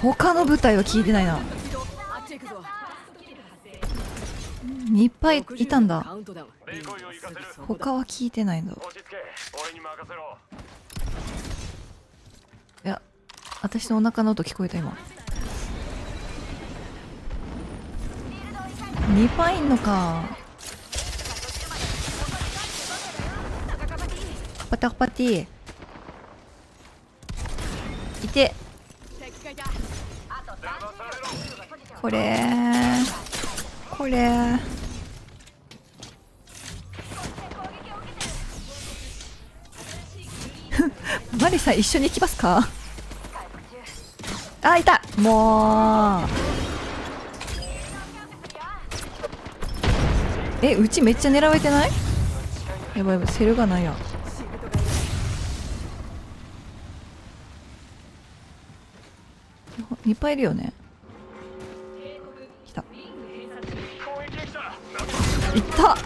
Speaker 1: 他の部隊は聞いてないな。
Speaker 2: あっち行くぞ。
Speaker 1: いっぱいいたんだ。
Speaker 2: カウントダウン。
Speaker 3: レイコイを行かせる。
Speaker 1: 他は聞いてないんだ。
Speaker 3: 落ち着け。俺に任せろ。
Speaker 1: いや、私のお腹の音聞こえた今。2パいんのか。パタパティいて。
Speaker 2: 敵がいた。
Speaker 1: これマリさん一緒に行きますか？あ、いた。もううちめっちゃ狙われてない？やばいやばい、セルがないや。いっぱいいるよね。来た。
Speaker 3: 攻撃できた。
Speaker 1: いった。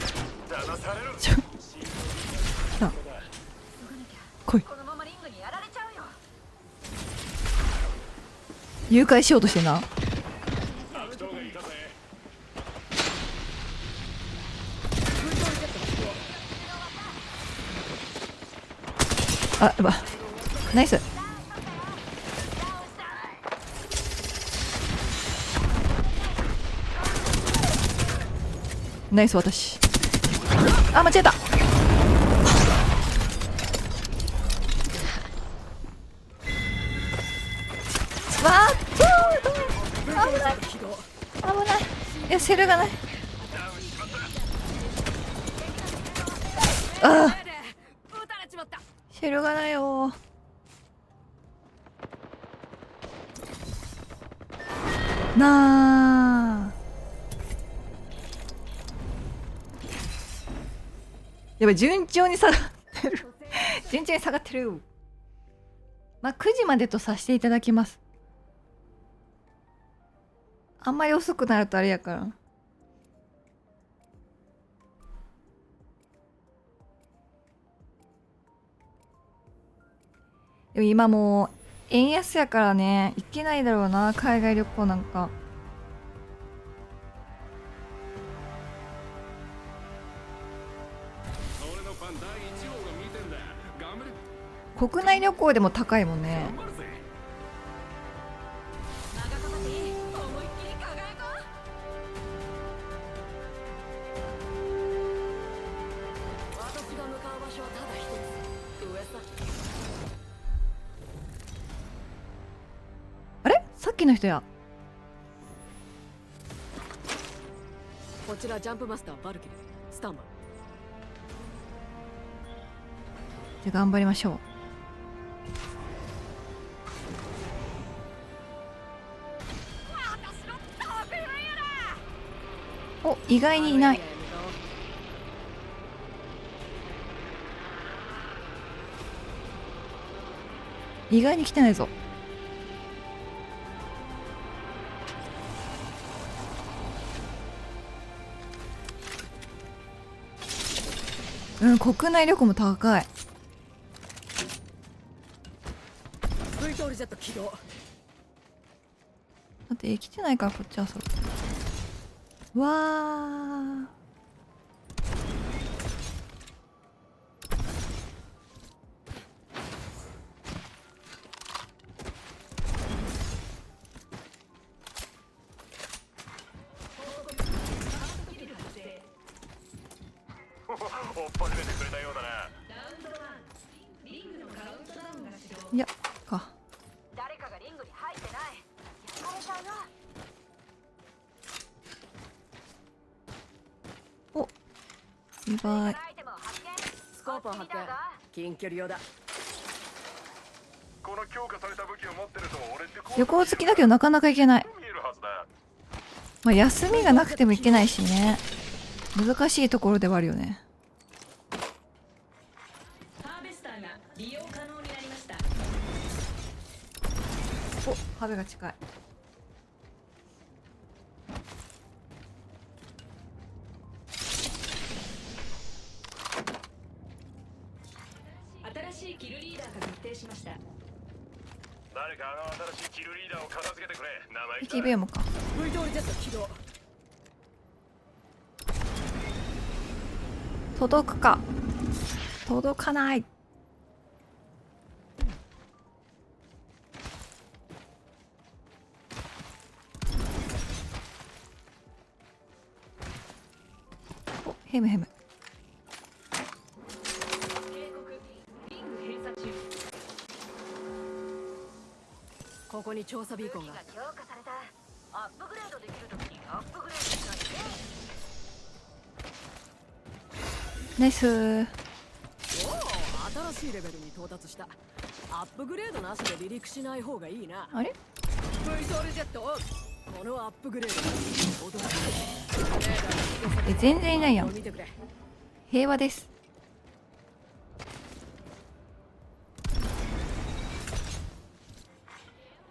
Speaker 3: 邪魔される。
Speaker 1: 来た。来い。
Speaker 6: このままリングにやられちゃうよ。
Speaker 1: 誘拐しようとしてんな。
Speaker 3: 悪党がいたぜ。
Speaker 1: あ、やば。ナイス。ナイス私。あ、間違えた。わあ、危ない危ない。いやセルがない。ああ、
Speaker 2: 撃たれちまった。
Speaker 1: セルがないよ。なあ。やばい、順調に下がってる。順調に下がってる。まあ、9時までとさせていただきます。あんまり遅くなるとあれやから。でも今もう円安やからね、行けないだろうな、海外旅行なんか。
Speaker 3: 俺のファン第1号が見てんだ。頑張れ。
Speaker 1: 国内旅行でも高いもんね。
Speaker 3: 頑張るぜ。
Speaker 2: 長カパティ思いっきり輝こう。私が向かう場所はただ一つ、上さ。
Speaker 1: あれさっきの人や。
Speaker 2: こちらジャンプマスターバルキリー、スタンバイ。
Speaker 1: じゃあ頑張りましょう。お、意外にいない。意外に来てないぞ。うん、国内旅行も高い。
Speaker 2: V トールジェット起動。
Speaker 1: だって来てないからこっちはそれ。わー。
Speaker 3: おっぱじめてくれたようだな。
Speaker 1: いやか。
Speaker 6: 誰かがリングに入ってない。やられちゃうよ。
Speaker 1: お、リバイ。
Speaker 6: アイテムを発見。
Speaker 2: スコープを発見。近距離用だ。
Speaker 3: この強化された武器を持ってると俺ってこう
Speaker 1: 旅行好きだけどなかなか行けない。
Speaker 3: 見えるはずだ。
Speaker 1: まあ休みがなくても行けないしね。難しいところではあるよね。
Speaker 2: ハーベスターが利用可能になりました。
Speaker 1: お、壁が近い。
Speaker 2: 新しいキルリーダーが決定しました。
Speaker 3: 誰かあの新しいキルリーダーを片付けてくれ。名前
Speaker 1: TBM か。
Speaker 2: V トールジェット起動。
Speaker 1: 届くか。届かない。お、ヘムヘム。
Speaker 2: ここに調査ビーコンが。
Speaker 6: 強化された。アップグレードできるときにアップグレードしないとね。
Speaker 1: ナイスー。
Speaker 2: おお、新しいレベルに到達した。アップグレードなしで離陸しない方がいいな。
Speaker 1: あれ
Speaker 2: V トールジェットオン。このアップグレード驚く。
Speaker 1: え、全然いないやん。
Speaker 2: 見てくれ。
Speaker 1: 平和です。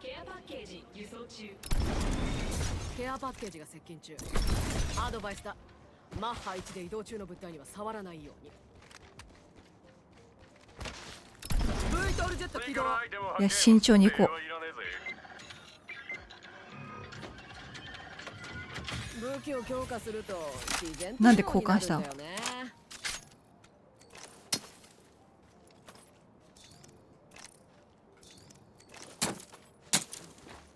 Speaker 2: ケアパッケージ輸送中。ケアパッケージが接近中。アドバイスだ。マッハ1で移動中の物体には触らないように。V トールジェット起動。
Speaker 1: いや、慎重に行こう。
Speaker 2: 武器を強化すると自然と
Speaker 1: なんで交換したの
Speaker 2: ようになるんだよね。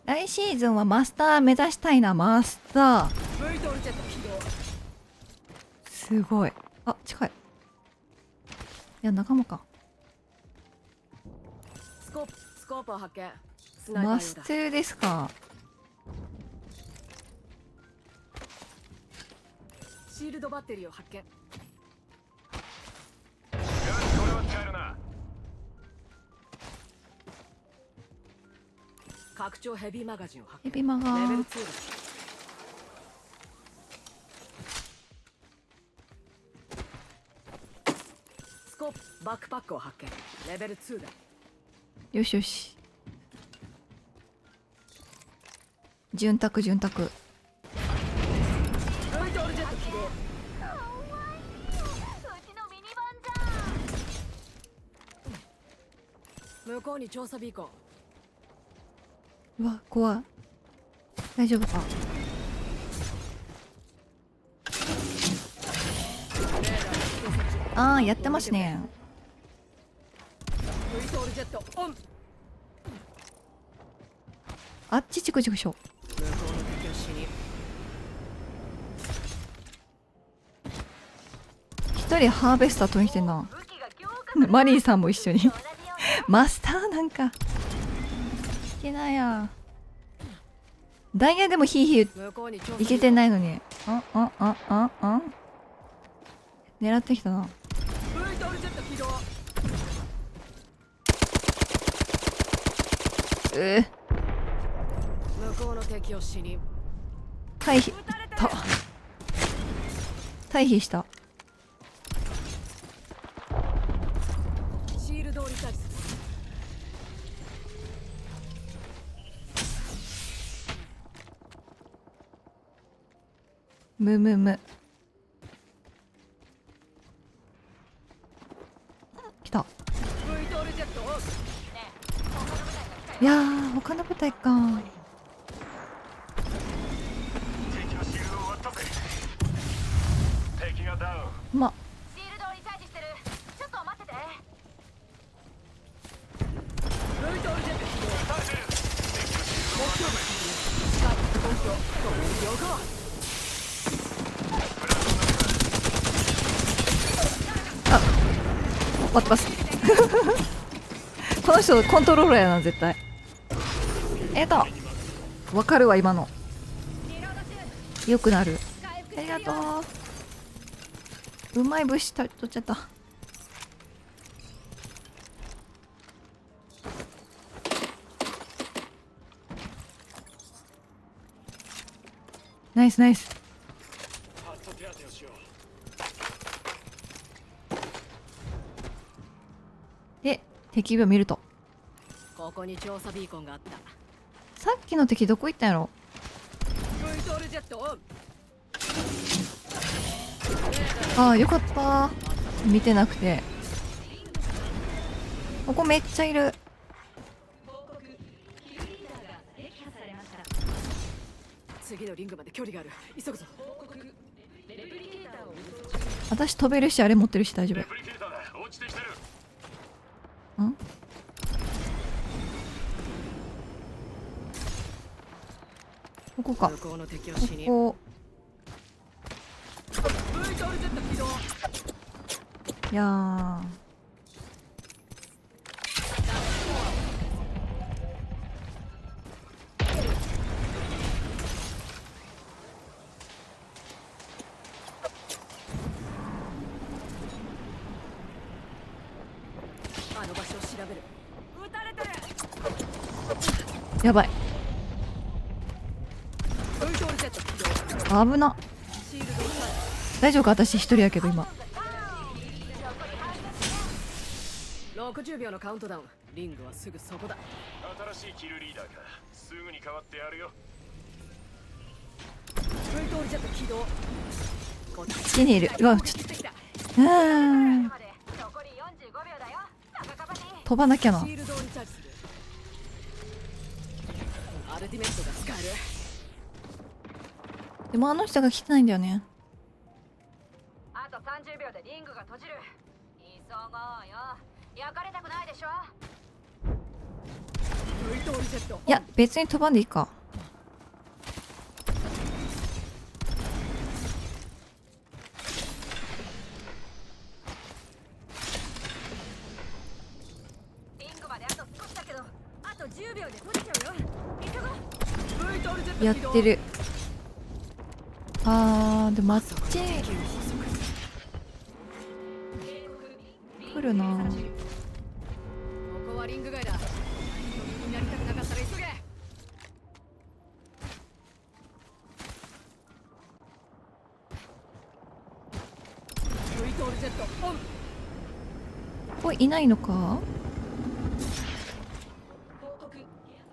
Speaker 1: 来シーズンはマスター目指したいな。マスター
Speaker 2: V トールジェット起動。
Speaker 1: すごい。あ、近い。いや、仲間か。
Speaker 2: スコープを発見。スナイパー
Speaker 1: マ
Speaker 2: 用だ。
Speaker 1: ス2ですか。
Speaker 2: シールドバッテリーを発見。
Speaker 3: よし、これは使えるな。
Speaker 2: 拡張ヘビーマガジンを発見。
Speaker 1: ヘビマガ
Speaker 2: レベル
Speaker 1: ー。
Speaker 2: 2だ。スコープバックパックを発見。レベル2だ。
Speaker 1: よしよし。潤沢潤沢。
Speaker 2: V トールジェット起動。
Speaker 6: うちのミニバンじゃん。
Speaker 2: 向こうに調査ビーコン。
Speaker 1: うわ、怖い。大丈夫か。
Speaker 2: レーダーの指定設置。
Speaker 1: ああ、やってますね。
Speaker 2: V トトールジェットオン。
Speaker 1: あっちちくちくしょ。
Speaker 2: 向こうの敵を死に。
Speaker 1: 一人ハーベスター取りに来てんな。
Speaker 6: 武器が強化
Speaker 1: マリーさんも一緒に
Speaker 6: 同じよう
Speaker 1: マスターなんかいけないや。ダイヤでもヒーヒー
Speaker 2: 向こうに調査
Speaker 1: いけてないのに。狙ってきたな。
Speaker 2: V トールジェット起動。向こうの敵を死に。
Speaker 1: 回避た退避した。
Speaker 2: シールドをリチャージする。
Speaker 1: むむむ来た。
Speaker 2: V トールジェットオン。
Speaker 1: いやー他の部隊か。
Speaker 3: 敵のシールドを割ったぜ。敵がダウン。
Speaker 1: ま
Speaker 6: シールドをリチャージしてる。ちょっと待ってて。
Speaker 2: V トールジェット起動。
Speaker 3: 撃たれてる。
Speaker 2: 目標物近い東京と了解。
Speaker 1: 待ってますこの人コントローラーやな絶対。わかるわ今の。よくなる。ありがとう。うまい物資取っちゃった。ナイスナイス。
Speaker 5: パッと手当てをしよう。
Speaker 1: で敵を見ると、
Speaker 2: ここに調査ビーコンがあった。
Speaker 1: さっきの敵どこ行ったんやろ。
Speaker 2: V トールジェットオン。
Speaker 1: ああよかった見てなくて。ここめっちゃいる。
Speaker 2: 次のリングまで距離がある。急ぐぞ。
Speaker 1: 私飛べるしあれ持ってるし大丈
Speaker 3: レプリケーターだ。落ちてきてる。
Speaker 1: 夫。んここか。
Speaker 2: 向こうの敵を
Speaker 1: こ
Speaker 2: 死に。
Speaker 1: こ
Speaker 2: V トールジェット起動。
Speaker 1: いやー
Speaker 2: あの場所を調べる。撃たれてる。
Speaker 1: やばい。
Speaker 2: V トールジェット起動。
Speaker 1: 危な。
Speaker 2: シールドリチャージ。
Speaker 1: 大丈夫か私一人やけど今。
Speaker 2: 60秒のカウントダウン。リングはすぐそこだ。
Speaker 3: 新しいキルリーダーか。すぐに変わってやるよ。
Speaker 2: V トールジェット起動。こっち
Speaker 1: こっちにいる。うわちょっ
Speaker 2: てきた。
Speaker 1: とうん
Speaker 6: まで残り45秒だよ。高かばに。
Speaker 1: 飛ばなきゃな。
Speaker 2: シールドをリチャージする。アルティメットが使える。
Speaker 1: でもあの人が来てないんだよね。
Speaker 6: あと30秒でリングが閉じる。急ごうよ。焼かれたくないでしょ。
Speaker 2: V トールジェット。
Speaker 1: いや別に飛ばんでいいか。
Speaker 6: リングまであと少しだけど、あと10秒で閉じちゃうよ。急ごう。
Speaker 2: V トールジェット起動。
Speaker 1: やってる。あーでもあっち
Speaker 2: 敵の捕捉。
Speaker 1: 来るな。
Speaker 2: ここはリング外だ。人になりたくなかったら急げ。V トールジェットオン。
Speaker 1: ここいないのか。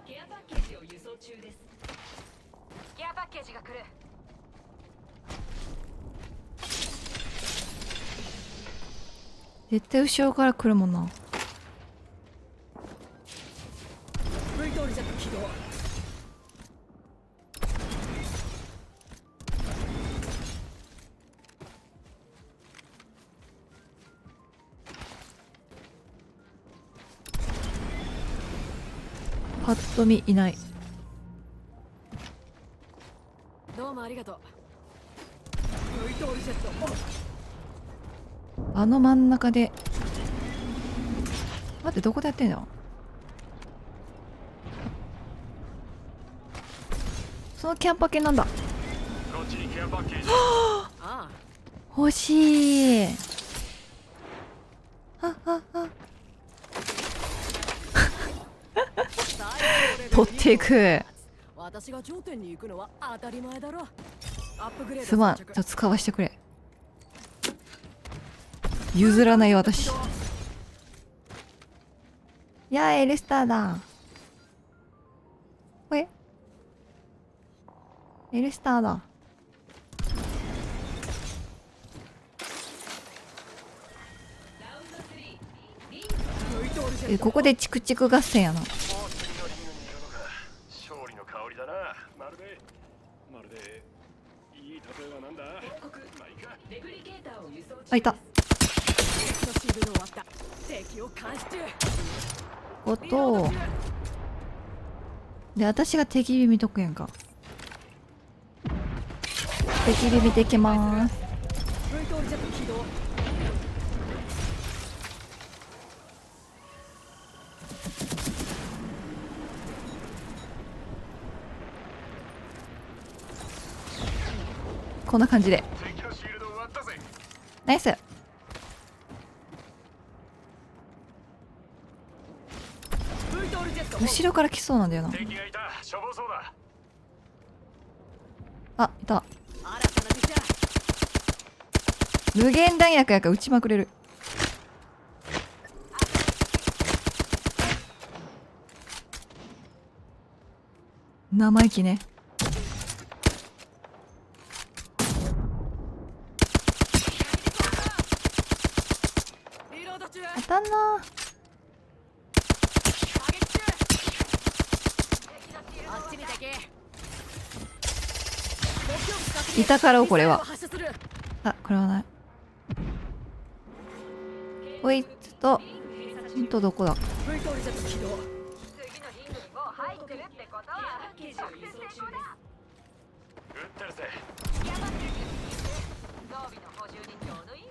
Speaker 6: ケアパッケージを輸送中です。ケアパッケージが来る。
Speaker 1: 絶対後ろから来るもんな。
Speaker 2: V トールジェット起動。
Speaker 1: パッと見いない。
Speaker 2: どうもありがとう。ブイトールジェット。
Speaker 1: あの真ん中で。待って、どこでやってんの？そのキャンパ系なんだ。
Speaker 3: こっちにケアパッケージ。
Speaker 2: ああ、
Speaker 1: 欲しい。あああ。取っていく。
Speaker 2: 私が頂点に行くのは当たり前だろ。アップグレード
Speaker 1: すまん、ちょっと使わしてくれ。譲らない私。いやー、エルスターだ。これエルスターだ。ここでチクチク合戦やな。
Speaker 3: もう次のリングにいるのか。勝利の香りだな。まるでいい例えはなんだ。まあいいか。
Speaker 1: あ、いた。
Speaker 2: 敵のシールドを割った。敵を監視中。
Speaker 1: こと、で、私が敵火見とくやんか。敵火見てきまーす。
Speaker 2: ブイトールジェット起動。
Speaker 1: こんな感じで。
Speaker 3: 敵のシールドを割ったぜ。
Speaker 1: ナイス。
Speaker 2: ブイトールジェット。
Speaker 1: 後ろから来そうなんだよな。
Speaker 3: 敵がいた。しょぼそうだ。
Speaker 1: あ、いた。
Speaker 2: 新たな敵だ。
Speaker 1: 無限弾薬やから撃ちまくれる。生意気ね。
Speaker 2: リロード中。
Speaker 1: 当たんなー。
Speaker 2: 射撃中。あっちに敵。
Speaker 1: いたからこれは。
Speaker 2: 発射する。
Speaker 1: あ、これはない。こいつと、どこだ。
Speaker 2: ブイトールジェット起動。
Speaker 6: 次のリングにもう入ってるってことは直接成功だ。
Speaker 3: 撃ってるぜ。
Speaker 6: ヤマってる装備の補充にちょうどいいね。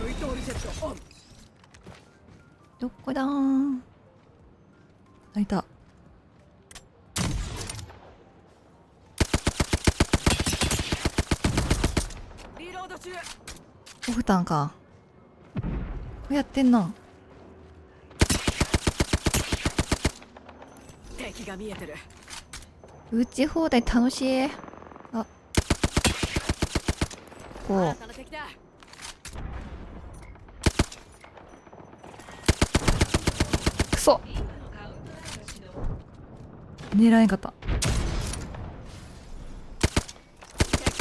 Speaker 2: ブイトールジェットオン。
Speaker 1: どこだーん。あ、いた。
Speaker 2: リロード中。
Speaker 1: オフタンか。こうやってんな。
Speaker 2: 敵が見えてる。
Speaker 1: 撃ち放題楽しい。あ、こ
Speaker 2: 新
Speaker 1: う。
Speaker 2: たな敵だ。
Speaker 1: くそ。狙えんかった。
Speaker 2: 敵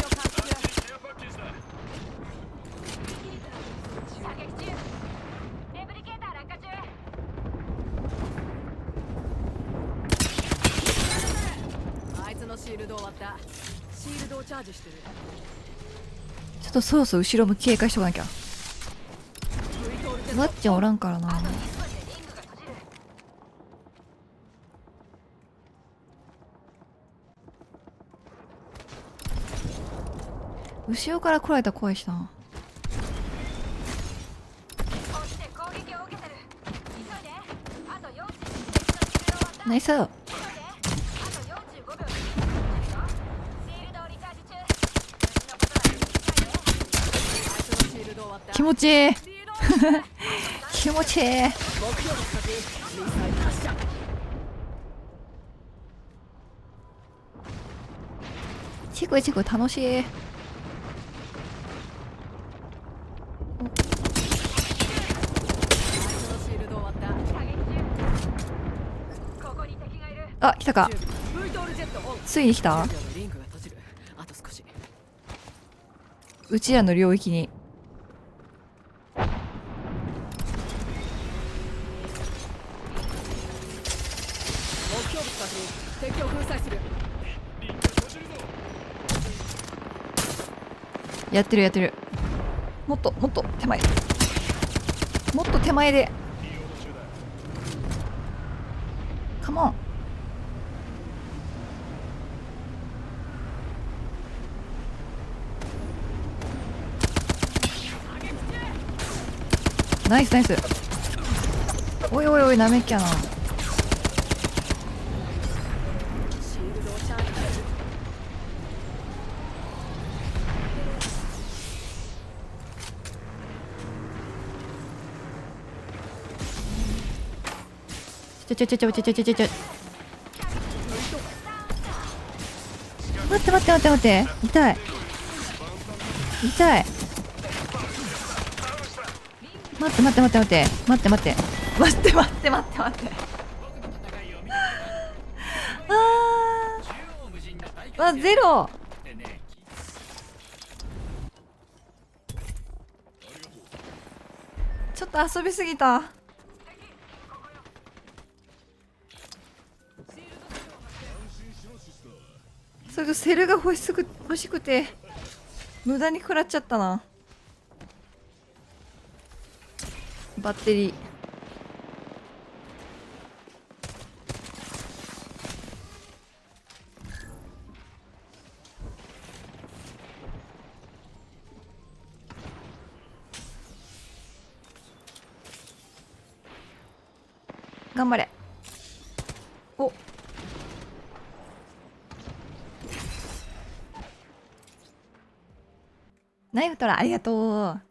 Speaker 2: を監視中。
Speaker 3: ケアパッケージだ。
Speaker 6: 射撃中。レプリケーター落下中。
Speaker 2: あいつのシールドを割った。シールドをチャージしてる。
Speaker 1: ちょっとそろそろ後ろも警戒しとかなきゃ。
Speaker 2: ブイトールジェッ
Speaker 1: ワッチンおらんからな。
Speaker 6: 2分でリングが閉じる。
Speaker 1: 後ろから来られたら怖いしな。
Speaker 6: こっちで攻撃を受けてる。急いで。あと4時。敵のシールド終わった。
Speaker 1: ナイス。
Speaker 6: 急いで。あと45秒でリングが閉じるよ。シールドをリチャージ中。私のことだけ見てないで。
Speaker 2: あいつのシールドを割った。
Speaker 1: 気持ちいい。
Speaker 2: リロード中。
Speaker 1: 気持ちいい。
Speaker 2: 目標の先ミサイル発射。
Speaker 1: チクチク楽しい。
Speaker 2: あいつのシールドを割った。
Speaker 6: 射撃中。ここに敵がいる。
Speaker 1: あ、来たか。
Speaker 2: ブイトールジェットオン。
Speaker 1: ついに来た。
Speaker 2: 10秒でリングが閉じる。あと少し。
Speaker 1: うちらの領域に。
Speaker 2: 目標物確認。敵を粉砕する。
Speaker 3: リングが閉じるぞ。
Speaker 1: やってるやってる。もっともっと手前。もっと手前で。カモン。ナイスナイス。おいおいおい、なめっきゃな。
Speaker 2: シールドをチャージする。
Speaker 1: ちょ待って待って待って待って、痛い痛い。待って待って待って待って待って待って待って待って待って待って。あゼロ。ちょっと遊びすぎた。それとセルが欲しくて無駄に食らっちゃったな。バッテリー。頑張れ。お、ナイフトラありがとう。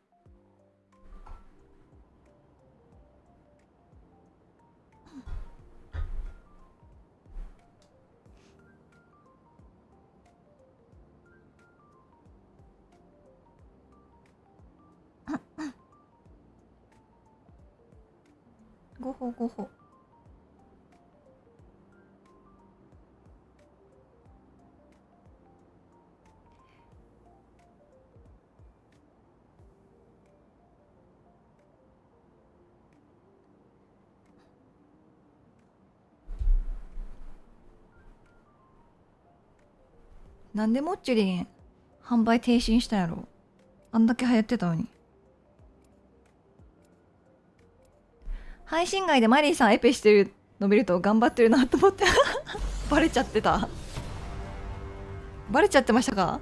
Speaker 1: ごほごほ。なんでモッチュリン販売停止にしたんやろ。あんだけ流行ってたのに。配信外でマリーさんエペしてるの見ると頑張ってるなと思ってバレちゃってた。バレちゃってましたか。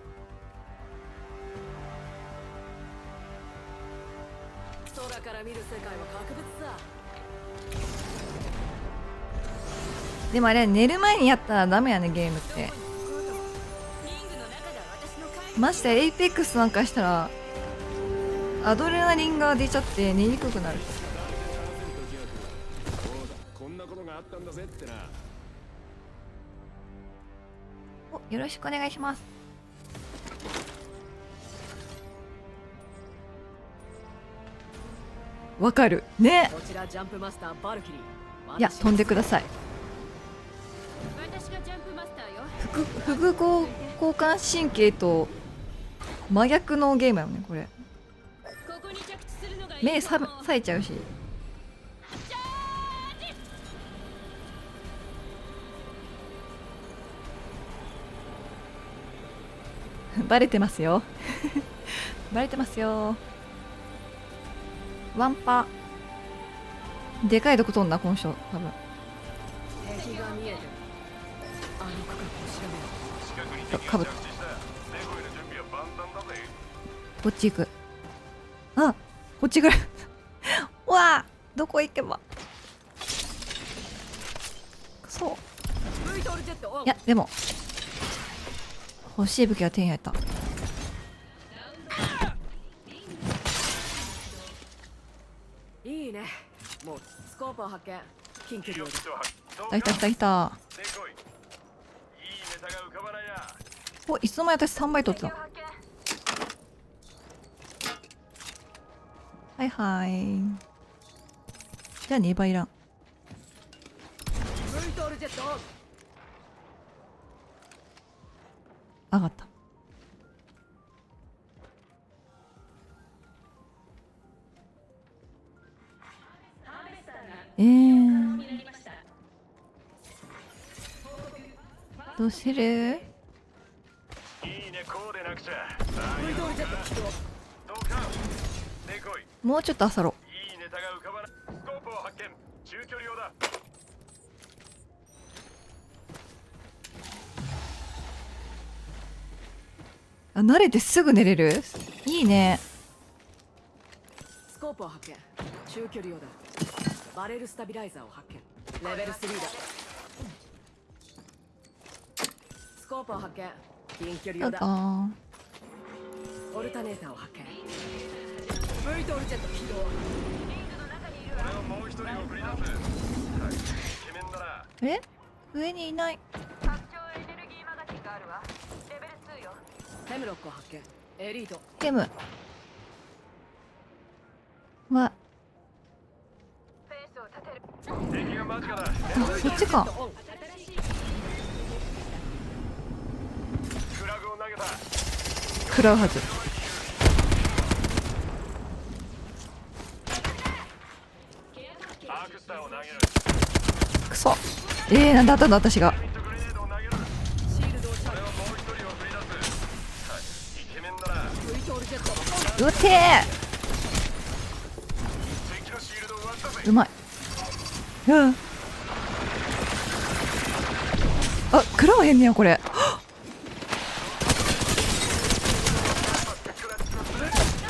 Speaker 2: 空から見る世界は格別さ。
Speaker 1: でもあれ寝る前にやったらダメやね、ゲームって。ましてエイペックスなんかしたらアドレナリンが出ちゃって寝にくくなる。
Speaker 3: こんなことがあったんだぜってな。
Speaker 1: お、よろしくお願いします。わかるね。
Speaker 2: こちらジャンプマスターバルキリー。
Speaker 1: いや、飛んでください。
Speaker 4: 私がジャンプマスターよ。
Speaker 1: 副交感神経と真逆のゲームやもんねこれ。
Speaker 4: ここに着地するのがいい。
Speaker 1: 目さえちゃうし。バレてますよバレてますよ。ワンパでかいとこ飛んだ今章多分。
Speaker 2: 敵が見えてる。あの区画を調べろ。
Speaker 3: 近くに
Speaker 1: かぶった。
Speaker 3: ネゴイの準備は万端だぜ。
Speaker 1: こっち行く。あ、こっち来るうわあ、どこ行けば。そう
Speaker 2: ブイトルジェットオン。
Speaker 1: いやでも欲しい武器は手に入った。
Speaker 2: いいね。もうスコープを発見。近距離を。
Speaker 1: 来た来た来た来た。
Speaker 3: ネゴイ。いいネタが浮かばないな。
Speaker 1: お、いつの間に私3倍取ってた。はいはいじゃあ2倍いらん。
Speaker 2: ブイトルジェットオン。
Speaker 1: 上がった。どうする。
Speaker 3: いいね、こうでなくちゃ。さあ、
Speaker 2: ブイトルジェット起動。
Speaker 3: どうか。ネゴイ。
Speaker 1: もうちょっと漁ろ
Speaker 3: いいネタが
Speaker 1: あ、慣れてすぐ寝れる。いいね。
Speaker 2: スコープを発見。中距離用だ。バレルスタビライザーを発見。レベル3だ。スコープを発見。近距離用だ。オルタネーターを発見。ブイトルジェット起動。
Speaker 3: 俺をもう一人送り出す。イケメンだな。
Speaker 1: え、上にいない。
Speaker 6: 拡張エネルギーマガジンがあるわ。レベル2よ。
Speaker 2: ヘムロックを発見。エリート。
Speaker 1: ゲームは、
Speaker 6: フェンスを立てる。
Speaker 3: 敵が間近だ。
Speaker 1: あ、そっちか。
Speaker 2: オン。
Speaker 3: フラグを投げた。
Speaker 1: 食らうはず。
Speaker 3: アークスターを投げる。
Speaker 1: くそ。なんだったんだ私が。
Speaker 3: ミッドグレネードを投げる。
Speaker 2: シールドをチャー
Speaker 3: 俺をもう一人送り出す。イケメンだな。
Speaker 2: ジ。ブイトルジェット。
Speaker 1: うてー。
Speaker 3: 敵のシールドを割ったぜ。
Speaker 1: うまい。うん。あ、食らわへんねやこれ。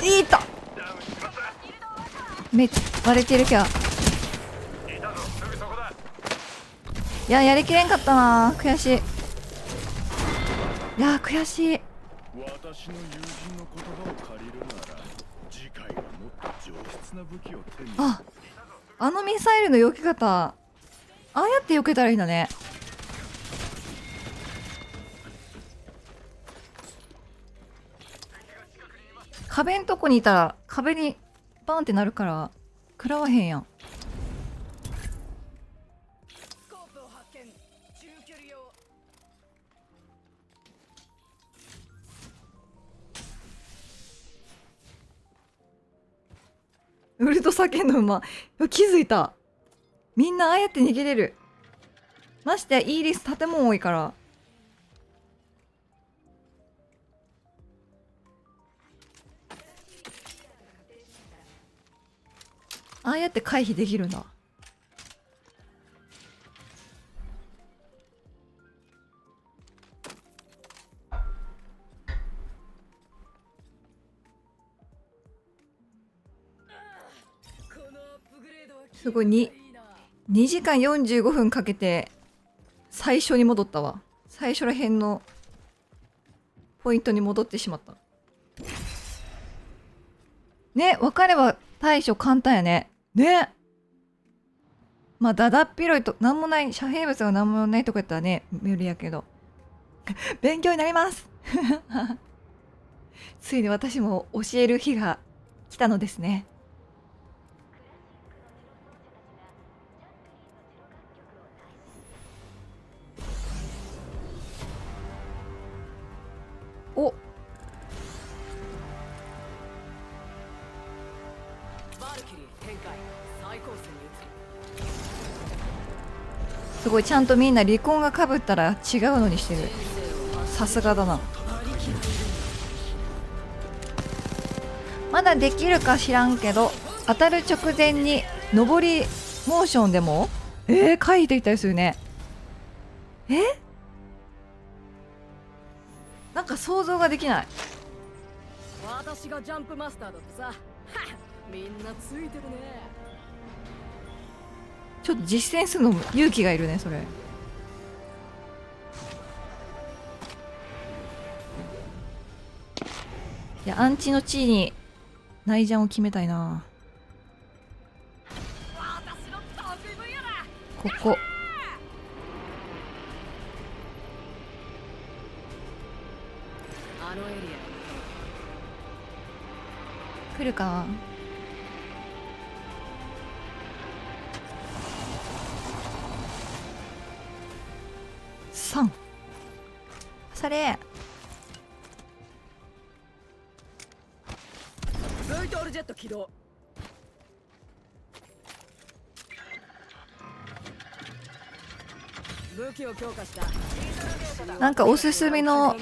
Speaker 1: いた。めっちゃ割れてるきゃ。
Speaker 3: いたぞ、すぐそこだ。
Speaker 1: いや、やりきれんかったな。悔しい。いやー、悔しい。
Speaker 3: 私の友人の言葉を借りるなら、次回はもっと上質な武器を手に。
Speaker 1: あのミサイルの避け方、ああやって避けたらいいんだね。壁んとこにいたら壁にバンってなるから食らわへんやん。
Speaker 2: スコープを発見。中距離用。
Speaker 1: ウルト叫んの馬。気づいた。みんなああやって逃げれる。ましてやイギリス建物多いから。ああやって回避できるんだ。
Speaker 2: このアップグレードは
Speaker 1: すごいに2時間45分かけて最初に戻ったわ。最初らへんのポイントに戻ってしまった。ね、分かれば対処簡単やね。ね。まあだだっ広いとなんもない遮蔽物がなんもないとこやったらね無理やけど勉強になりますついに私も教える日が来たのですね。お、
Speaker 2: バルキリー展開。最高線に
Speaker 1: すごいちゃんとみんな離婚がかぶったら違うのにしてる。さすがだな。まだできるか知らんけど当たる直前に上りモーションでも書いていたりするね。なんか想像ができない。
Speaker 2: 私がジャンプマスターだってさ。はっ、みんなついてるね。
Speaker 1: ちょっと実践するのも勇気がいるねそれ。いやアンチの地位に内ジャンを決めたいな。
Speaker 2: 私の得意分野だ。
Speaker 1: ここ
Speaker 2: あのエリ
Speaker 1: 来るか。3それ
Speaker 2: ア。ブイトルジェット起動。武器を強化した。
Speaker 1: なんかおすすめの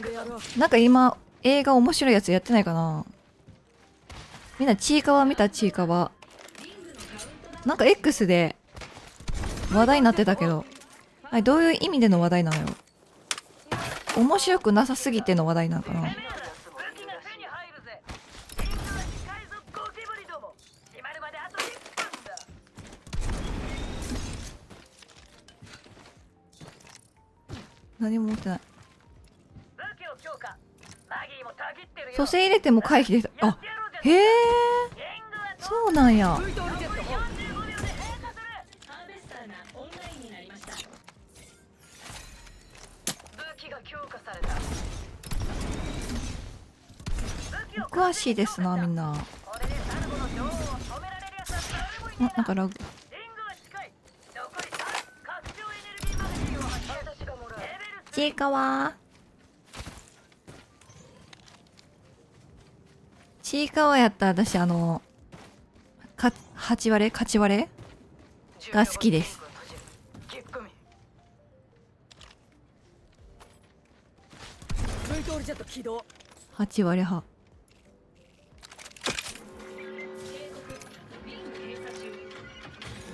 Speaker 1: なんか今映画面白いやつやってないかな。みんなちいかわ見た。ちいかわなんか X で話題になってたけど、あれどういう意味での話題なのよ。面白くなさすぎての話題なのかな。何も持ってない。
Speaker 6: 武器を強化。マギーもたぎってるよ。
Speaker 1: 蘇生入れても回避できた。あ、へえ、
Speaker 6: リングは
Speaker 1: そうなんや。
Speaker 2: ブイトールジェットオン。
Speaker 6: 45秒で閉鎖する。
Speaker 4: ハーベスターがオンラインになりました。
Speaker 6: 武器が強化された。武器を
Speaker 1: 詳しいですな、みんな。
Speaker 6: これでサルゴの女王を止められるやつは誰もいない。
Speaker 1: なんかラグ。
Speaker 6: リングは近い。残り3。拡張エネルギーマガジンを発射。私がもらう。レベル
Speaker 1: ちいかわ。ちいかわやったら私8割れ勝ち割れが好きです。
Speaker 6: キックミ。
Speaker 2: ブイトールジェット起動。
Speaker 1: 8割派。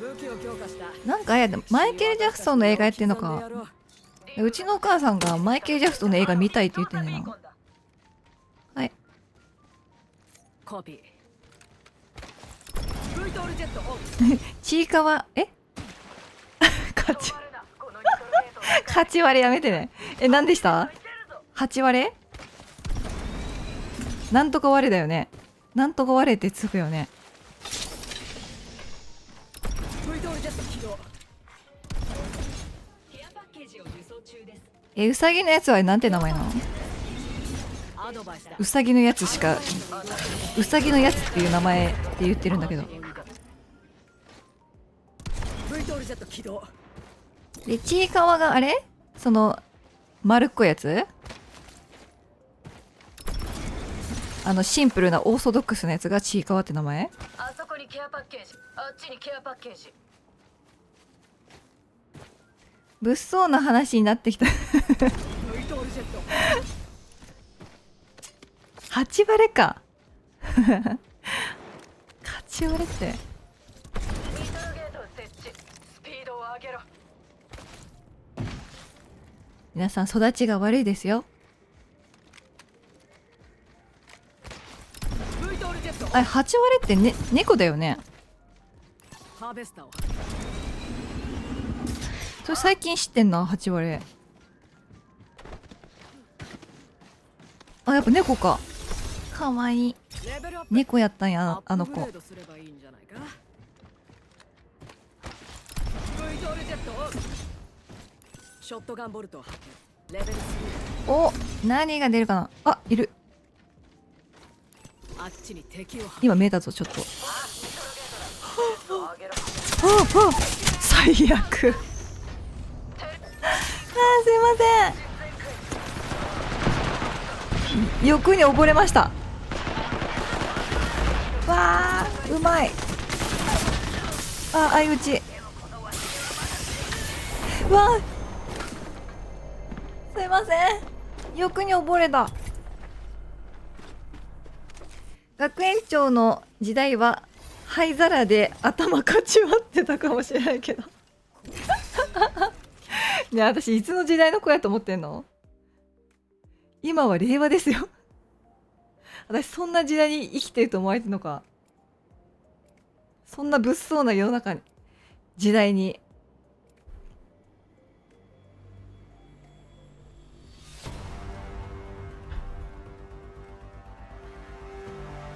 Speaker 2: 武器を強化した。
Speaker 1: なんかあれやでマイケル・ジャクソンの映画やってんのか。うちのお母さんがマイケル・ジャクソンの映画見たいって言ってんねんな。はい。
Speaker 2: コピー。ブイトールジェットオン。
Speaker 1: ちいかわ、勝ち割れやめてね。何でした ?8 割れなんとか割れだよね。なんとか割れってつくよね。
Speaker 2: ブイトールジェット起動。
Speaker 4: ケアパッケージを輸送中です。
Speaker 1: うさぎのやつはなんて名前なの？
Speaker 2: アドバイスだ。
Speaker 1: うさぎのやつしか、うさぎのやつっていう名前って言ってるんだけど。
Speaker 2: ブイトールジェット起動。
Speaker 1: で、ちいかわがあれその、丸っこいやつシンプルなオーソドックスなやつがちいかわって名前？
Speaker 6: あそこにケアパッケージ。あっちにケアパッケージ。
Speaker 1: 物騒な話になってきた。
Speaker 2: ブイトールジェット。
Speaker 1: 8割れか。勝ち割れって。
Speaker 6: ミトルゲートを設置。スピードを上げろ。
Speaker 1: 皆さん育ちが悪いですよ。
Speaker 2: ブイトールジェット。
Speaker 1: あれ8割れってね、猫だよね。
Speaker 2: ハーベスターを。
Speaker 1: それ最近知ってんな、8割れ。あ、やっぱ猫か。かわいい。
Speaker 2: レベルアップ。
Speaker 1: 猫やったんや、あの子
Speaker 2: アップグレー。ドすればいいんじゃないか。ブイトールジェットオン。ショットガンボルトを発見。レベル3。
Speaker 1: お、何が出るかな。あ、いる。
Speaker 2: あっちに敵を発
Speaker 1: 今見えたぞ、ちょっと。
Speaker 6: 上げろ。
Speaker 1: 最悪。すいません。欲に溺れました。わー、うまい。あ、相打ち。わー、すいません。欲に溺れた。学園長の時代は灰皿で頭かち割ってたかもしれないけど。ねえ、私いつの時代の子やと思ってんの？今は令和ですよ。私そんな時代に生きてると思われてるのか。そんな物騒な世の中に、時代に。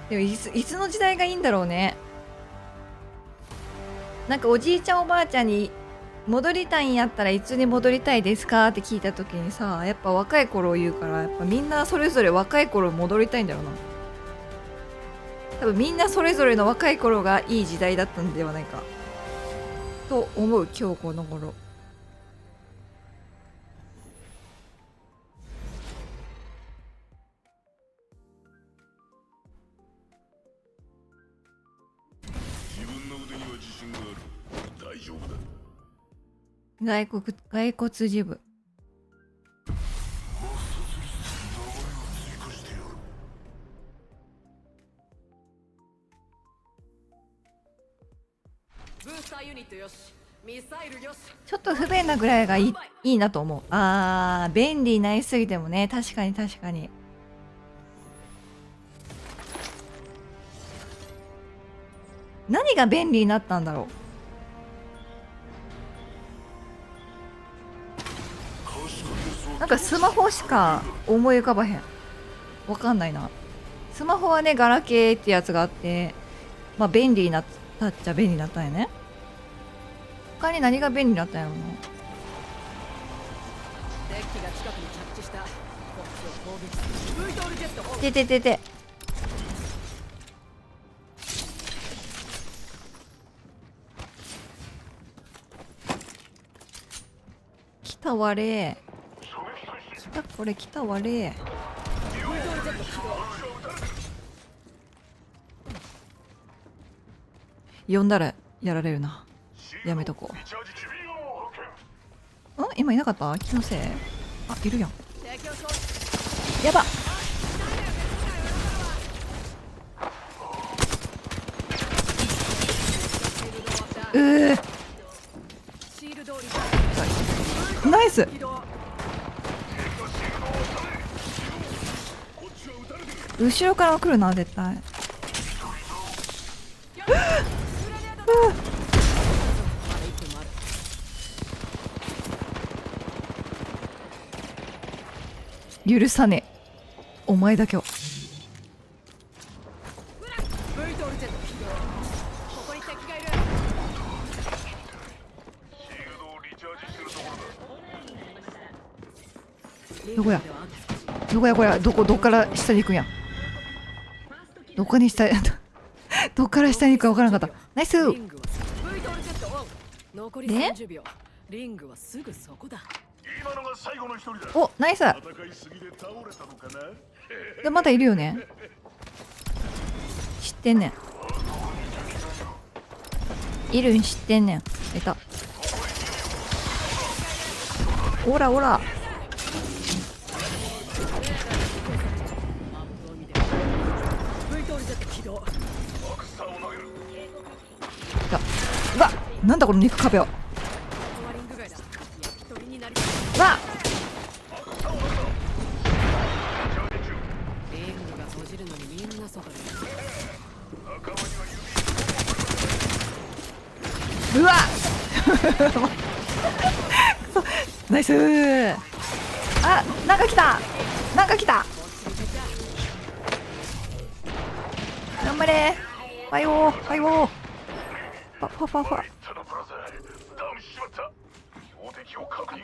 Speaker 1: でもいつの時代がいいんだろうね。なんかおじいちゃんおばあちゃんに戻りたいんやったらいつに戻りたいですかって聞いた時にさ、やっぱ若い頃を言うから、やっぱみんなそれぞれ若い頃戻りたいんだろうな。多分みんなそれぞれの若い頃がいい時代だったんではないかと思う今日この頃。
Speaker 3: 自分の腕には自信がある。大丈夫だ。
Speaker 1: 骸骨ジブ。
Speaker 2: ブースターユニットよし。ミサイルよし。
Speaker 1: ちょっと不便なぐらいがいいなと思う。あー、便利になりすぎてもね。確かに確かに。何が便利になったんだろう。
Speaker 3: 賢く
Speaker 1: なんかスマホしか思い浮かばへん。わかんないな。スマホはねガラケーってやつがあって、まあ便利になったっちゃ便利になったんやね。他に何が便利になったんやろな。
Speaker 2: デッキが近くに着地した。こっちを攻撃する。ブイトールジェットオン。
Speaker 1: てててて。来たわれ。来たこれ来たわれ。呼んだらやられるな。やめとこう。今いなかった？気のせい？あ、いるやん。やばっ。
Speaker 2: シール通り
Speaker 1: ナイス。
Speaker 2: 起動。
Speaker 1: 後ろから来るな絶対。許さねえ。お前だけは。
Speaker 2: ブイトールジェット起動。ここに敵がいる。
Speaker 1: どこやどこやこれ。どっから下に行くんや。どこに下どっから下に行くか分からなかった。ナイス。
Speaker 2: リングはブイトールジェットオン。残り30秒。リングはすぐそこだ。
Speaker 3: 今のが最後の一人だ。
Speaker 1: お、ナイス。
Speaker 3: 戦いすぎで倒れたのかな。
Speaker 1: でまだいるよね。知ってんねん。いるん知ってんねん。いた。おらおら。
Speaker 2: ブイトールジェット起動。
Speaker 1: いた。うわ、なんだこの肉壁は。
Speaker 2: ここはリング外だ。焼き鳥になり。
Speaker 1: うわ、
Speaker 2: リングが閉じるのにみんな外で。
Speaker 1: うわナイスー。あ、なんか来た。なんか来た。頑張れ。ファイオーファイオー。ファファファファ。
Speaker 3: ただブラザー、ダウンしちまった。標的を確認。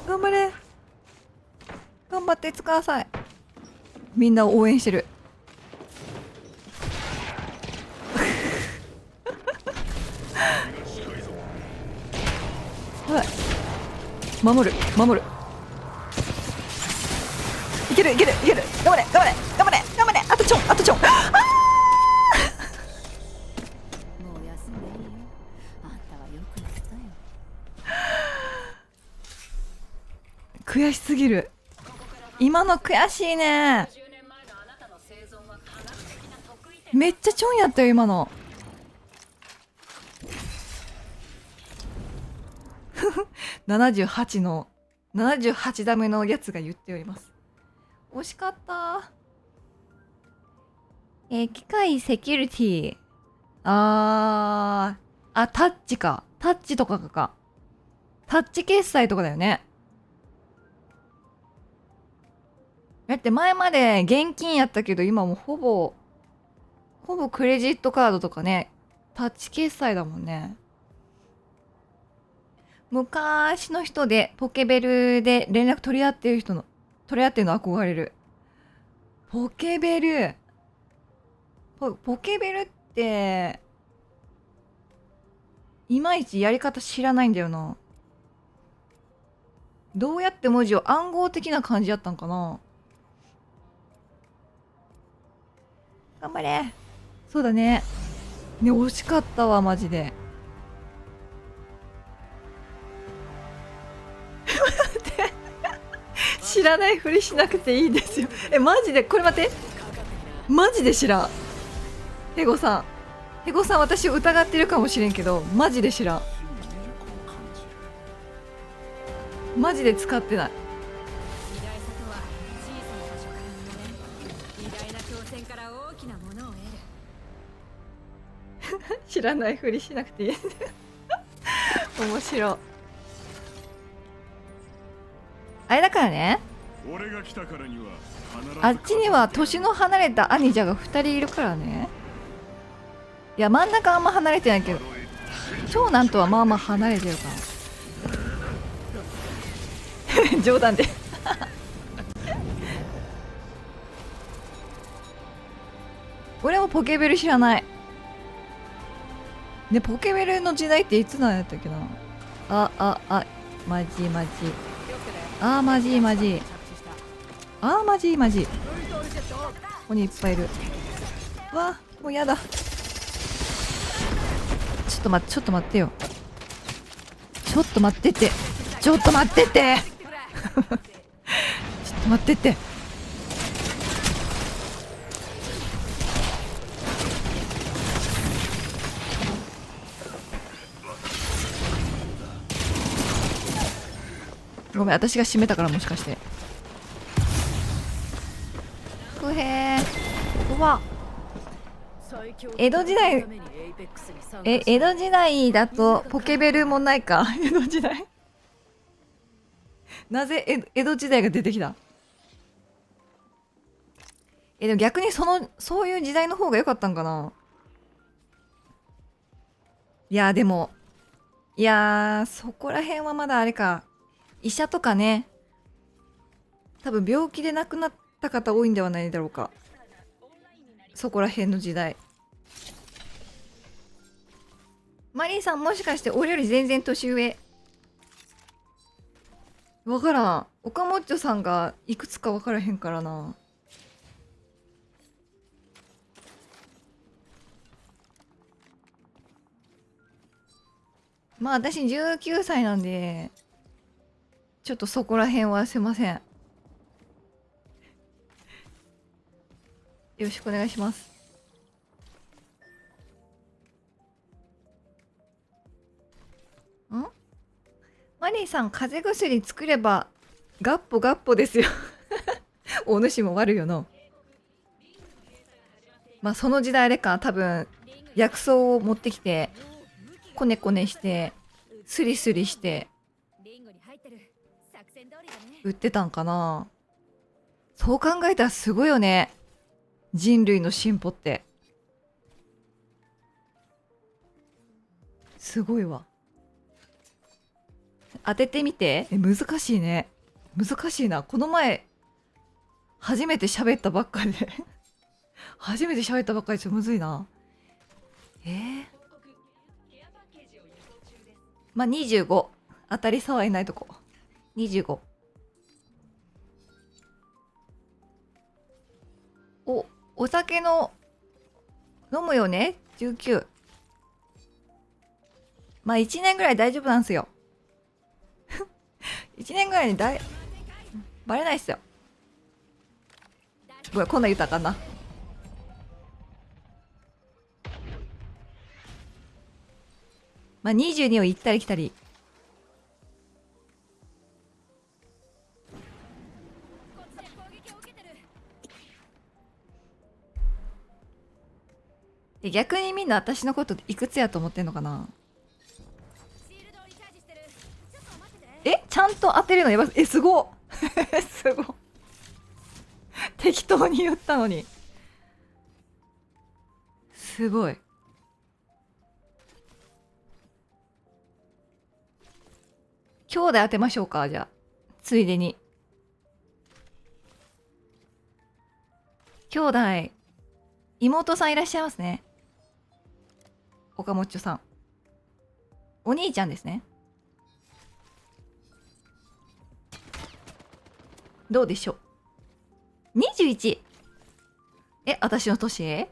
Speaker 1: 頑張れ。頑張ってください。みんなを応援してる。はい。守る守る。いけるいけるいける。頑張れ頑張れ頑張れ頑張れ。あとちょんあとちょん。あ
Speaker 2: もう休んでいいよ。あんたはよくやったよ。
Speaker 1: 悔しすぎる。今の悔しいね。めっちゃちょんやったよ今の。78の78ダメのやつが言っております。惜しかった。機械セキュリティ。タッチか。タッチとかか。タッチ決済とかだよね。だって前まで現金やったけど今もうほぼクレジットカードとかね、タッチ決済だもんね。昔の人でポケベルで連絡取り合ってるの憧れる。ポケベルっていまいちやり方知らないんだよな。どうやって文字を暗号的な感じやったんかな。頑張れ。そうだね。ね、惜しかったわマジで。知らないふりしなくていいですよ。マジでこれ待って。マジで知らん。ヘゴさん私を疑ってるかもしれんけどマジで知らん。マジで使ってない。
Speaker 2: 偉大さとは小さな場所から生まれ、偉大な挑戦から大きなものを得る。
Speaker 1: 知らないふりしなくていい。面白い。あれだからね、
Speaker 3: 俺が来たからには必ず
Speaker 1: あっちには年の離れた兄者が2人いるからね。いや真ん中あんま離れてないけど、長男とはまあまあ離れてるから冗談で俺もポケベル知らないね。ポケベルの時代っていつなんやったっけな。マジマジ、マジマジ、マジマジ、ここにいっぱいいる。わもうやだ。ちょっと待ってよ。ちょっと待ってってちょっと待ってってちょっと待ってって。ごめん、私が閉めたから、もしかして。くへー。うわ、江戸時代、江戸時代だとポケベルもないか。江戸時代なぜ江戸時代が出てきた。でも逆にそういう時代の方が良かったんかな。いやでも、いやそこら辺はまだあれか、医者とかね、多分病気で亡くなった方多いんではないだろうか、そこら辺の時代。マリーさんもしかして俺より全然年上？わからん。オカモッチョさんがいくつかわからへんからな。まあ私19歳なんで、ちょっとそこら辺はすいません。よろしくお願いします。マリーさん、風邪薬作ればガッポガッポですよお主も悪いよな。まあその時代あれか、多分薬草を持ってきてコネコネしてスリスリして売ってたんかな。そう考えたらすごいよね、人類の進歩って。すごいわ。当ててみて。難しいね。難しいな。この前初めて喋ったばっかりで初めて喋ったばっかりでむずいな。まあ25、当たり障りないとこ。25。お酒の飲むよね。19。まあ1年ぐらい大丈夫なんすよ1年ぐらいにバレないっすよ。ごめん、こんなん言ったらあかんな。まあ22を行ったり来たり。で逆にみんな私のこといくつやと思ってんのかな。ちゃんと当てるのやばい。すごっすごっ適当に言ったのにすごい。兄弟当てましょうか。じゃあついでに兄弟、妹さんいらっしゃいますね。岡もっちょさん、お兄ちゃんですね。どうでしょう。21。私の年？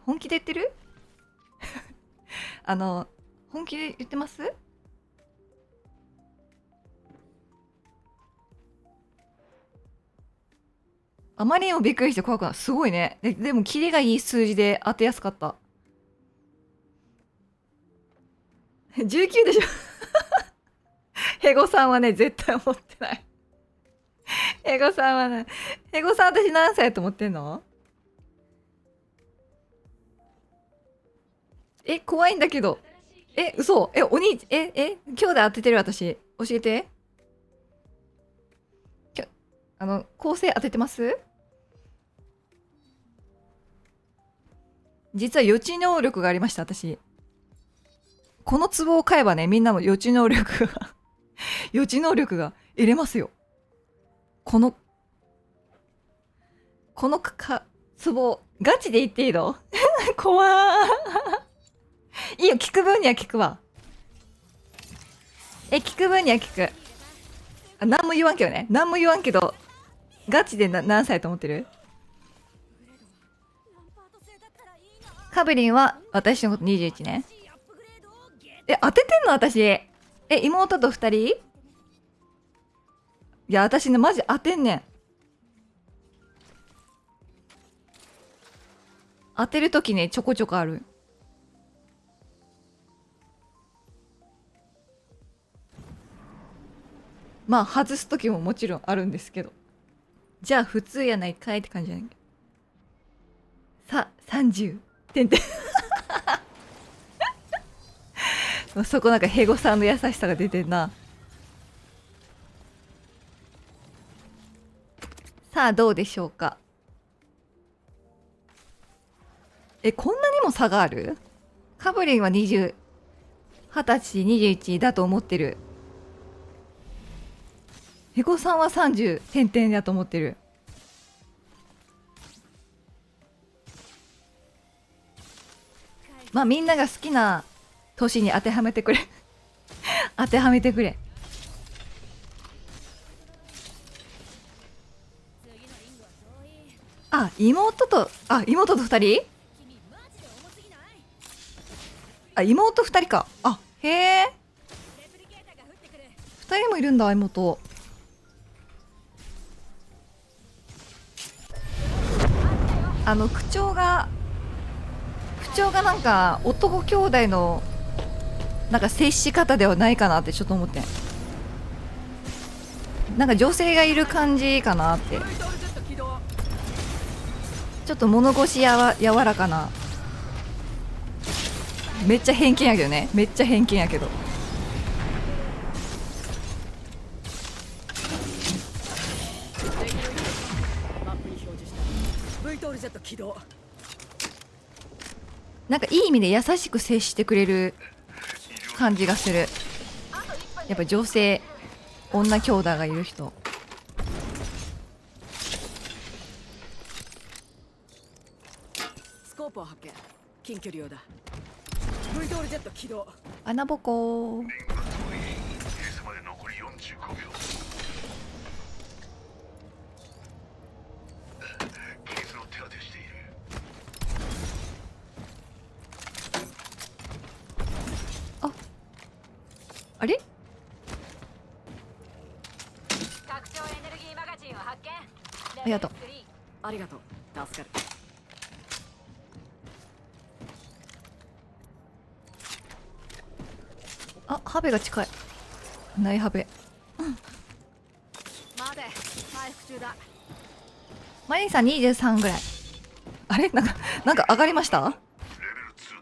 Speaker 1: 本気で言ってる本気で言ってます？あまりにもびっくりして怖くない。すごいね。でもキリがいい数字で当てやすかった。19でしょヘゴさんはね絶対思ってないヘゴさんはね、ヘゴさん私何歳と思ってんの？怖いんだけど。え、嘘。え、お兄、兄弟当ててる私。教えて。構成当ててます？実は予知能力がありました、私。この壺を買えばね、みんなも予知能力が予知能力が得れますよ。この壺、ガチで言っていいの怖ーいいよ、聞く分には聞くわ。聞く分には聞く。何も言わんけどね。何も言わんけど、ガチで何歳と思ってる？カブリンは私のこと21年。当ててんの私。妹と2人？いや、私ね、マジ当てんねん。当てるときね、ちょこちょこある。まあ、外すときももちろんあるんですけど。じゃあ、普通やないかいって感じじゃない。30。てんてん。そこなんか、ヘゴさんの優しさが出てんな。さあ、どうでしょうか。こんなにも差がある？カブリンは20歳、21だと思ってる。ヘゴさんは30点々だと思ってる。まあみんなが好きな年に当てはめてくれ当てはめてくれ。妹と2人？妹2人か。へえ。2人もいるんだ、妹。口調がなんか男兄弟のなんか接し方ではないかなってちょっと思って。なんか女性がいる感じかなって。ちょっと物腰柔らかな。めっちゃ偏見やけどね。めっちゃ偏見やけど。なんかいい意味で優しく接してくれる感じがする。やっぱ女性、女兄弟がいる人。
Speaker 2: スコープを発見。近距離用だ。V トールジェット起動。
Speaker 1: 穴ぼこ。あれ？
Speaker 6: 拡張エネルギーマガジンを発見。
Speaker 1: ありがとう。
Speaker 2: ありがとう。助かる。
Speaker 1: ハベが近い。ないハベ。
Speaker 2: 待て、回復中だ。
Speaker 1: マリンさん23ぐらい。あれなんか上がりました？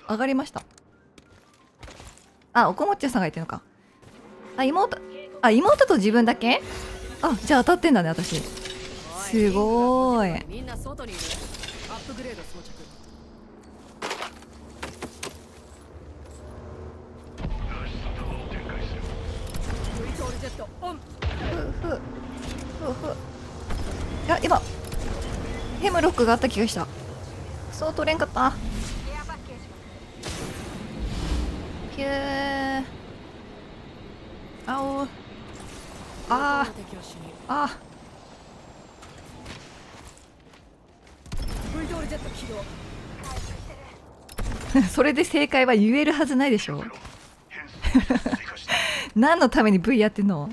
Speaker 1: 上がりました。おこもっちゃさんがいてるのか。妹と自分だけ？じゃあ当たってんだね、私。すごーい。
Speaker 2: みんな外にいる。アップグレード装着。V トールジェットオン。
Speaker 1: 今ヘムロックがあった気がした。そう取れんかった。ピュー。
Speaker 2: V トールジェット起動。
Speaker 1: それで正解は言えるはずないでしょ何のために V やってんの？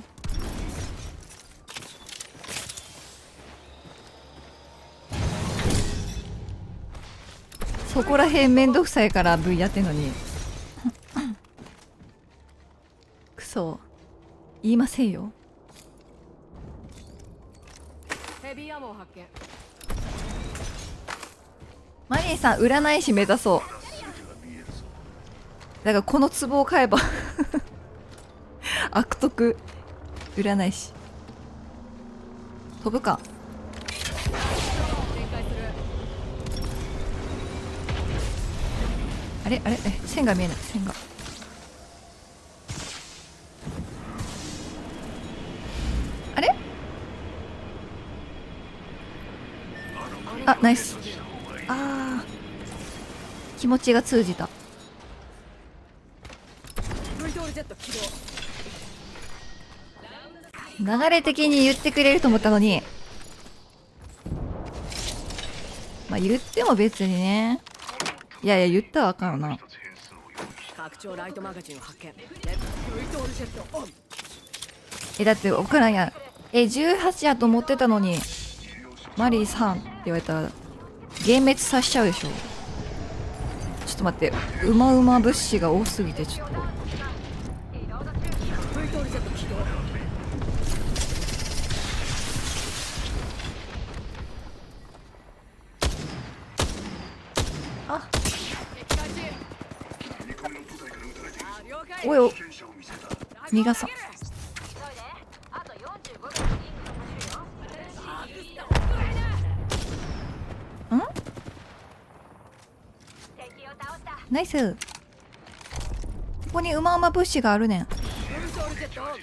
Speaker 1: そこらへんめんどくさいから V やってんのにくそ言いませんよ。
Speaker 2: ヘビーアモを発見。
Speaker 1: マリーさん占い師目指そう。だからこの壺を買えば悪徳占い師飛ぶか。
Speaker 2: 展開する。
Speaker 1: あれあれ、線が見えない。線があれ。あ、ナイス。あー、気持ちが通じた。
Speaker 2: V トールジェット起動。
Speaker 1: 流れ的に言ってくれると思ったのに、まあ言っても別にね。いやいや、言ったらあかんよな。
Speaker 2: 拡張ライトマガジンを発見。V トールジェットオン。
Speaker 1: だって分からんやん。18やと思ってたのにマリーさんって言われたら幻滅させちゃうでしょ。ちょっと待って、うまうま物資が多すぎてちょっと。
Speaker 2: V トールジェット起動。
Speaker 1: あ、
Speaker 2: 撃開し。あ、了解。
Speaker 1: おいお、逃がさ。
Speaker 4: あと45秒でリングが走るよ。
Speaker 1: ん
Speaker 4: 敵を倒した。
Speaker 1: ナイス。ここにうまうま物資があるねん。
Speaker 2: V トールジェットオン。増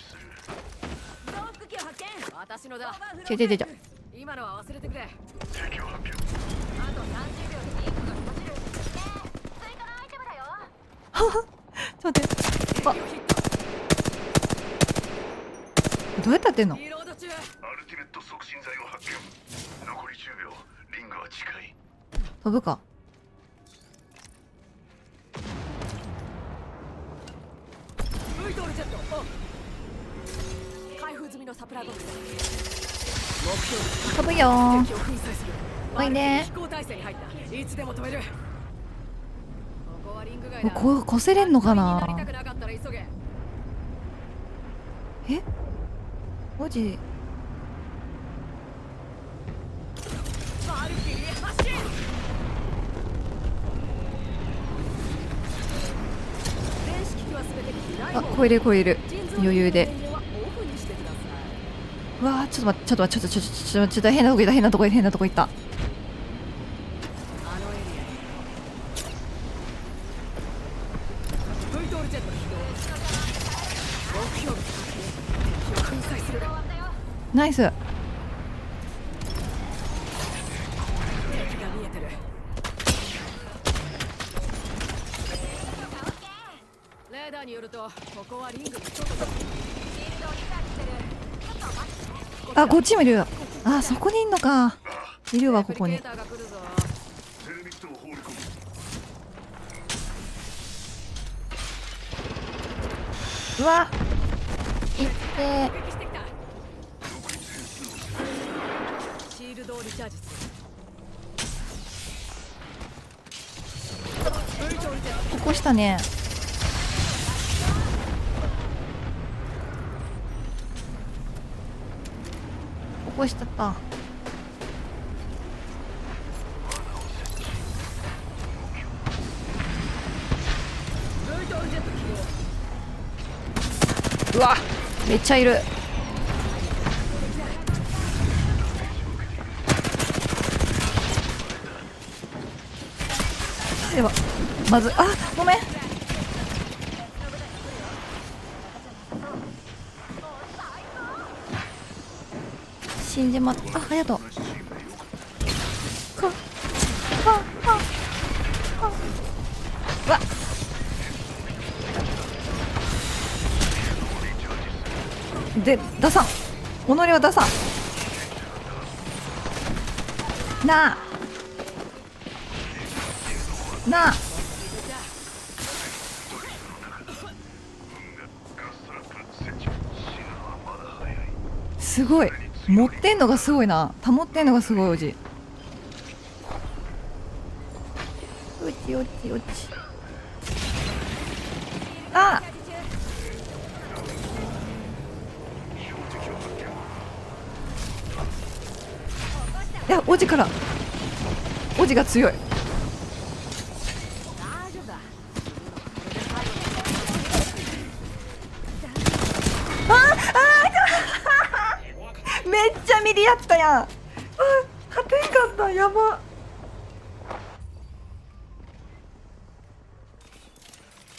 Speaker 2: 幅器を発見。私のだ。
Speaker 1: ちょちょちょちょ。
Speaker 2: 今のは忘れてくれ。
Speaker 4: あと30秒でリングが走る。追加のアイテムだよ。
Speaker 1: ちょっと待って。あ、どうやってやってんの。
Speaker 2: リロード中。
Speaker 3: アルティメット促進剤を発見。残り10秒。リングは近い。
Speaker 1: 飛ぶか。
Speaker 2: V トールジェットオン。開封済みのサプライボックス。目標
Speaker 1: 飛ぶよー。
Speaker 2: 敵を粉砕する。
Speaker 1: おいね
Speaker 2: 飛行態勢に入った。いつでも止める。ここはリング外
Speaker 1: もう
Speaker 2: だ。
Speaker 1: ここせれんのかな。
Speaker 2: なりたくなかったら急げ。
Speaker 1: え、マジ。
Speaker 2: バルキリー発進。電子機器は全て機内
Speaker 1: あ、
Speaker 2: モード。
Speaker 1: 超える超える。余裕で。
Speaker 2: 電源はオフにしてくださいう
Speaker 1: わー、ちょっと待って、ちょっと待って、ちょっと変なとこ行った、変なとこ行った、変なとこ行った。
Speaker 2: あのエリアへ。V トールジェット起動。目標物確認。敵を粉砕する。
Speaker 1: ナイス。
Speaker 2: 敵が見えてる。レーダーによるとここはリングの外だ。
Speaker 1: あ、こっちもいる。あ、そこにいんのか。いるわ、ここに。
Speaker 2: レプリケーターが来るぞ。
Speaker 3: セレミットを放り込む。
Speaker 1: うわ、いって
Speaker 2: 攻撃してきた。シールドをリチャージする。V トールジェット
Speaker 1: ー。起こしたね。起こしちゃった。
Speaker 2: V トールジェット起動。
Speaker 1: うわ、めっちゃいる。ではまず、あ、ごめん。死んでまった。あ、ありがとう。か、うわ、で、出さん。己は出さん。なあ。なあ。すごい。持ってんのがすごいな。保ってんのがすごい、おじ。おちおちおち。あ。いや、おじから。おじが強い。
Speaker 2: 大丈夫だ。
Speaker 1: ミリやったやん。あ、勝てんかった。やば。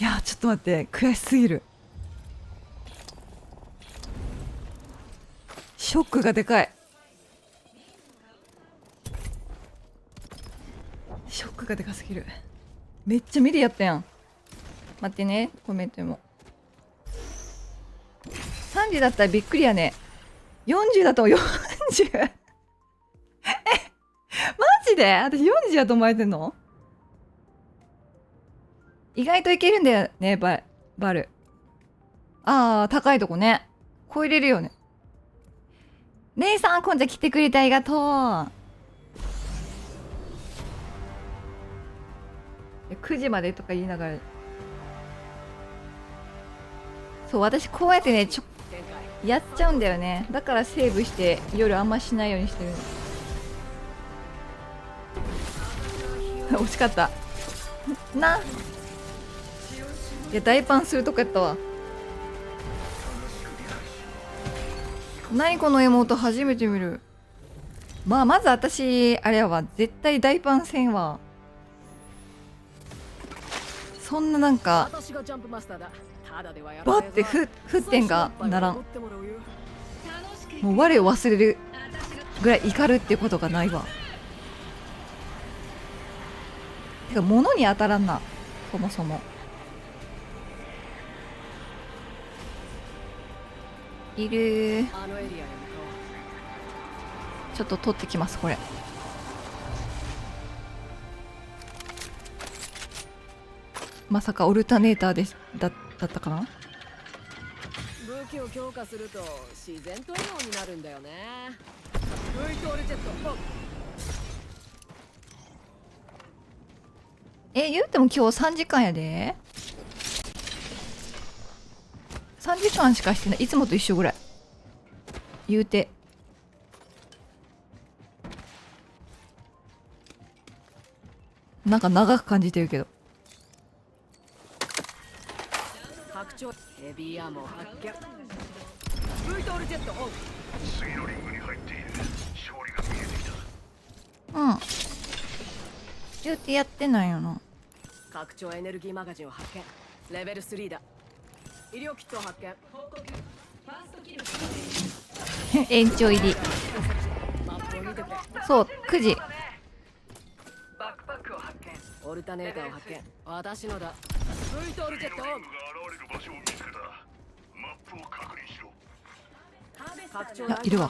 Speaker 1: いや、ちょっと待って、悔しすぎる。ショックがでかい。ショックがでかすぎる。めっちゃミリやったやん。待ってね、コメントも。30だったらびっくりやね。40だと40。え、マジで私40だと思われてんの？意外といけるんだよね、バル。ああ、高いとこね。超えれるよね。姉さん、今度来てくれてありがとう。9時までとか言いながら。そう、私こうやってね、やっちゃうんだよね。だからセーブして夜あんましないようにしてるの。惜しかったな。いや、大パンするとこやったわ。何この妹、初めて見る。まあまず私あれやわ、絶対大パンせんわ。そんななんか
Speaker 2: 私がジャンプマスターだ。ただではやら
Speaker 1: バ
Speaker 2: ないぞ
Speaker 1: ッて沸点がならん。
Speaker 2: ってもらうよ。
Speaker 1: もう我を忘れるぐらい怒るってことがないわ。てか物に当たらんな、そもそも。いるー。
Speaker 2: あのエリアへ向か
Speaker 1: ちょっと取ってきます、これ。まさかオルタネーターでだったかな。
Speaker 2: おう。武器を強化すると自然と笑顔になるんだよね。ブイトールジェット。
Speaker 1: 言うても今日3時間やで。3時間しかしてない。いつもと一緒ぐらい言うて。なんか長く感じてるけど。
Speaker 2: 白鳥ヘビーアーモー発見。ブイトールジェットオン。
Speaker 3: 次のリングに入っている。勝利が見えてきた。
Speaker 1: うん。言うてやってないよな。
Speaker 2: 拡張エネルギーマガジンを発見。レベル3だ。医療キットを発見。
Speaker 1: 延長入り。
Speaker 2: マップを見てくれ。
Speaker 1: そう、9時。
Speaker 6: バックパックを発見。
Speaker 2: オルタネーターを発見。私のだ。ブイトールジェットオン。
Speaker 3: が現れる場所を見つけた。マップを確認しろ。
Speaker 2: 拡張
Speaker 1: いやいるわ。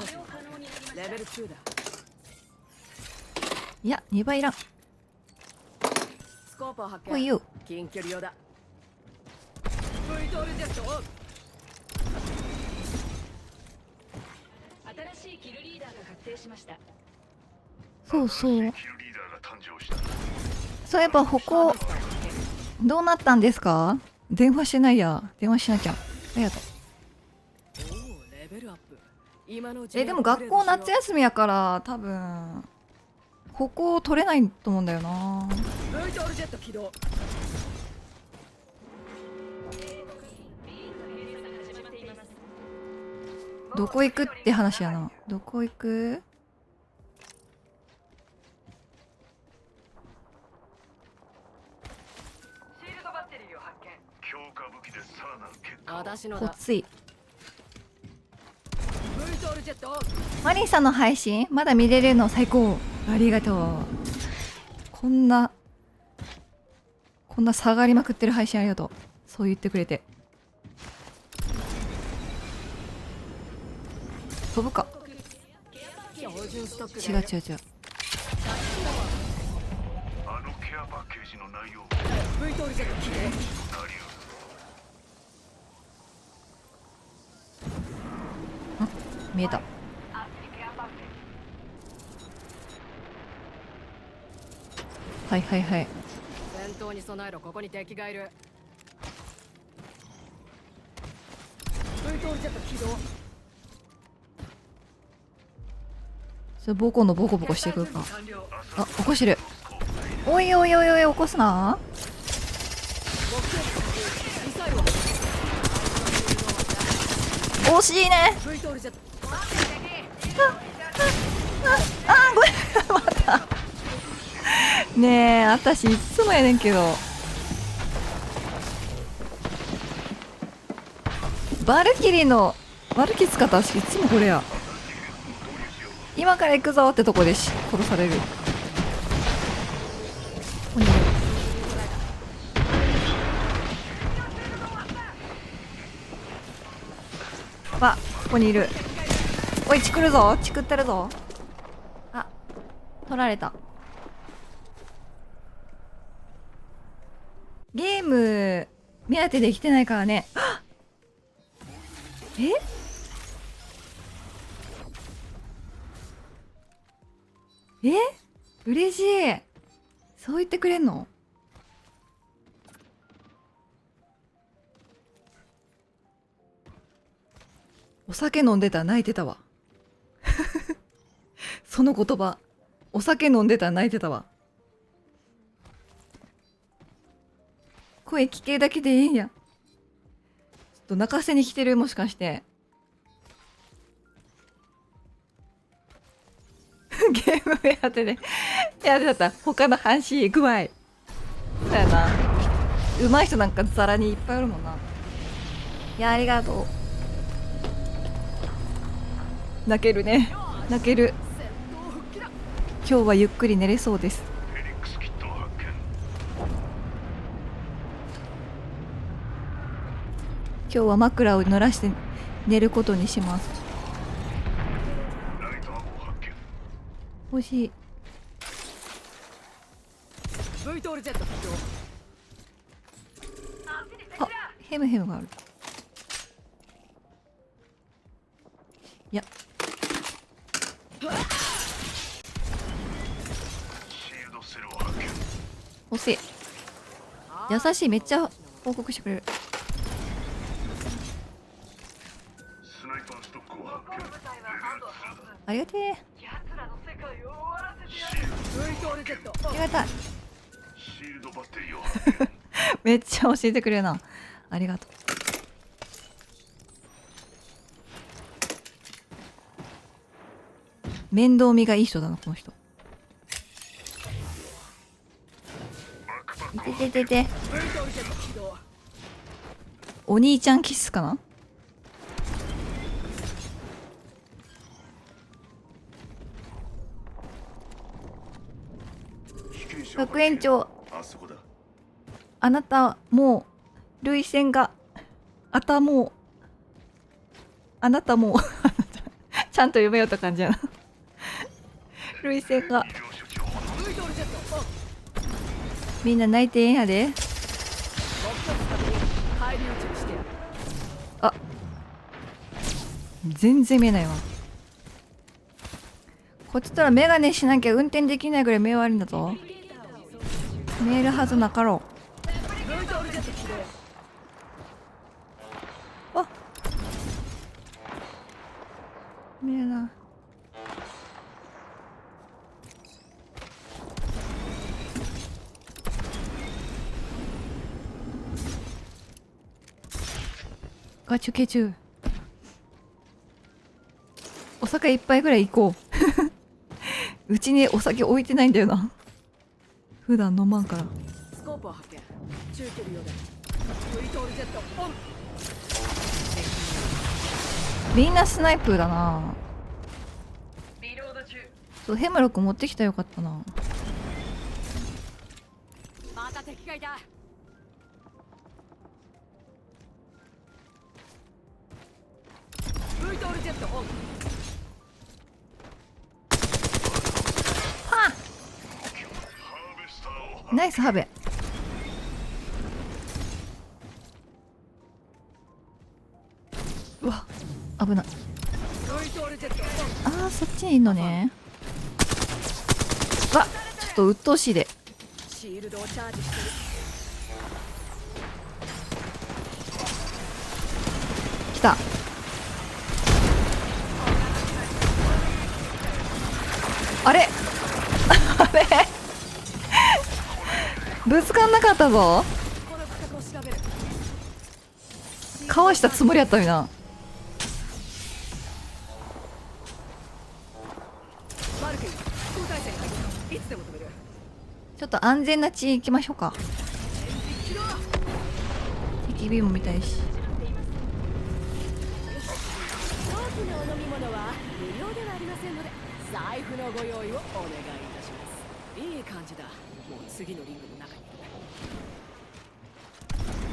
Speaker 2: レベル2だ。
Speaker 1: いや、2倍いらん。
Speaker 2: スコープを発見。
Speaker 1: ほいよ。
Speaker 2: 近距離用だ。ブイトールジェットオン。
Speaker 6: 新しいキルリーダーが確定しました。
Speaker 1: そうそう。
Speaker 3: キルリーダーが誕生した。
Speaker 1: そういえば、ここ、どうなったんですか？電話してないや。電話しなきゃ。ありがとう。
Speaker 2: おお、レベルアップ。今のうちに
Speaker 1: でも学校夏休みやから多分ここ取れないと思うんだよな。
Speaker 2: ブイトールジェット起動。
Speaker 1: どこ行くって話やな。どこ行く？
Speaker 6: シールドバッテリーを発見。
Speaker 3: 強化武器でさらなる結果を。
Speaker 2: 私のだ。
Speaker 1: こっつい。
Speaker 2: ブイトールジェットオン。
Speaker 1: マリンさんの配信まだ見れるの最高。ありがとう。こんな下がりまくってる配信ありがとう。そう言ってくれて。飛ぶか。
Speaker 2: 標準ストックだ
Speaker 1: 違う違う違う。
Speaker 3: あのケアパッケージの内容。
Speaker 2: ブイトールジェット起動。
Speaker 3: 何を
Speaker 1: 見えた。はいはいはい。
Speaker 2: 戦闘に備えろ。ここに敵がいる。ブイトールジェット起動。
Speaker 1: それボコのボコボコしてくるか。あ、起こしてる。おいおいおいおい、起こすな。
Speaker 2: ミサイルを。
Speaker 1: 惜しいね。
Speaker 2: ブイトールジェット。
Speaker 1: ごめんまたねえ私いつもやねんけどバルキリー使った私いつもこれや。今から行くぞってとこで殺される。ここにいる。わ、ここにいる。おい、チクるぞ。チクってるぞ。あ、取られた。ゲーム目当てできてないからね。え？嬉しい。そう言ってくれんの？お酒飲んでたら泣いてたわ。その言葉。お酒飲んでたら泣いてたわ。声聞けるだけでいいんや。ちょっと泣かせに来てる、もしかして。ゲーム目当てでやってた他の話具合。そうやな。上手い人なんかザラにいっぱいあるもんな。いや、ありがとう。泣けるね。泣ける。今日はゆっくり寝れそうです。
Speaker 3: フェニックスキットを発見。
Speaker 1: 今日は枕を濡らして寝ることにします。
Speaker 3: ライトアームを発見。
Speaker 1: 欲しい。
Speaker 2: V トールジェット起動。
Speaker 1: あ、ヘムヘムがある。いや、
Speaker 3: シールドセルを発見。
Speaker 1: 欲しい。優しい。めっちゃ報告してくれる。
Speaker 3: スナイパーストックを発見。
Speaker 1: ありがてえ。
Speaker 6: 奴らの世界を終わらせてやる。
Speaker 2: V トールジェット
Speaker 1: ありがたい。
Speaker 3: シールドバッテリーを発見。
Speaker 1: めっちゃ教えてくれるな。ありがとう。面倒見がいい人だな、この人。いてててて。
Speaker 2: V トールジェット起動。
Speaker 1: お兄ちゃんキスかな。学園長、
Speaker 3: あそこだ。
Speaker 1: あなたもう涙腺がもうあなたもうちゃんと読めよった感じやな。涙腺が。
Speaker 2: V トールジェットオン。
Speaker 1: みんな泣いてええんやで。
Speaker 2: 目標確認。返り討ちにしてやる。
Speaker 1: あ、全然見えないわ。こっちとらメガネしなきゃ運転できないぐらい目悪いんだぞ。見えるはずなかろ
Speaker 2: V トールジェット起動。
Speaker 1: う。あ、見えない。ガチュケチュ。お酒一杯ぐらい行こう。うちにお酒置いてないんだよな。普段飲まんから。
Speaker 2: スコープを発見。中距離用だ。V トールジェットオン。
Speaker 1: みんなスナイプだな。
Speaker 6: リロード中。
Speaker 1: そう、ヘムロック持ってきたらよかったな。
Speaker 2: また敵がいた。V トールジェットオン。
Speaker 1: はあ、ナイスハベ。うわ、危ない。
Speaker 2: V トールジェットオン。
Speaker 1: あー、そっちにいんのね。わ、ちょっと鬱陶しいで。
Speaker 2: シールドをチャージしてる。
Speaker 1: 来た。あれあれぶつかんなかったぞ。
Speaker 2: この区画を調べる。
Speaker 1: かわしたつもりやったよな。
Speaker 2: いつでも止める。
Speaker 1: ちょっと安全な地行きましょうか。敵ビームみたいし。
Speaker 2: 大きなお飲み物は無料ではありませんので、財布のご用意をお願いいたします。いい感じだ。もう次のリングの中にい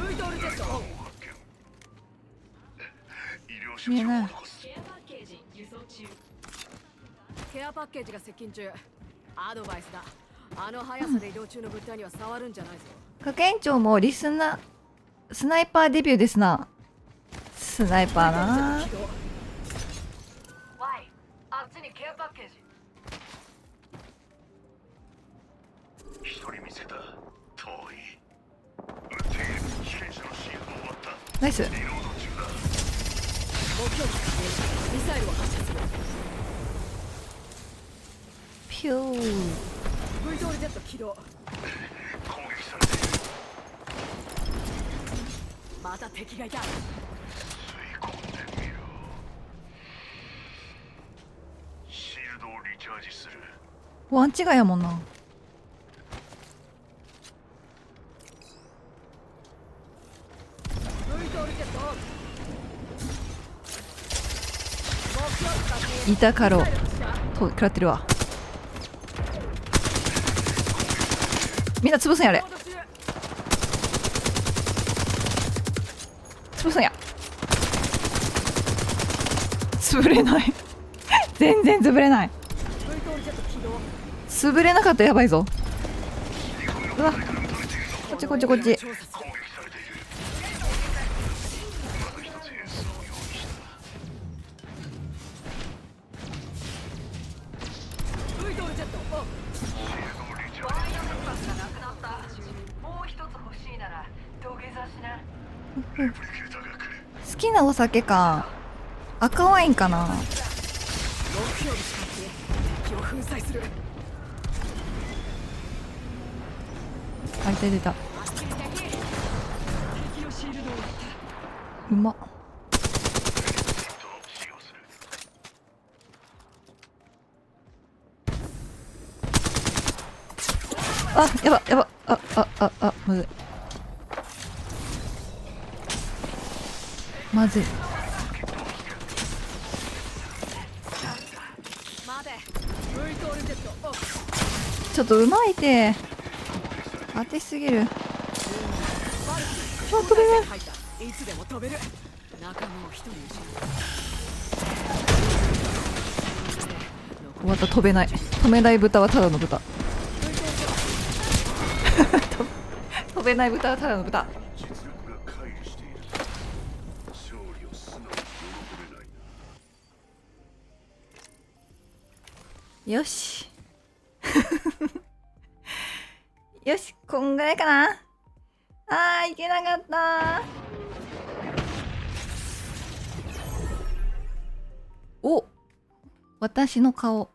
Speaker 2: る。ブイトールジェットオン。
Speaker 1: 見えない。
Speaker 2: ケアパッケージが接近中。アドバイスだ。あの速さで移動中の物体には触るんじゃないぞ。
Speaker 1: 学園長もスナイパーデビューですな。スナイパーな。
Speaker 6: ワイ、あっちにケアパッケージ。
Speaker 3: 一人見せた。遠い。撃っている。被験者のシールド終わった。
Speaker 1: ナイス。
Speaker 3: リロード中だ。
Speaker 2: 目標にミサイルを発射する。
Speaker 1: ピュー。
Speaker 2: V トールジェット起動。
Speaker 3: 攻撃されている。
Speaker 2: また敵がいた。
Speaker 3: 吸い込んでみろ。シールドをリチャージする。
Speaker 1: ワン違いやもんな。
Speaker 2: V トールジェットオン。目標に確認。
Speaker 1: いたかろう
Speaker 2: ミサイル発射。
Speaker 1: と食らってるわ。みんな潰すんやあれ。
Speaker 2: モード中。
Speaker 1: 潰すんや。潰れない全然潰れない。
Speaker 2: V トールジェット起動。
Speaker 1: 潰れなかったらやばいぞ。うわ、こっちこっちこっち。
Speaker 2: 調査する。
Speaker 3: 攻撃されている。また一つ演出を用意した。
Speaker 2: V トールジェットオン。
Speaker 3: シールドをリチャー
Speaker 6: ワイ
Speaker 3: ジ
Speaker 6: ヤレスパスがなくなった。もう一つ欲しいなら土下座しな。
Speaker 3: レプリケーターが来る。
Speaker 1: 好きなお酒か。赤ワインかな。
Speaker 2: 目標に向かって敵を粉砕する。
Speaker 1: あ、いた出た。
Speaker 2: 敵のシールドを割った。
Speaker 1: うまっ。
Speaker 3: 使用する。
Speaker 1: あ、やばやば。まずい。まずい。
Speaker 2: 待て。V トールジェットオン。
Speaker 1: ちょっとうまいて。当てすぎる。あ、飛べない。
Speaker 2: 入った。いつでも飛べる。仲間を一人失
Speaker 1: 終わった。飛べない。飛べない豚はただの豚。飛べない豚はただの豚。
Speaker 3: 実力が乖離している。勝利を素直に喜べないな。
Speaker 1: よしよし、こんぐらいかな。あー、いけなかった。お、私の顔。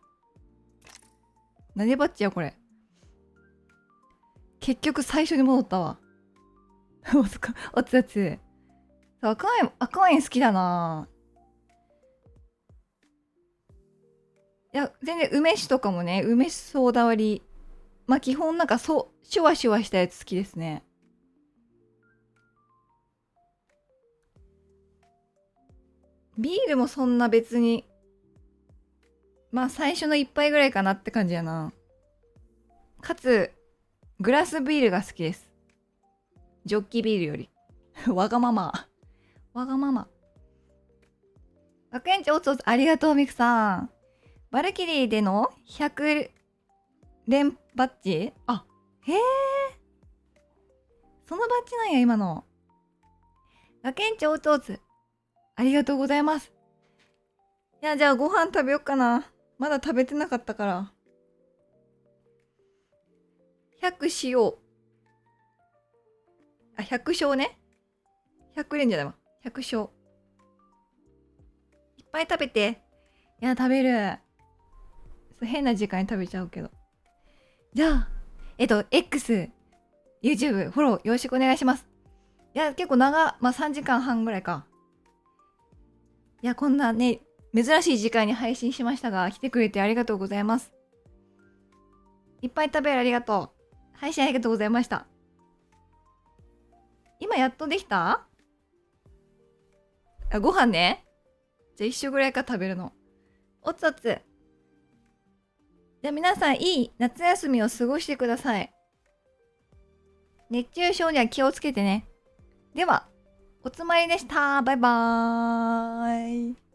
Speaker 1: 何バッチやこれ。結局最初に戻ったわ。おつやつ。赤ワイン好きだな。いや、全然梅酒とかもね、梅ソーダ割り。まあ基本なんかシュワシュワしたやつ好きですね。ビールもそんな別に。まあ最初の一杯ぐらいかなって感じやな。かつ、グラスビールが好きです。ジョッキビールより。わがまま。わがまま。学園長おつおつありがとうミクさん。バルキリーでの100連バッジ？あ、へえ。そのバッジなんや、今の。学園長おつおつありがとうございます。いや、じゃあご飯食べよっかな。まだ食べてなかったから。100しよう。あ、100勝ね。100連じゃないわ。100勝。いっぱい食べて。いや、食べる。変な時間に食べちゃうけど。じゃあ、X、YouTube、フォローよろしくお願いします。いや、結構まあ3時間半ぐらいか。いや、こんなね、珍しい時間に配信しましたが、来てくれてありがとうございます。いっぱい食べるありがとう。配信ありがとうございました。今やっとできた？あ、ご飯ね。じゃあ一緒ぐらいか食べるの。おつおつ。じゃあ皆さんいい夏休みを過ごしてください。熱中症には気をつけてね。では、おつまりでした。バイバーイ。